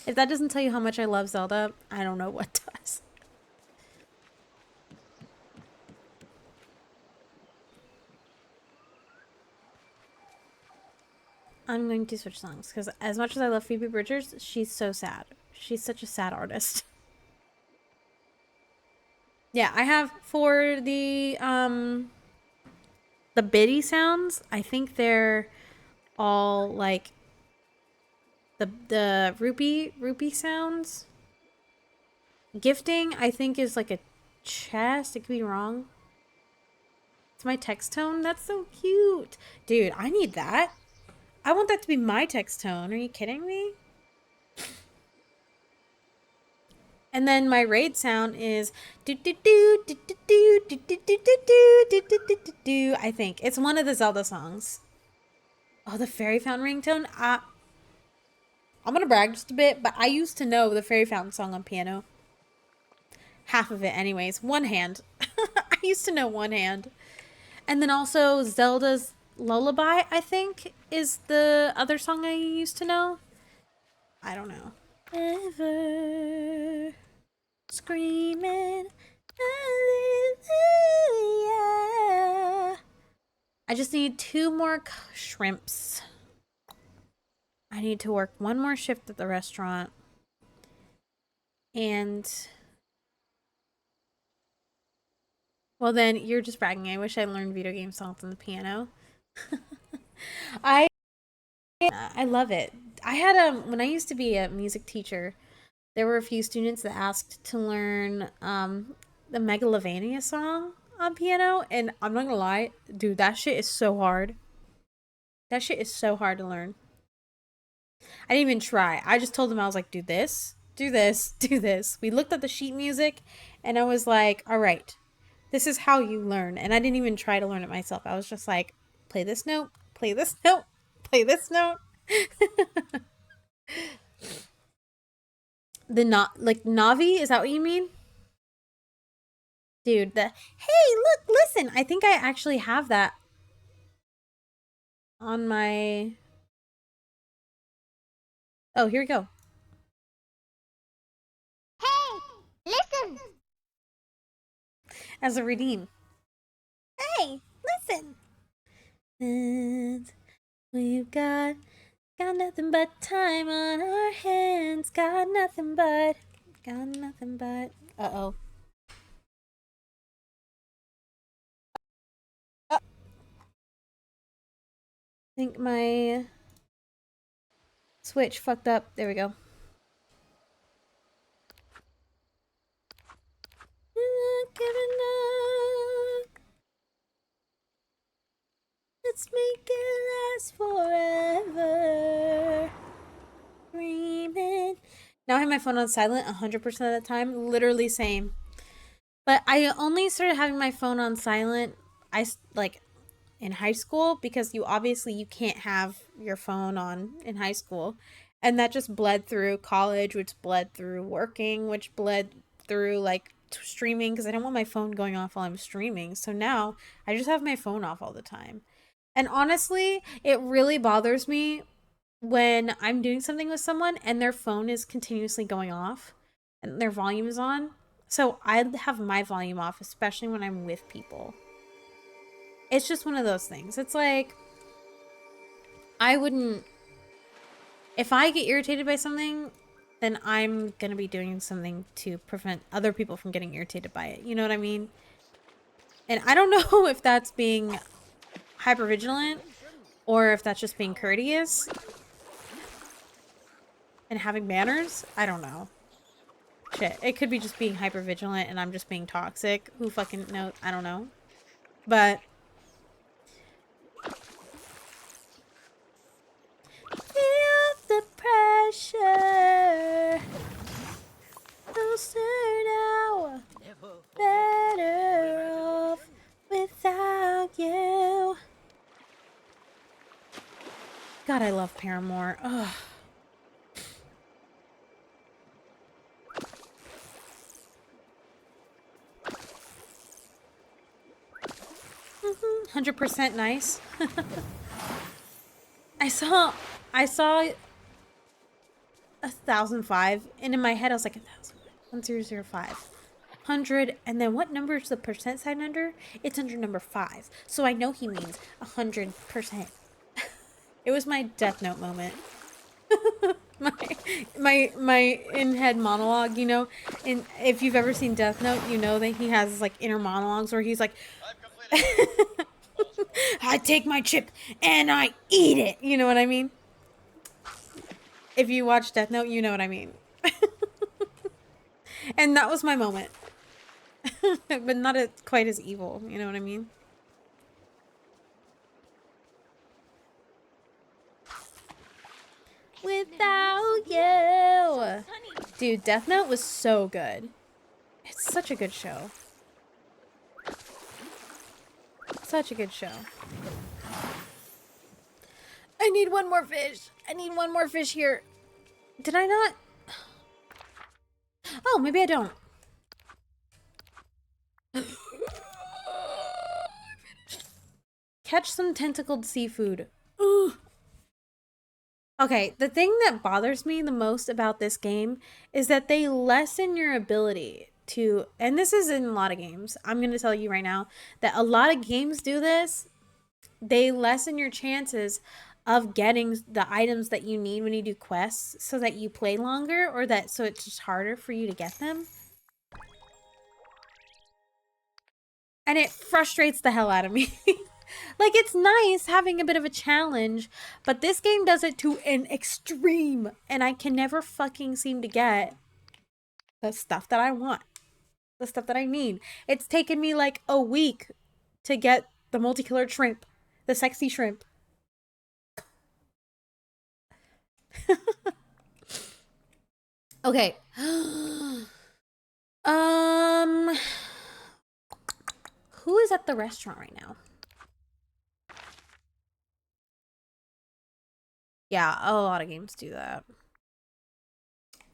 If that doesn't tell you how much I love Zelda, I don't know what does. I'm going to switch songs because as much as I love Phoebe Bridgers, she's so sad. She's such a sad artist. Yeah, I have for the biddy sounds, I think they're all like the rupee sounds. Gifting, I think, is like a chest. It could be wrong. It's my text tone. That's so cute. Dude, I need that. I want that to be my text tone. Are you kidding me? And then my raid sound is do do do do do do do do do do do do do do do. I think it's one of the Zelda songs. Oh, the fairy fountain ringtone. I'm gonna brag just a bit, but I used to know the fairy fountain song on piano. Half of it, anyways. One hand. I used to know one hand. And then also Zelda's Lullaby, I think, is the other song I used to know. I don't know. Ever screaming hallelujah. I just need 2 more shrimps. I need to work 1 more shift at the restaurant. And well, then you're just bragging. I wish I learned video game songs on the piano. I love it. I had when I used to be a music teacher, there were a few students that asked to learn the Megalovania song on piano, and I'm not gonna lie, dude, that shit is so hard. That shit is so hard to learn. I didn't even try. I just told them, I was like, do this, do this, do this. We looked at the sheet music, and I was like, all right, this is how you learn. And I didn't even try to learn it myself. I was just like, play this note, play this note, play this note. Like Navi, is that what you mean? Dude, hey, look, listen. I think I actually have that on my... Oh, here we go. Hey, listen! As a redeem. Hey, listen! And we've got nothing but time on our hands. Got nothing but. Uh-oh. I think my Switch fucked up. There we go. Let's make it last forever. Dreaming. Now I have my phone on silent 100% of the time. Literally same. But I only started having my phone on silent in high school, because you can't have your phone on in high school. And that just bled through college, which bled through working, which bled through like streaming, because I don't want my phone going off while I'm streaming. So now I just have my phone off all the time. And honestly, it really bothers me when I'm doing something with someone and their phone is continuously going off and their volume is on. So I have my volume off, especially when I'm with people. It's just one of those things. It's like, if I get irritated by something, then I'm going to be doing something to prevent other people from getting irritated by it. You know what I mean? And I don't know if that's being hypervigilant, Or if that's just being courteous and having manners. I don't know. Shit, it could be just being hyper vigilant and I'm just being toxic. Who fucking knows? I don't know. But feel the pressure. Closer now. Better off without you. God, I love Paramore. Ugh. 100% nice. I saw 1005, and in my head I was like 1005, 100, and then what number is the percent sign under? It's under number 5, so I know he means 100%. It was my Death Note moment. my in-head monologue, you know. And if you've ever seen Death Note, you know that he has like inner monologues where he's like, I take my chip and I eat it. You know what I mean? If you watch Death Note, you know what I mean. And that was my moment. But not quite as evil, you know what I mean? Without you. Dude, Death Note was so good. It's such a good show. Such a good show. I need one more fish. I need one more fish here. Did I not? Oh, maybe I don't. Catch some tentacled seafood. Ugh. Okay, the thing that bothers me the most about this game is that they lessen your ability to, and this is in a lot of games. I'm going to tell you right now that a lot of games do this. They lessen your chances of getting the items that you need when you do quests so that you play longer, or that so it's just harder for you to get them. And it frustrates the hell out of me. Like, it's nice having a bit of a challenge, but this game does it to an extreme, and I can never fucking seem to get the stuff that I want, the stuff that I need. It's taken me like a week to get the multicolored shrimp, the sexy shrimp. Okay. Who is at the restaurant right now? Yeah, a lot of games do that.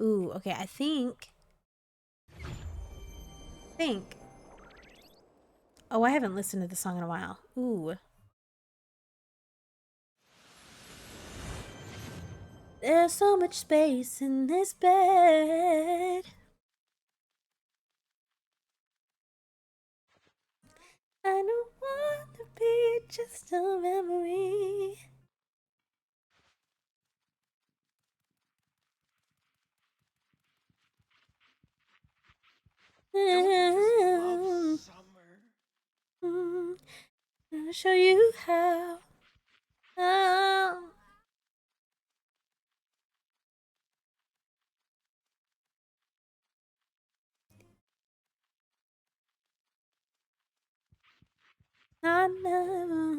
Ooh, okay, I think. Oh, I haven't listened to the song in a while. Ooh. There's so much space in this bed. I don't want to be just a memory. I'll show you how. Oh. I know.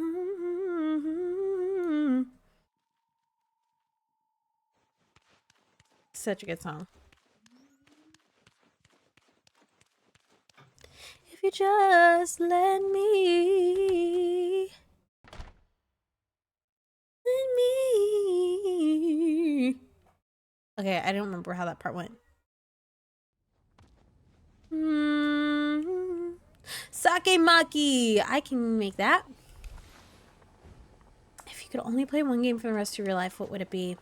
Such a good song. If you just let me. Okay, I don't remember how that part went. Sake Maki! I can make that. If you could only play one game for the rest of your life, what would it be?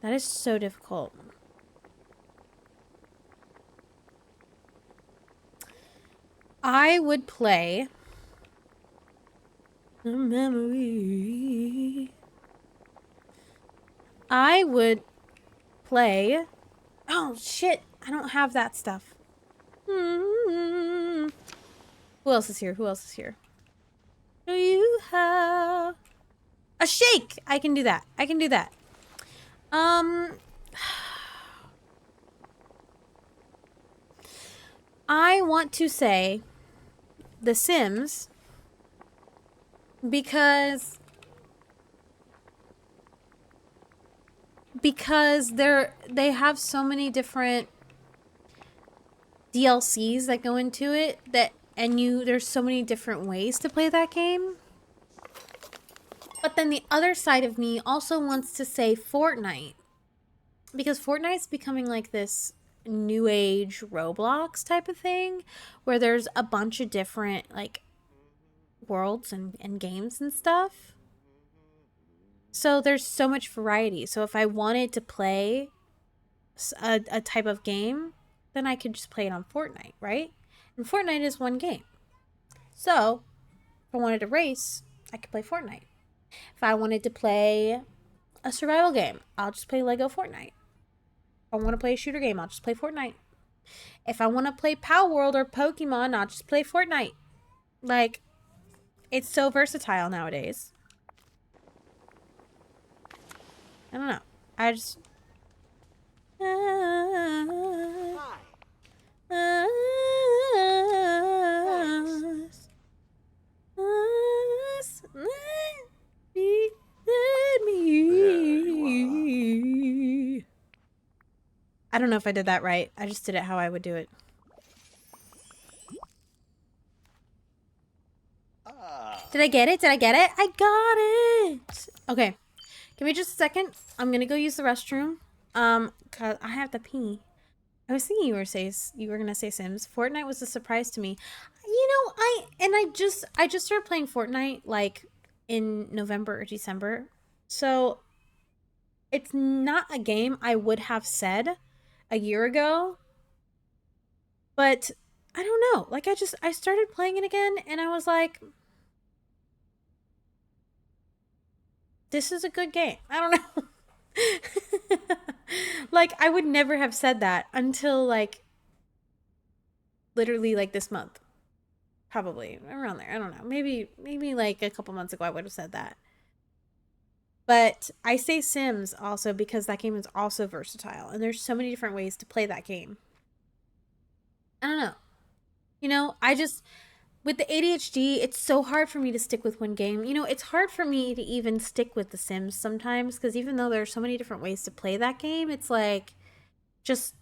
That is so difficult. I would play a memory. I would play. Oh shit! I don't have that stuff. Who else is here? Who else is here? Show you A shake! I can do that. I can do that. I want to say The Sims because they have so many different DLCs that go into it there's so many different ways to play that game. But then the other side of me also wants to say Fortnite, because Fortnite's becoming like this new age Roblox type of thing where there's a bunch of different like worlds and games and stuff. So there's so much variety. So if I wanted to play a type of game, then I could just play it on Fortnite, right? And Fortnite is one game. So if I wanted to race, I could play Fortnite. If I wanted to play a survival game, I'll just play Lego Fortnite. If I want to play a shooter game, I'll just play Fortnite. If I want to play Power World or Pokemon, I'll just play Fortnite. Like, it's so versatile nowadays. I don't know. I just... I don't know if I did that right. I just did it how I would do it. Did I get it? Did I get it? I got it! Okay. Give me just a second. I'm gonna go use the restroom. Cause I have to pee. I was thinking you were gonna say Sims. Fortnite was a surprise to me. You know, I just started playing Fortnite like in November or December. So it's not a game I would have said a year ago. But I don't know. Like I started playing it again and I was like, this is a good game. I don't know. Like, I would never have said that until, like, literally, like, this month. Probably. Around there. I don't know. Maybe, like, a couple months ago I would have said that. But I say Sims also because that game is also versatile. And there's so many different ways to play that game. I don't know. You know, with the ADHD, it's so hard for me to stick with one game. You know, it's hard for me to even stick with The Sims sometimes because even though there are so many different ways to play that game, it's like just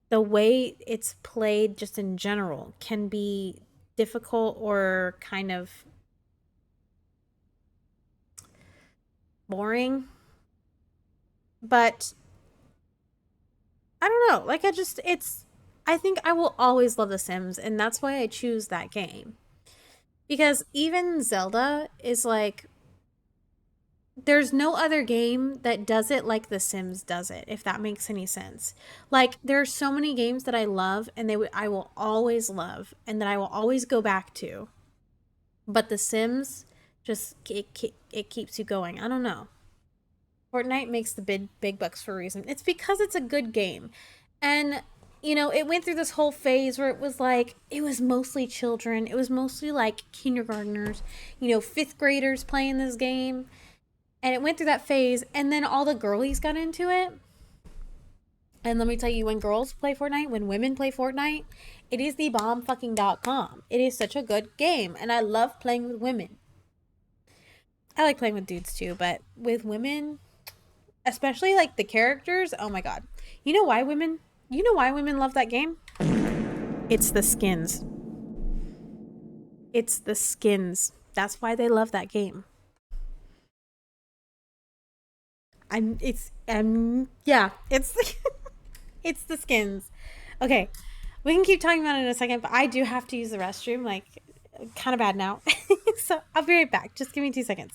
the way it's played just in general can be difficult or kind of boring. But I don't know. Like I think I will always love The Sims, and that's why I choose that game. Because even Zelda is like, there's no other game that does it like The Sims does it, if that makes any sense. Like, there are so many games that I love, and I will always love, and that I will always go back to. But The Sims, just, it keeps you going. I don't know. Fortnite makes the big bucks for a reason. It's because it's a good game. And... you know, it went through this whole phase where it was like, it was mostly children. It was mostly like kindergartners, you know, 5th graders playing this game. And it went through that phase. And then all the girlies got into it. And let me tell you, when girls play Fortnite, when women play Fortnite, it is the bomb.com. It is such a good game. And I love playing with women. I like playing with dudes too, but with women, especially like the characters, oh my god. You know why women love that game? It's the skins. It's the skins. That's why they love that game. It's it's the skins. Okay. We can keep talking about it in a second, but I do have to use the restroom, like, kind of bad now. So I'll be right back. Just give me 2 seconds.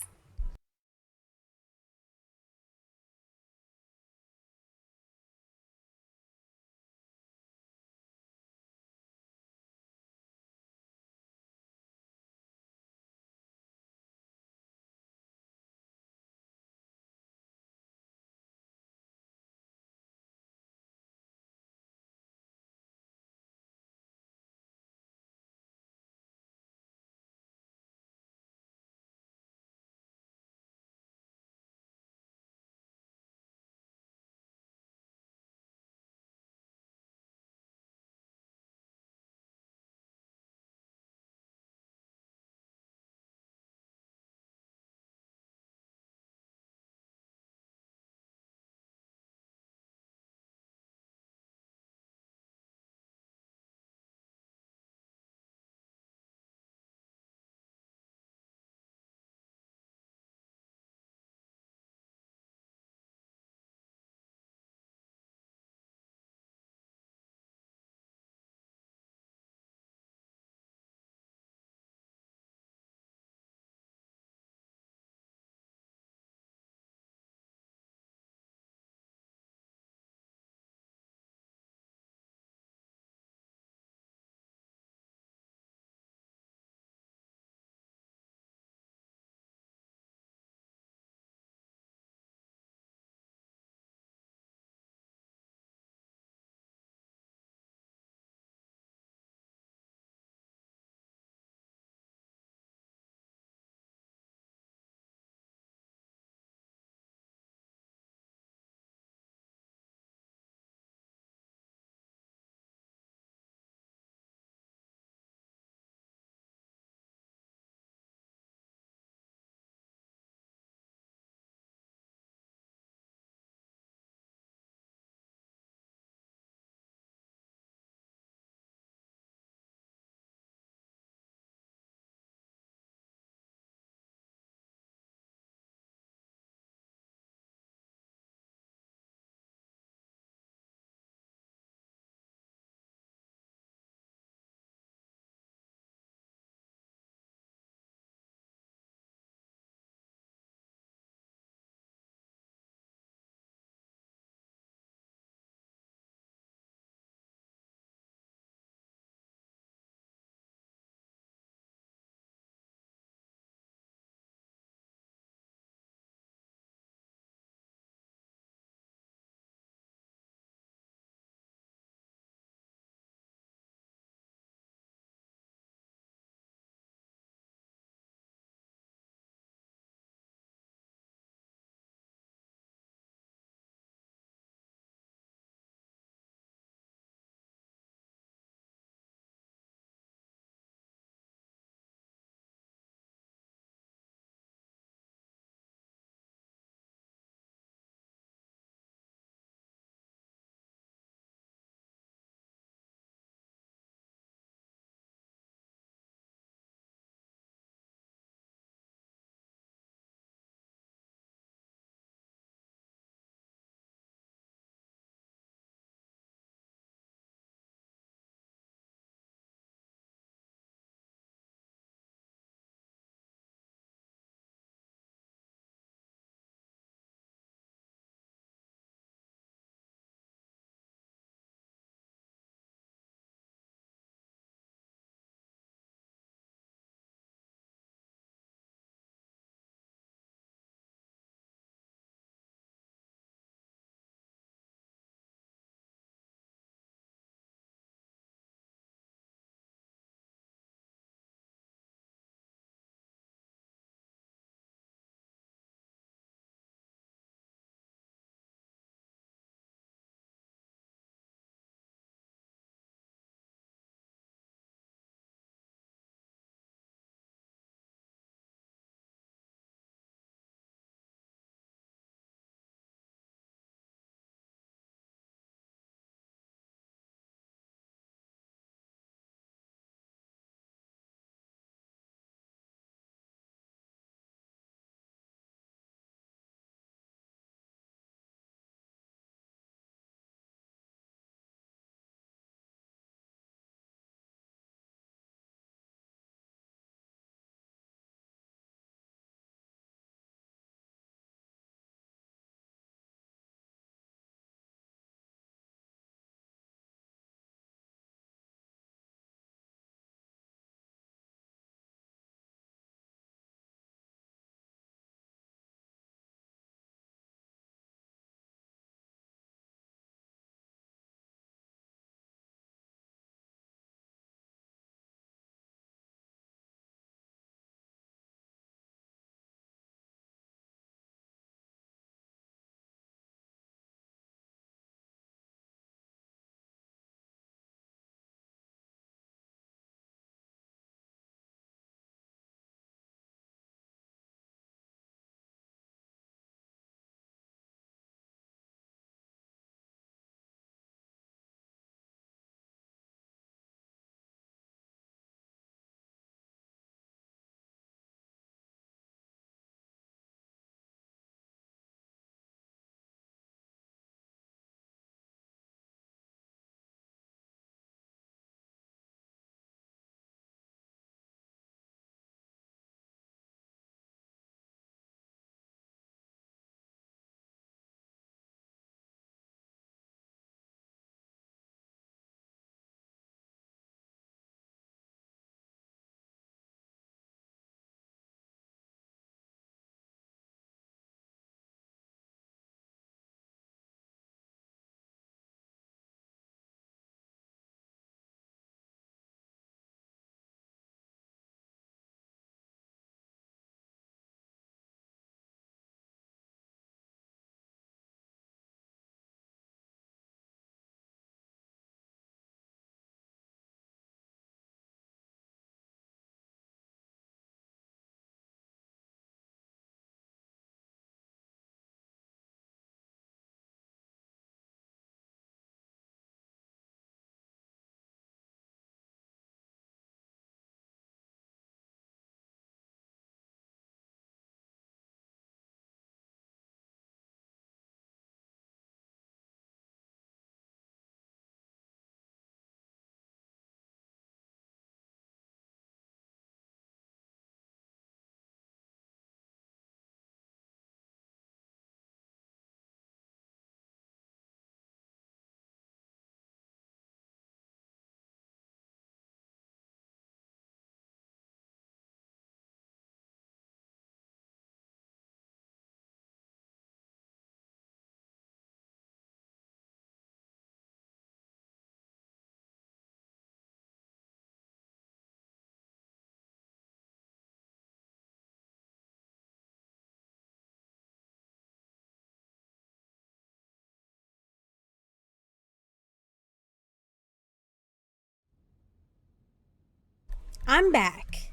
I'm back.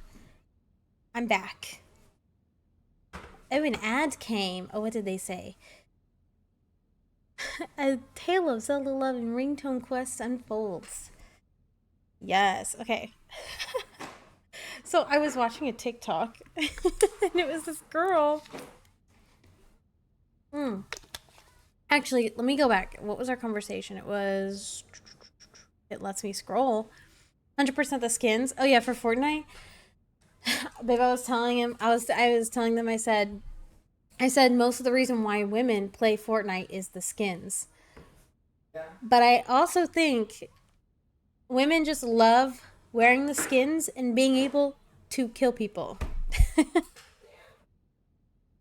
I'm back. Oh, an ad came. Oh, what did they say? A tale of Zelda love and ringtone quest unfolds. Yes, okay. So I was watching a TikTok and it was this girl. Actually, let me go back. What was our conversation? It was... It lets me scroll. 100% the skins. Oh yeah, for Fortnite. Babe, I was telling him, I was telling them, I said most of the reason why women play Fortnite is the skins. Yeah. But I also think women just love wearing the skins and being able to kill people.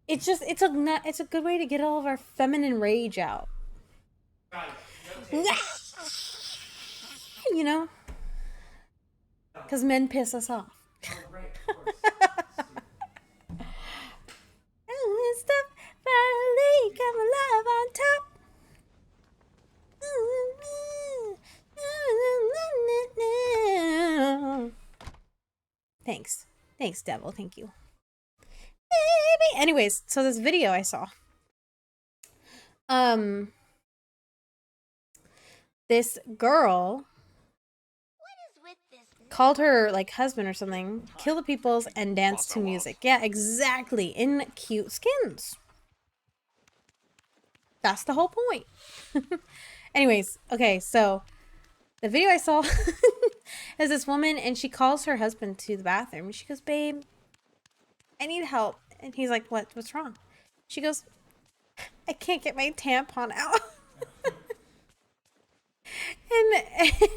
It's a good way to get all of our feminine rage out. You know? Because men piss us off. Stuff finally come alive on top. Thanks, devil. Thank you. Baby. Anyways, so this video I saw. This girl called her like husband or something, kill the peoples and dance to music. Yeah, exactly. In cute skins. That's the whole point. Anyways, okay, so the video I saw is this woman and she calls her husband to the bathroom. She goes, babe, I need help. And he's like, what's wrong? She goes, I can't get my tampon out. And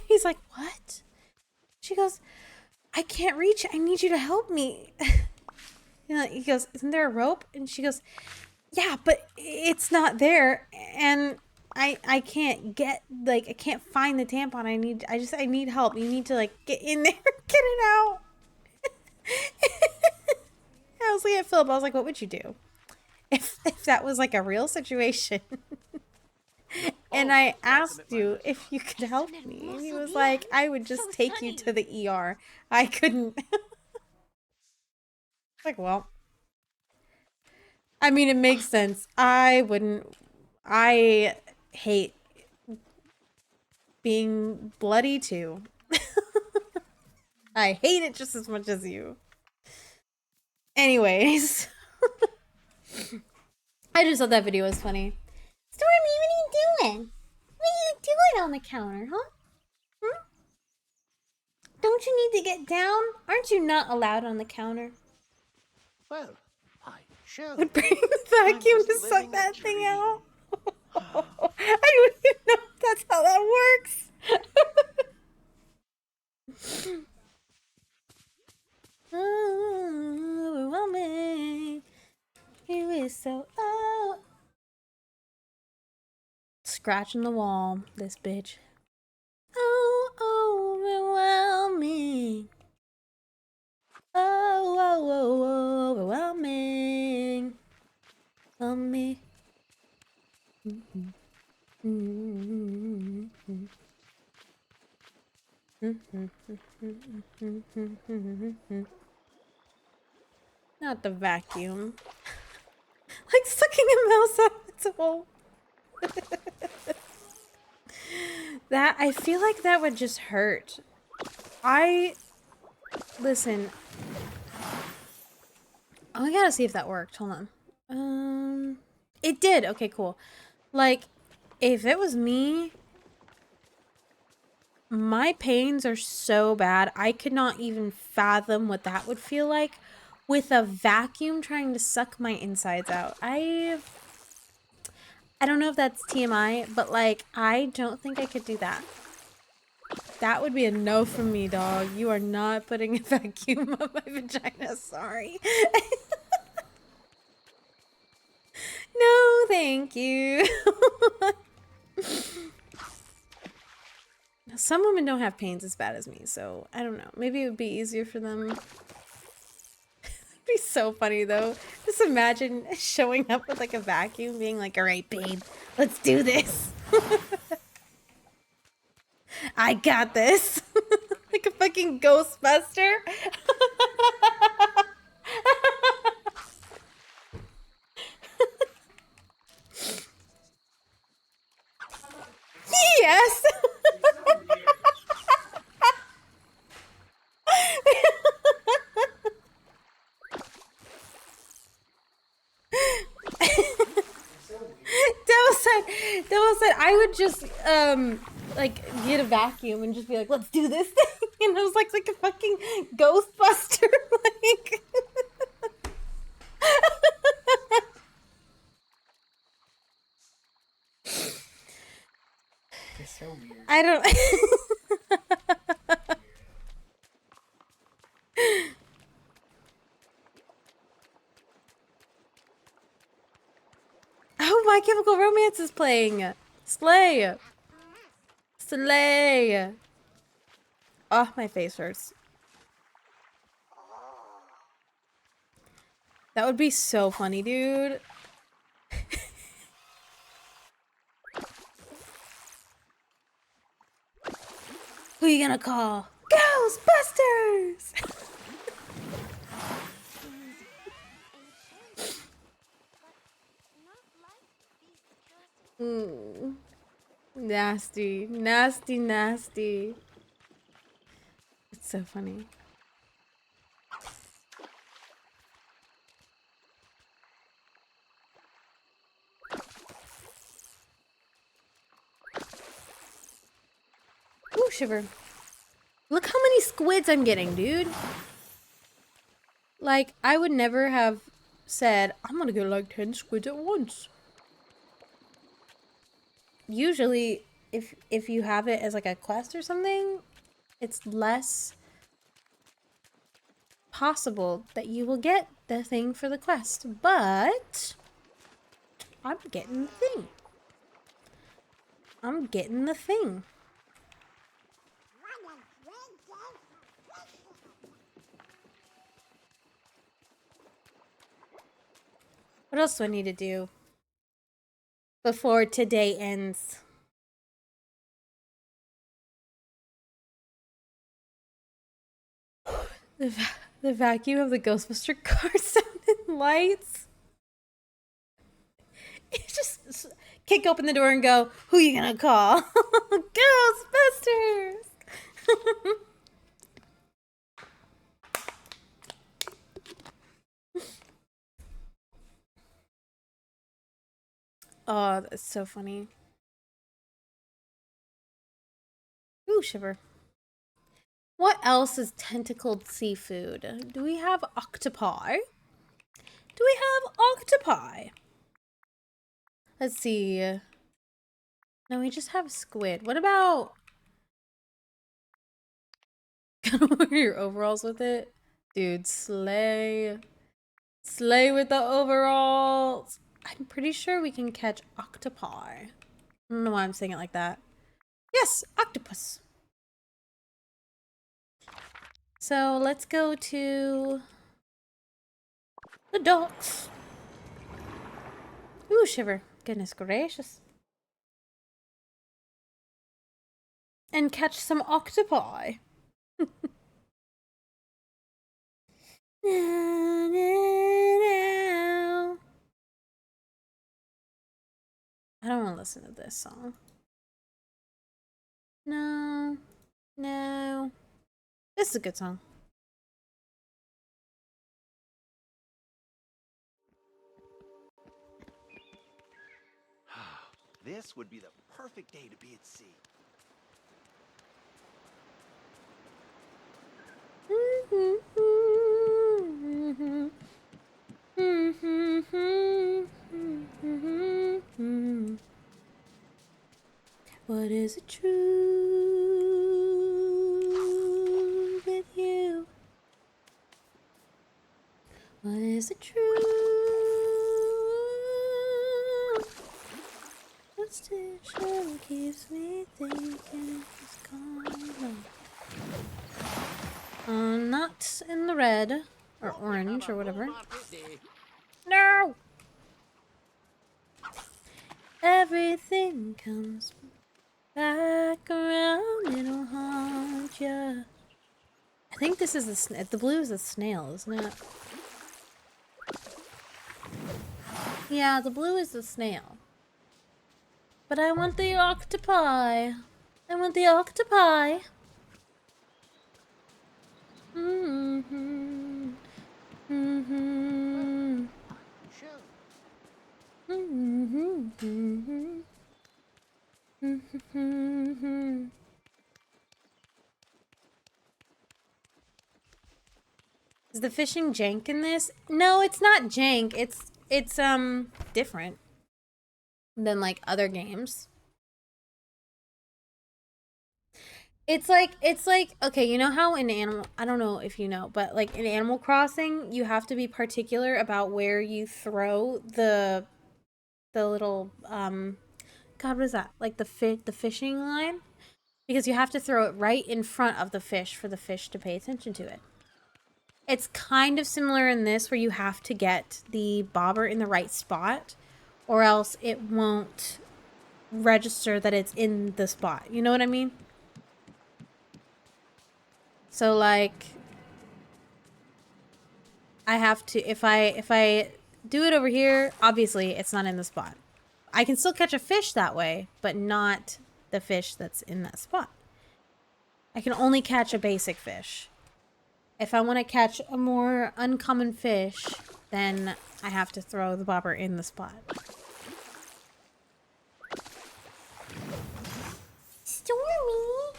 he's like, what? She goes, I can't reach it. I need you to help me. He goes, isn't there a rope? And she goes, yeah, but it's not there. And I can't get, like, I can't find the tampon. I need help. You need to, like, get in there, get it out. I was looking at Philip. I was like, what would you do if that was, like, a real situation? And I asked you if you could help me. And he was like, I would just take you to the ER. I couldn't. Like, well. I mean, it makes sense. I hate being bloody too. I hate it just as much as you. Anyways. I just thought that video was funny. Stormy, what are you doing? What are you doing on the counter, huh? Don't you need to get down? Aren't you not allowed on the counter? Well, I shall. Would bring the vacuum to suck that thing out. I don't even know if that's how that works. Oh, woman, you is so old. Scratching the wall, this bitch. Oh, overwhelming. Oh, overwhelming. On me. Not the vacuum. Like sucking a mouse out of its hole. That, I feel like that would just hurt. Listen. Oh, I gotta see if that worked. Hold on. It did. Okay, cool. Like, if it was me, my pains are so bad. I could not even fathom what that would feel like with a vacuum trying to suck my insides out. I don't know if that's TMI, but like, I don't think I could do that. That would be a no from me, dog. You are not putting a vacuum on my vagina. Sorry. No, thank you. Some women don't have pains as bad as me, so I don't know. Maybe it would be easier for them. It'd be so funny, though. Just imagine showing up with like a vacuum, being like, all right, babe, let's do this. I got this. Like a fucking Ghostbuster. Yes. Devil said I would just like get a vacuum and just be like, let's do this thing. And I was like a fucking Ghostbuster. Like It's so weird. I don't Oh, My Chemical Romance is playing. Slay. Slay. Oh, my face hurts. That would be so funny, dude. Who you gonna call? Ghostbusters! Nasty, nasty, nasty. It's so funny. Ooh, shiver. Look how many squids I'm getting, dude. Like, I would never have said, I'm gonna get like 10 squids at once. Usually, if you have it as like a quest or something, it's less possible that you will get the thing for the quest. But I'm getting the thing. I'm getting the thing. What else do I need to do before today ends? The vacuum of the Ghostbuster car sounded lights. You just kick open the door and go, who you gonna call? Ghostbusters! Oh, that's so funny. Ooh, shiver. What else is tentacled seafood? Do we have octopi? Do we have octopi? Let's see. No, we just have squid. What about... Gonna wear your overalls with it? Dude, slay. Slay with the overalls. I'm pretty sure we can catch octopi. I don't know why I'm saying it like that. Yes, octopus. So let's go to the docks. Ooh, shiver. Goodness gracious. And catch some octopi. No, no, no. I don't want to listen to this song. No. No. This is a good song. This would be the perfect day to be at sea. What is it true with you? What is it true? What station keeps me thinking it's gone? Not in the red or orange or whatever. No! Everything comes back around, it'll haunt you. think this is the blue is a snail, isn't it? Yeah, the blue is the snail. But I want the octopi. I want the octopi. Mm-hmm. Mm-hmm. Sure. Mm-hmm. Mm-hmm. Is the fishing jank in this? No, it's not jank. It's different than like other games. It's like okay, you know how in Animal, I don't know if you know, but like in Animal Crossing, you have to be particular about where you throw the little God, what is that? Like the fishing line, because you have to throw it right in front of the fish for the fish to pay attention to it. It's kind of similar in this, where you have to get the bobber in the right spot, or else it won't register that it's in the spot. You know what I mean? So like, I have to, if I do it over here, obviously it's not in the spot. I can still catch a fish that way, but not the fish that's in that spot. I can only catch a basic fish. If I want to catch a more uncommon fish, then I have to throw the bobber in the spot. Stormy!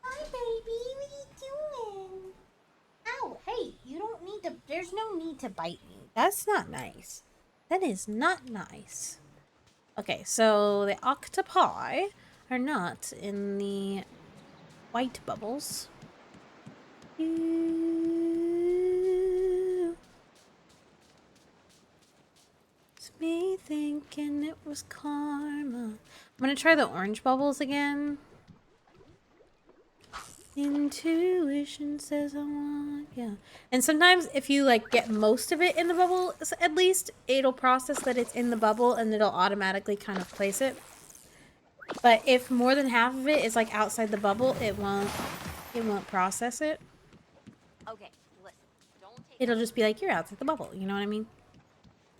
Hi, baby. What are you doing? Ow, hey, you don't need to... There's no need to bite me. That's not nice. That is not nice. Okay, so the octopi are not in the white bubbles. It's me thinking it was karma. I'm gonna try the orange bubbles again. Intuition says I want, yeah. And sometimes if you like get most of it in the bubble, at least it'll process that it's in the bubble and it'll automatically kind of place it. But if more than half of it is like outside the bubble, it won't process it. Okay, listen. Don't take It'll just be like, you're outside the bubble. You know what I mean?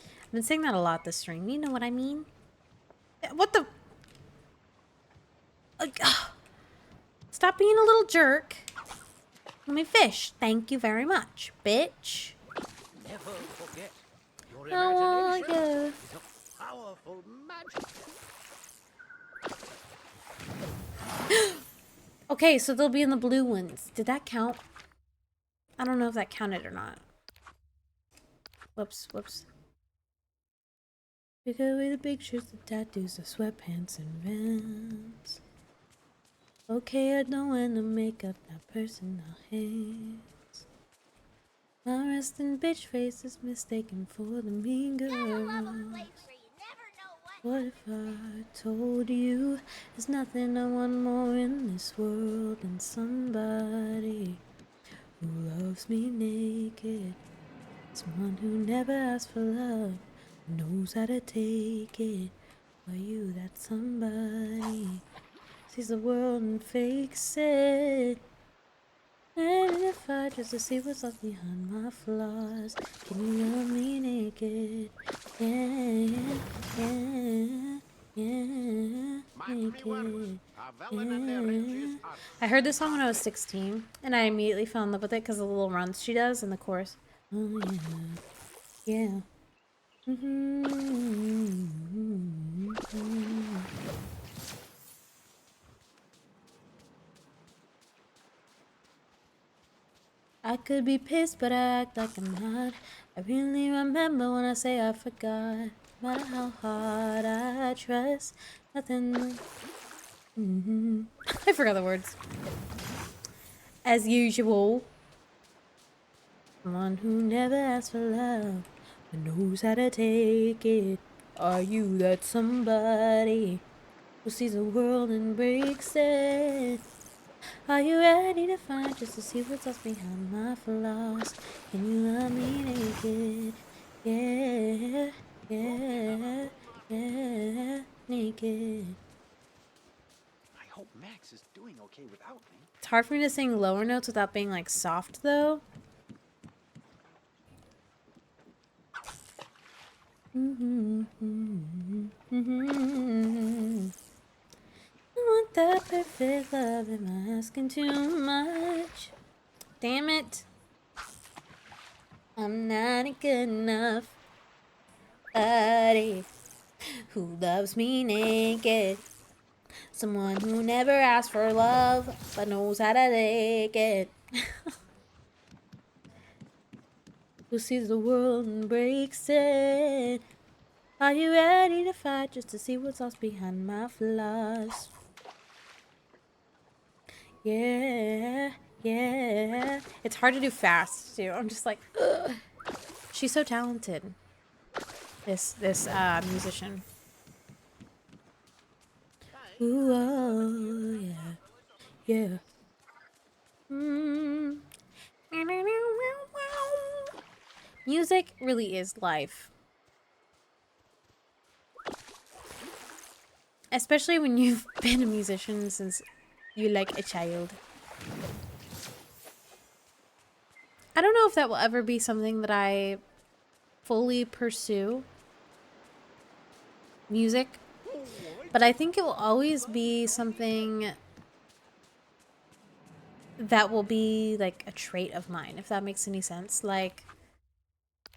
I've been saying that a lot this stream. You know what I mean? What the? Stop being a little jerk. Let me fish. Thank you very much, bitch. Never forget, your Oh, imagination yeah. is a powerful magic. Okay, so they'll be in the blue ones. Did that count? I don't know if that counted or not. Whoops, whoops. Pick away the pictures, the tattoos, the sweatpants and Vans. Okay, I know when to make up that personal hands. My resting bitch face is mistaken for the mean girl. Gotta love a place where you never know what. What if I told you there's nothing I want more in this world than somebody who loves me naked? Someone who never asks for love, knows how to take it. Are you that somebody? Sees the world and fakes it. And if I just to see what's up behind my flaws, can you love me naked? Yeah, naked. Yeah. I heard this song when I was 16, and I immediately fell in love with it because of the little runs she does in the chorus. Oh yeah, yeah. I could be pissed, but I act like I'm not. I really remember when I say I forgot. No matter how hard I trust, nothing. I forgot the words. As usual. Someone who never asks for love, but knows how to take it. Are you that somebody who sees the world and breaks it? Are you ready to find just to see what's else behind my flaws? Can you love me naked? Yeah, yeah, yeah, naked. I hope Max Alex is doing okay without me. It's hard for me to sing lower notes without being like soft though. I want that perfect love. Am I asking too much? Damn it. I'm not good enough. Buddy who loves me naked. Someone who never asks for love but knows how to take it. Who sees the world and breaks it. Are you ready to fight just to see what's lost behind my flaws? Yeah, yeah. It's hard to do fast too. I'm just like, ugh. She's so talented. This musician. Ooh, oh, yeah, yeah. Music really is life. Especially when you've been a musician since you like a child. I don't know if that will ever be something that I fully pursue. Music. But I think it will always be something that will be like a trait of mine, if that makes any sense. Like,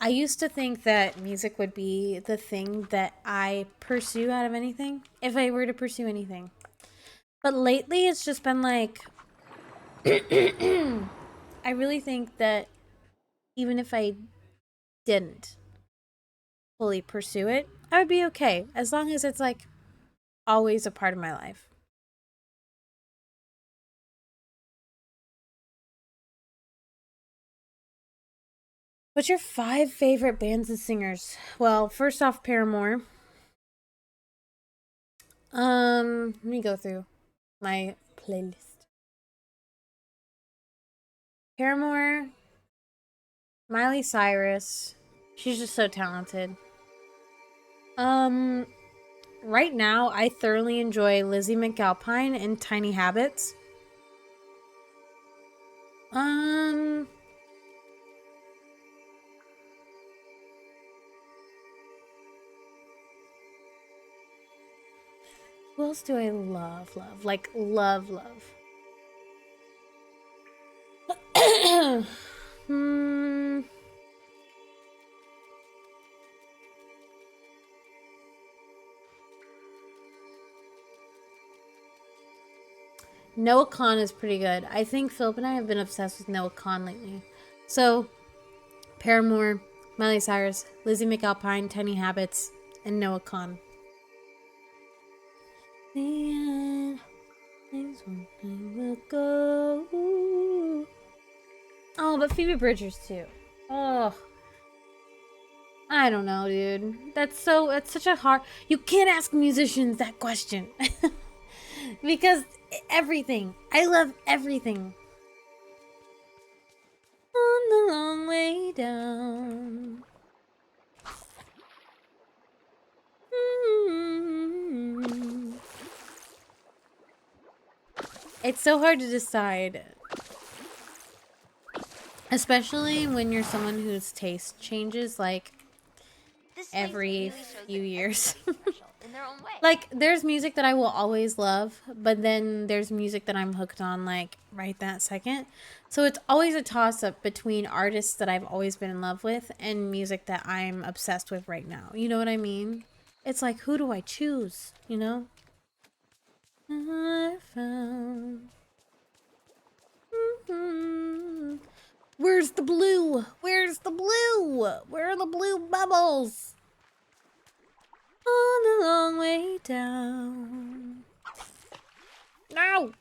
I used to think that music would be the thing that I pursue out of anything, if I were to pursue anything. But lately, it's just been like, I really think that even if I didn't fully pursue it, I would be okay, as long as it's like always a part of my life. What's your 5 favorite bands and singers? Well, first off, Paramore. Let me go through my playlist. Paramore, Miley Cyrus. She's just so talented. Right now, I thoroughly enjoy Lizzie McAlpine and Tiny Habits. Who else do I love? Like, love. Noah Kahan is pretty good. I think Philip and I have been obsessed with Noah Kahan lately. So, Paramore, Miley Cyrus, Lizzie McAlpine, Tiny Habits, and Noah Kahan. The end, things will go. Oh, but Phoebe Bridgers too. Oh, I don't know, dude. That's such a hard. You can't ask musicians that question because everything. I love everything. On the long way down. It's so hard to decide. Especially when you're someone whose taste changes like every few years. In their own way. Like, there's music that I will always love, but then there's music that I'm hooked on like right that second. So it's always a toss-up between artists that I've always been in love with and music that I'm obsessed with right now. You know what I mean? It's like, who do I choose? You know? I found. Where's the blue? Where's the blue? Where are the blue bubbles? On the long way down. No!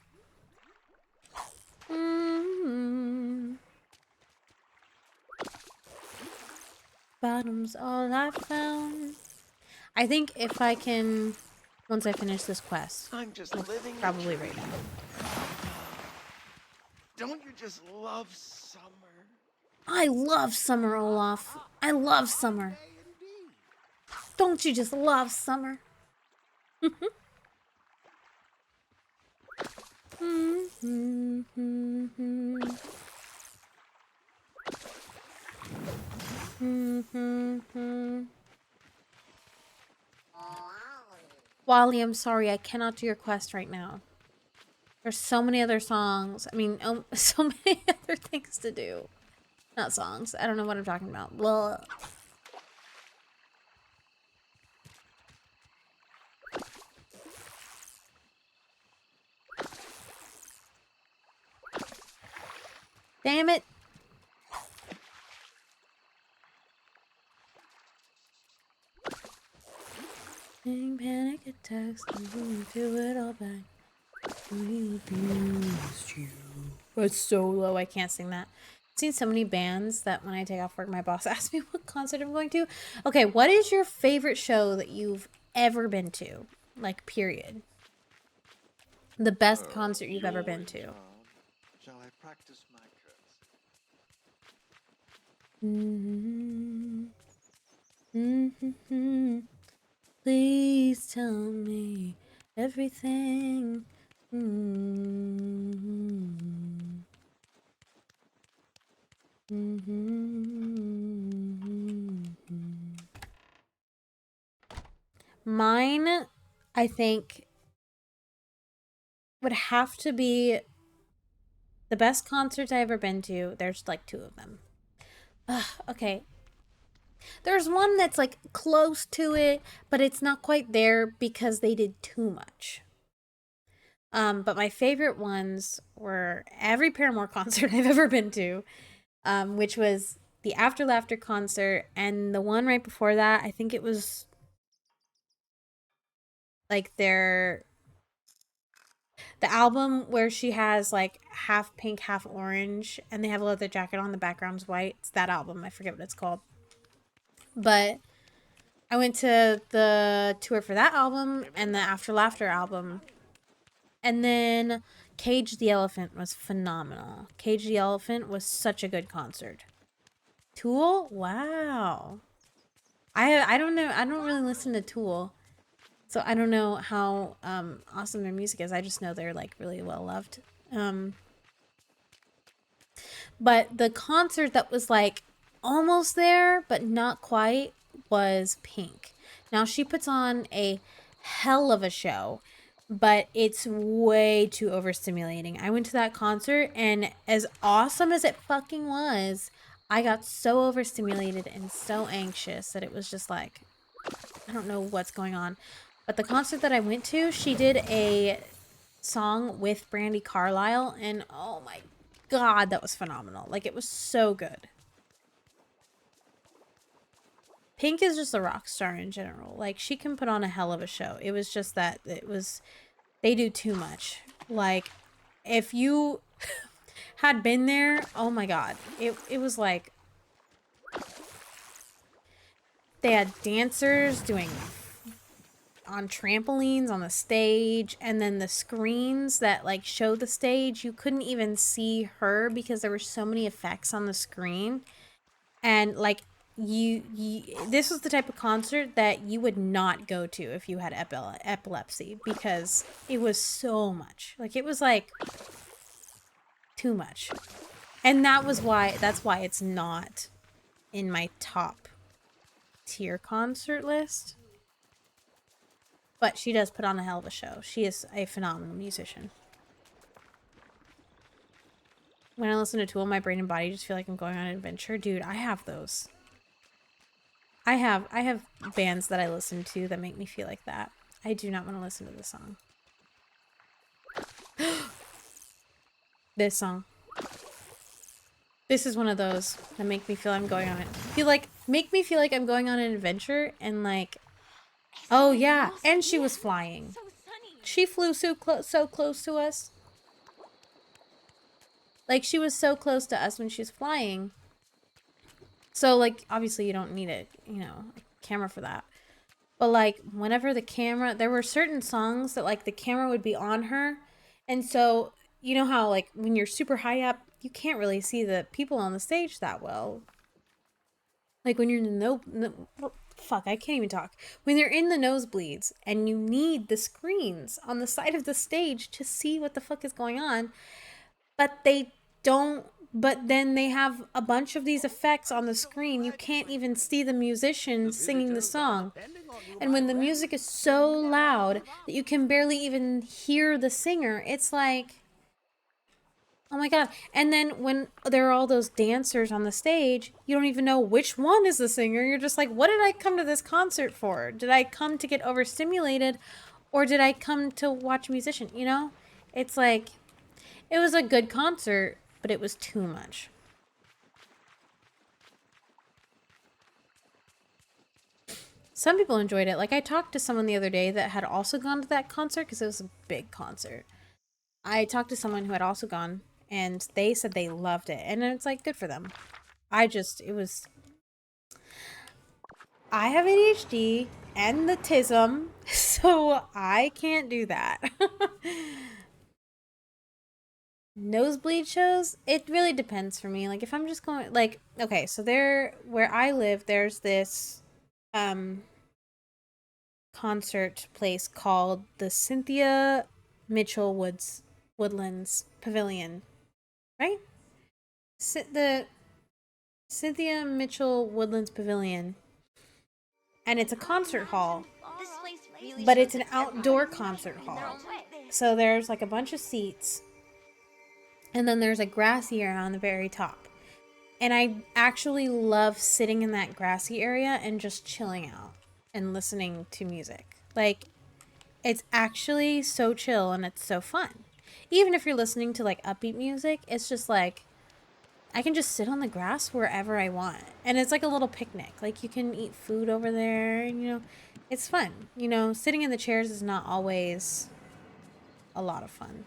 Bottom's all I found. I think if I can, once I finish this quest, I'm just living. probably right now. Don't you just love summer? I love summer, Olaf. I love summer. Don't you just love summer? Wally, I'm sorry, I cannot do your quest right now. There's so many other songs. I mean, so many other things to do. Not songs. I don't know what I'm talking about. Blah. Damn it. Panic attacks, I'm do it all back. We abused you. It's so low, I can't sing that. I've seen so many bands that when I take off work, my boss asks me what concert I'm going to. Okay, what is your favorite show that you've ever been to? Like, period. The best concert you've ever been to. Shall I practice my curse? Please tell me everything. Mine, I think, would have to be the best concerts I've ever been to. There's like 2 of them. Okay. There's one that's like close to it, but it's not quite there because they did too much. But my favorite ones were every Paramore concert I've ever been to, which was the After Laughter concert, and the one right before that, I think it was like the album where she has like half pink, half orange, and they have a leather jacket on, the background's white. It's that album. I forget what it's called. But I went to the tour for that album and the After Laughter album. And then Cage the Elephant was phenomenal. Cage the Elephant was such a good concert. Tool? Wow. I don't know. I don't really listen to Tool. So I don't know how awesome their music is. I just know they're like really well loved. But the concert that was like almost there, but not quite, was Pink. Now, she puts on a hell of a show, but it's way too overstimulating. I went to that concert, and as awesome as it fucking was, I got so overstimulated and so anxious that it was just like, I don't know what's going on. But the concert that I went to, she did a song with Brandi Carlile, and oh my god, that was phenomenal. Like, it was so good. Pink is just a rock star in general. Like, she can put on a hell of a show. It was just that they do too much. Like, if you had been there, oh my god. It was like, they had dancers doing on trampolines on the stage, and then the screens that like show the stage, you couldn't even see her because there were so many effects on the screen. And like, this was the type of concert that you would not go to if you had epilepsy, because it was so much. Like, it was like too much. And that's why it's not in my top tier concert list. But she does put on a hell of a show. She is a phenomenal musician. When I listen to Tool, my brain and body just feel like I'm going on an adventure. Dude, I have those. I have bands that I listen to that make me feel like that. I do not want to listen to this song. This song. This is one of those that make me feel I'm going on it. Make me feel like I'm going on an adventure, and like, oh yeah, and she was flying. She flew so close to us. Like, she was so close to us when she was flying. So, like, obviously you don't need a camera for that. But, like, whenever there were certain songs that, like, the camera would be on her. And so, you know how, like, when you're super high up, you can't really see the people on the stage that well. Like, when you're in the fuck, I can't even talk. When they're in the nosebleeds and you need the screens on the side of the stage to see what the fuck is going on, but they don't, but then they have a bunch of these effects on the screen. You can't even see the musician singing the song. And when the music is so loud that you can barely even hear the singer, it's like, oh my god. And then when there are all those dancers on the stage, you don't even know which one is the singer. You're just like, what did I come to this concert for? Did I come to get overstimulated, or did I come to watch a musician? You know? It's like, it was a good concert, but it was too much. Some people enjoyed it. Like, I talked to someone the other day that had also gone to that concert because it was a big concert. I talked to someone who had also gone, and they said they loved it. And it's like, good for them. I have ADHD and the tism, so I can't do that. Nosebleed shows, it really depends for me. Like, if I'm just going, like, okay, so where I live, there's this concert place called the Cynthia Mitchell Woodlands Pavilion, right? The Cynthia Mitchell Woodlands Pavilion, and it's a concert hall, but it's an outdoor concert hall. So there's like a bunch of seats, and then there's a grassy area on the very top. And I actually love sitting in that grassy area and just chilling out and listening to music. Like, it's actually so chill and it's so fun. Even if you're listening to like upbeat music, it's just like, I can just sit on the grass wherever I want. And it's like a little picnic. Like, you can eat food over there, and, you know, it's fun. You know, sitting in the chairs is not always a lot of fun.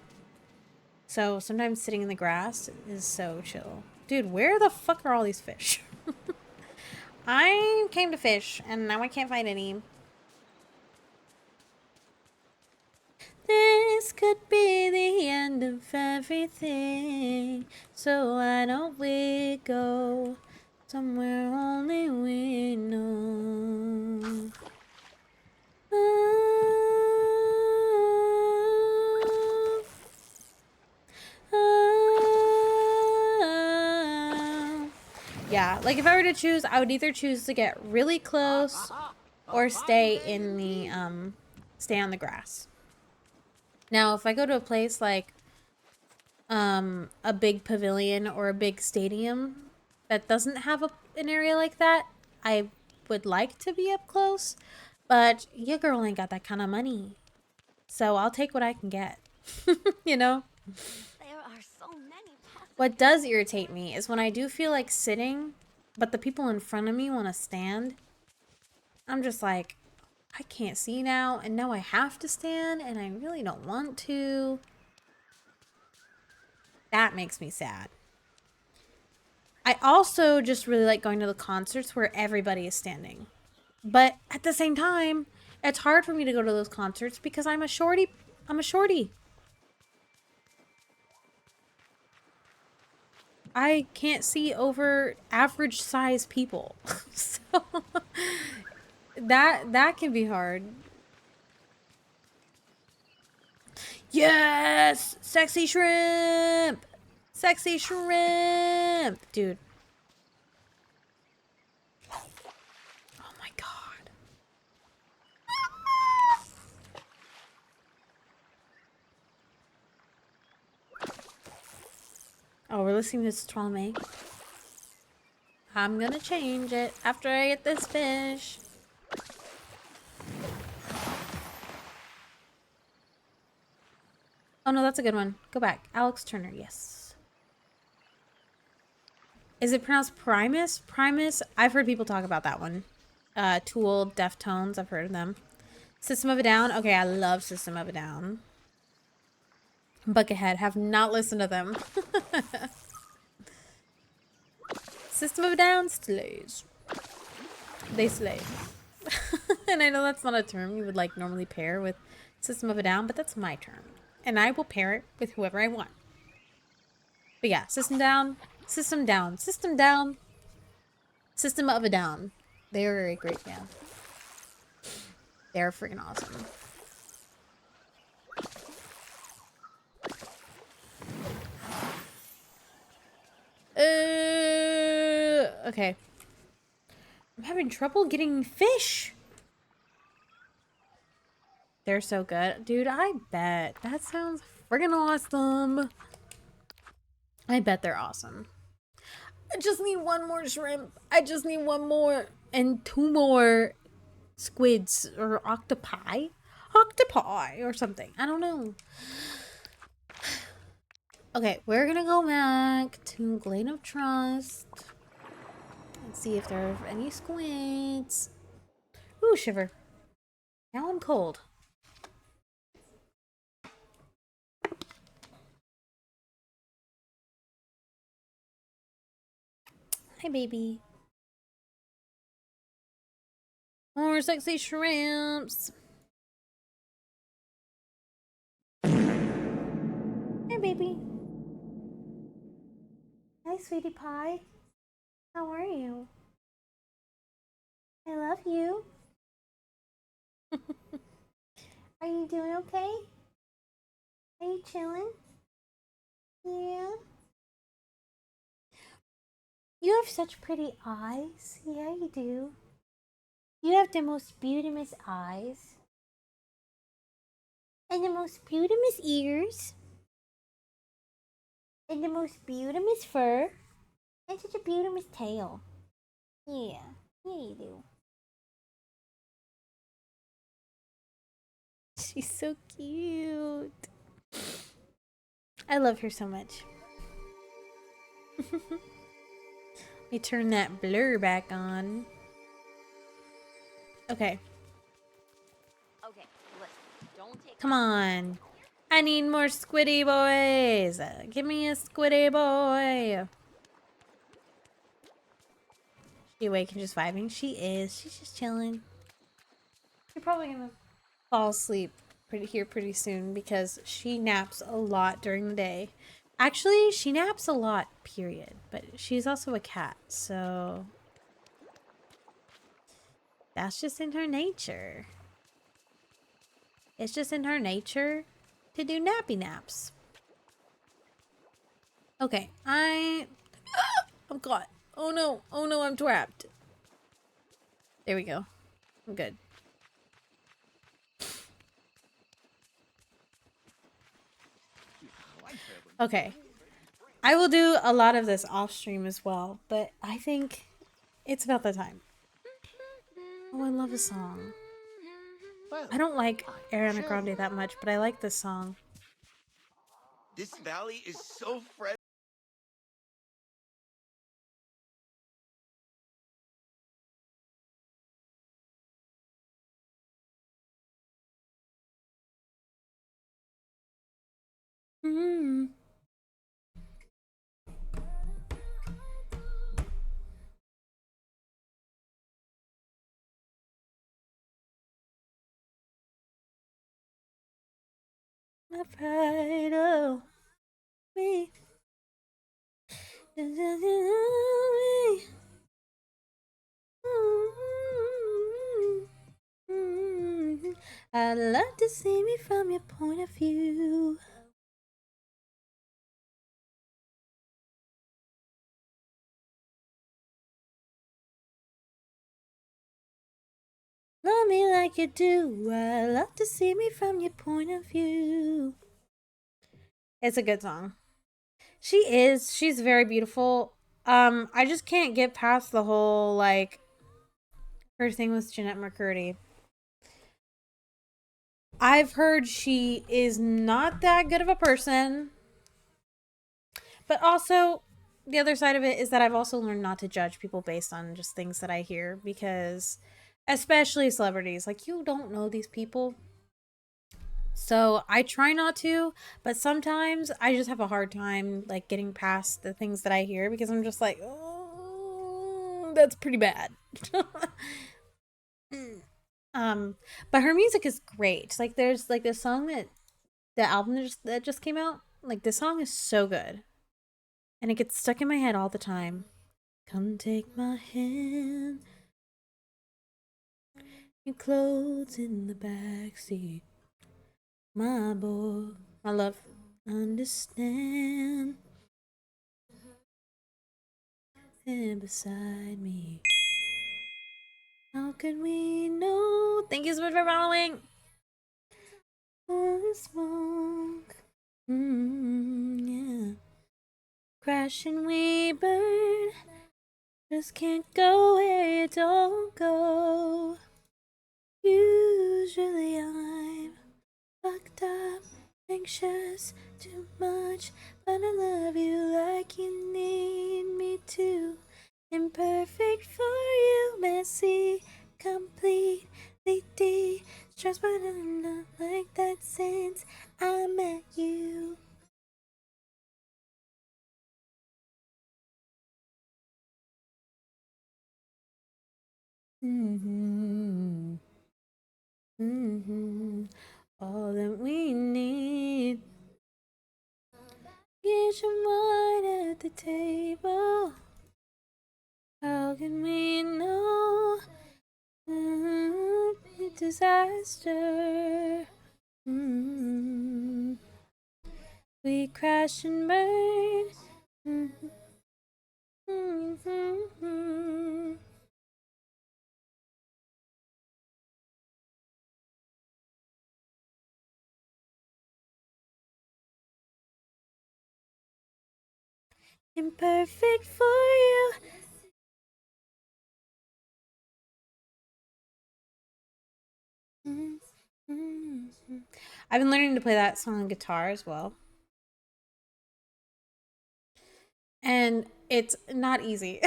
So sometimes sitting in the grass is so chill. Dude, where the fuck are all these fish? I came to fish, and now I can't find any. This could be the end of everything, so why don't we go somewhere only we know? Yeah, like if I were to choose, I would either choose to get really close or stay in the stay on the grass. Now, if I go to a place like a big pavilion or a big stadium that doesn't have an area like that, I would like to be up close, but your girl ain't got that kind of money. So I'll take what I can get. You know? There are so many What does irritate me is when I do feel like sitting, but the people in front of me want to stand. I'm just like, I can't see now, and now I have to stand, and I really don't want to. That makes me sad. I also just really like going to the concerts where everybody is standing. But at the same time, it's hard for me to go to those concerts because I'm a shorty. I can't see over average size people. So that can be hard. Yes! Sexy shrimp! Sexy shrimp! Dude. Oh my god. Oh, we're listening to Stromae. I'm gonna change it after I get this fish. Oh no, that's a good one. Go back. Alex Turner, yes. Is it pronounced Primus? Primus? I've heard people talk about that one. Tool, Deftones, I've heard of them. System of a Down? Okay, I love System of a Down. Buckethead, have not listened to them. System of a Down slays. They slay. And I know that's not a term you would like normally pair with System of a Down, but that's my term. And I will pair it with whoever I want. But yeah, System Down, System Down, System Down, System of a Down. They were a great band. They're freaking awesome. Okay. I'm having trouble getting fish. They're so good. Dude, I bet. That sounds friggin' awesome. I bet they're awesome. I just need one more shrimp. I just need one more. And 2 more squids or octopi. Octopi or something. I don't know. Okay, we're gonna go back to Glade of Trust. And see if there are any squids. Ooh, shiver. Now I'm cold. Hi, baby. More sexy shrimps. Hi, baby. Hi, sweetie pie. How are you? I love you. Are you doing okay? Are you chilling? Yeah. You have such pretty eyes. Yeah, you do. You have the most beautiful eyes. And the most beautiful ears. And the most beautiful fur. And such a beautiful tail. Yeah. Yeah, you do. She's so cute. I love her so much. Let me turn that blur back on. Okay. Okay, listen. Don't take. Come on. I need more squiddy boys. Give me a squiddy boy. She awake and just vibing? She is. She's just chilling. You're probably gonna fall asleep pretty soon because she naps a lot during the day. Actually, she naps a lot, period. But she's also a cat, so that's just in her nature. It's just in her nature to do nappy naps. Okay, I'm caught. Oh no, I'm trapped. There we go. I'm good. Okay. I will do a lot of this off stream as well, but I think it's about the time. Oh, I love a song. I don't like Ariana Grande that much, but I like this song. This valley is so fresh. Mm. My pride, oh, me. I'd love to see me from your point of view. Love me like you do. I'd love to see me from your point of view. It's a good song. She's very beautiful. I just can't get past the whole, like, her thing with Jeanette McCurdy. I've heard she is not that good of a person. But also, the other side of it is that I've also learned not to judge people based on just things that I hear. Because, especially celebrities, like, you don't know these people. So I try not to, but sometimes I just have a hard time, like, getting past the things that I hear because I'm just like, oh, that's pretty bad. But her music is great. Like, there's like this song the album that just came out. Like, this song is so good, and it gets stuck in my head all the time. Come take my hand, Your clothes in the backseat. My boy, my love, understand. And beside me. How could we know? Thank you so much for following. Smoke. Yeah. Crash and we burn. Just can't go where you don't go. Usually I'm fucked up, anxious, too much, but I love you like you need me to. Imperfect for you, messy, completely distressed, but I'm not like that since I met you. All that we need. Get some wine at the table. How can we know? Disaster. We crash and burn. Imperfect for you. I've been learning to play that song on guitar as well. And it's not easy.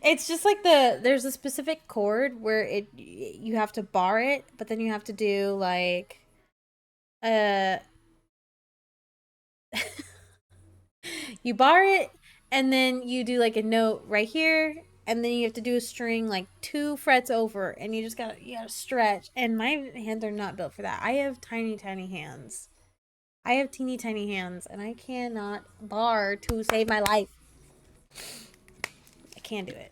It's just like there's a specific chord where you have to bar it, but then you have to do like you bar it and then you do like a note right here, and then you have to do a string like 2 frets over, and you gotta stretch, and my hands are not built for that. I have tiny hands. I have teeny tiny hands, and I cannot bar to save my life. I can't do it.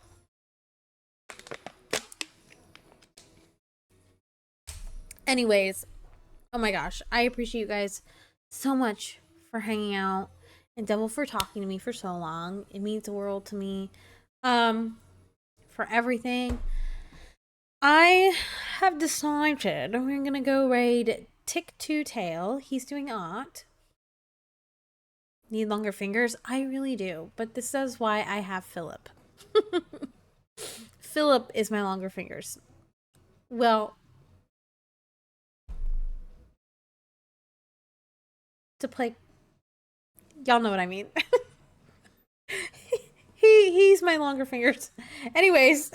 Anyways, oh my gosh, I appreciate you guys so much for hanging out, and Devil for talking to me for so long. It means the world to me. For everything. I have decided we're gonna go raid Tick Two Tail. He's doing art. Need longer fingers? I really do, but this is why I have Philip. Philip is my longer fingers. Well, to play, y'all know what I mean. He's my longer fingers. Anyways,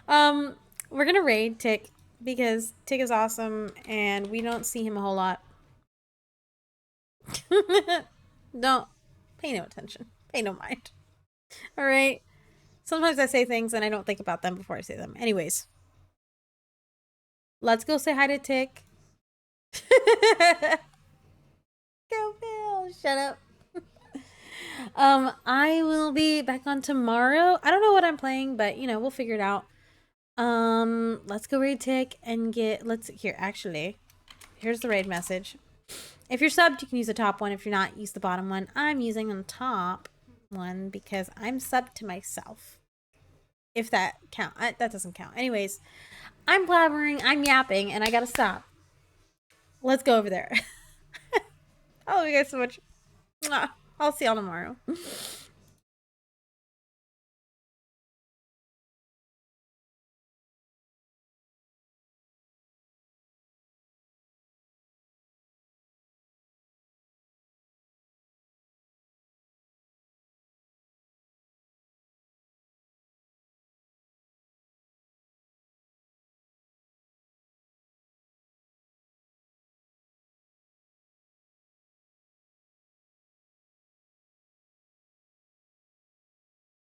we're gonna raid Tick because Tick is awesome and we don't see him a whole lot. Don't pay no attention. Pay no mind. All right. Sometimes I say things and I don't think about them before I say them. Anyways, let's go say hi to Tick. Go Bill, shut up. I will be back on tomorrow. I don't know what I'm playing, but you know, we'll figure it out. Let's go raid Tick and actually, here's the raid message. If you're subbed, you can use the top one. If you're not, use the bottom one. I'm using the top one because I'm subbed to myself. If that count, that doesn't count. Anyways, I'm blabbering, I'm yapping, and I gotta stop. Let's go over there. I love you guys so much. I'll see y'all tomorrow.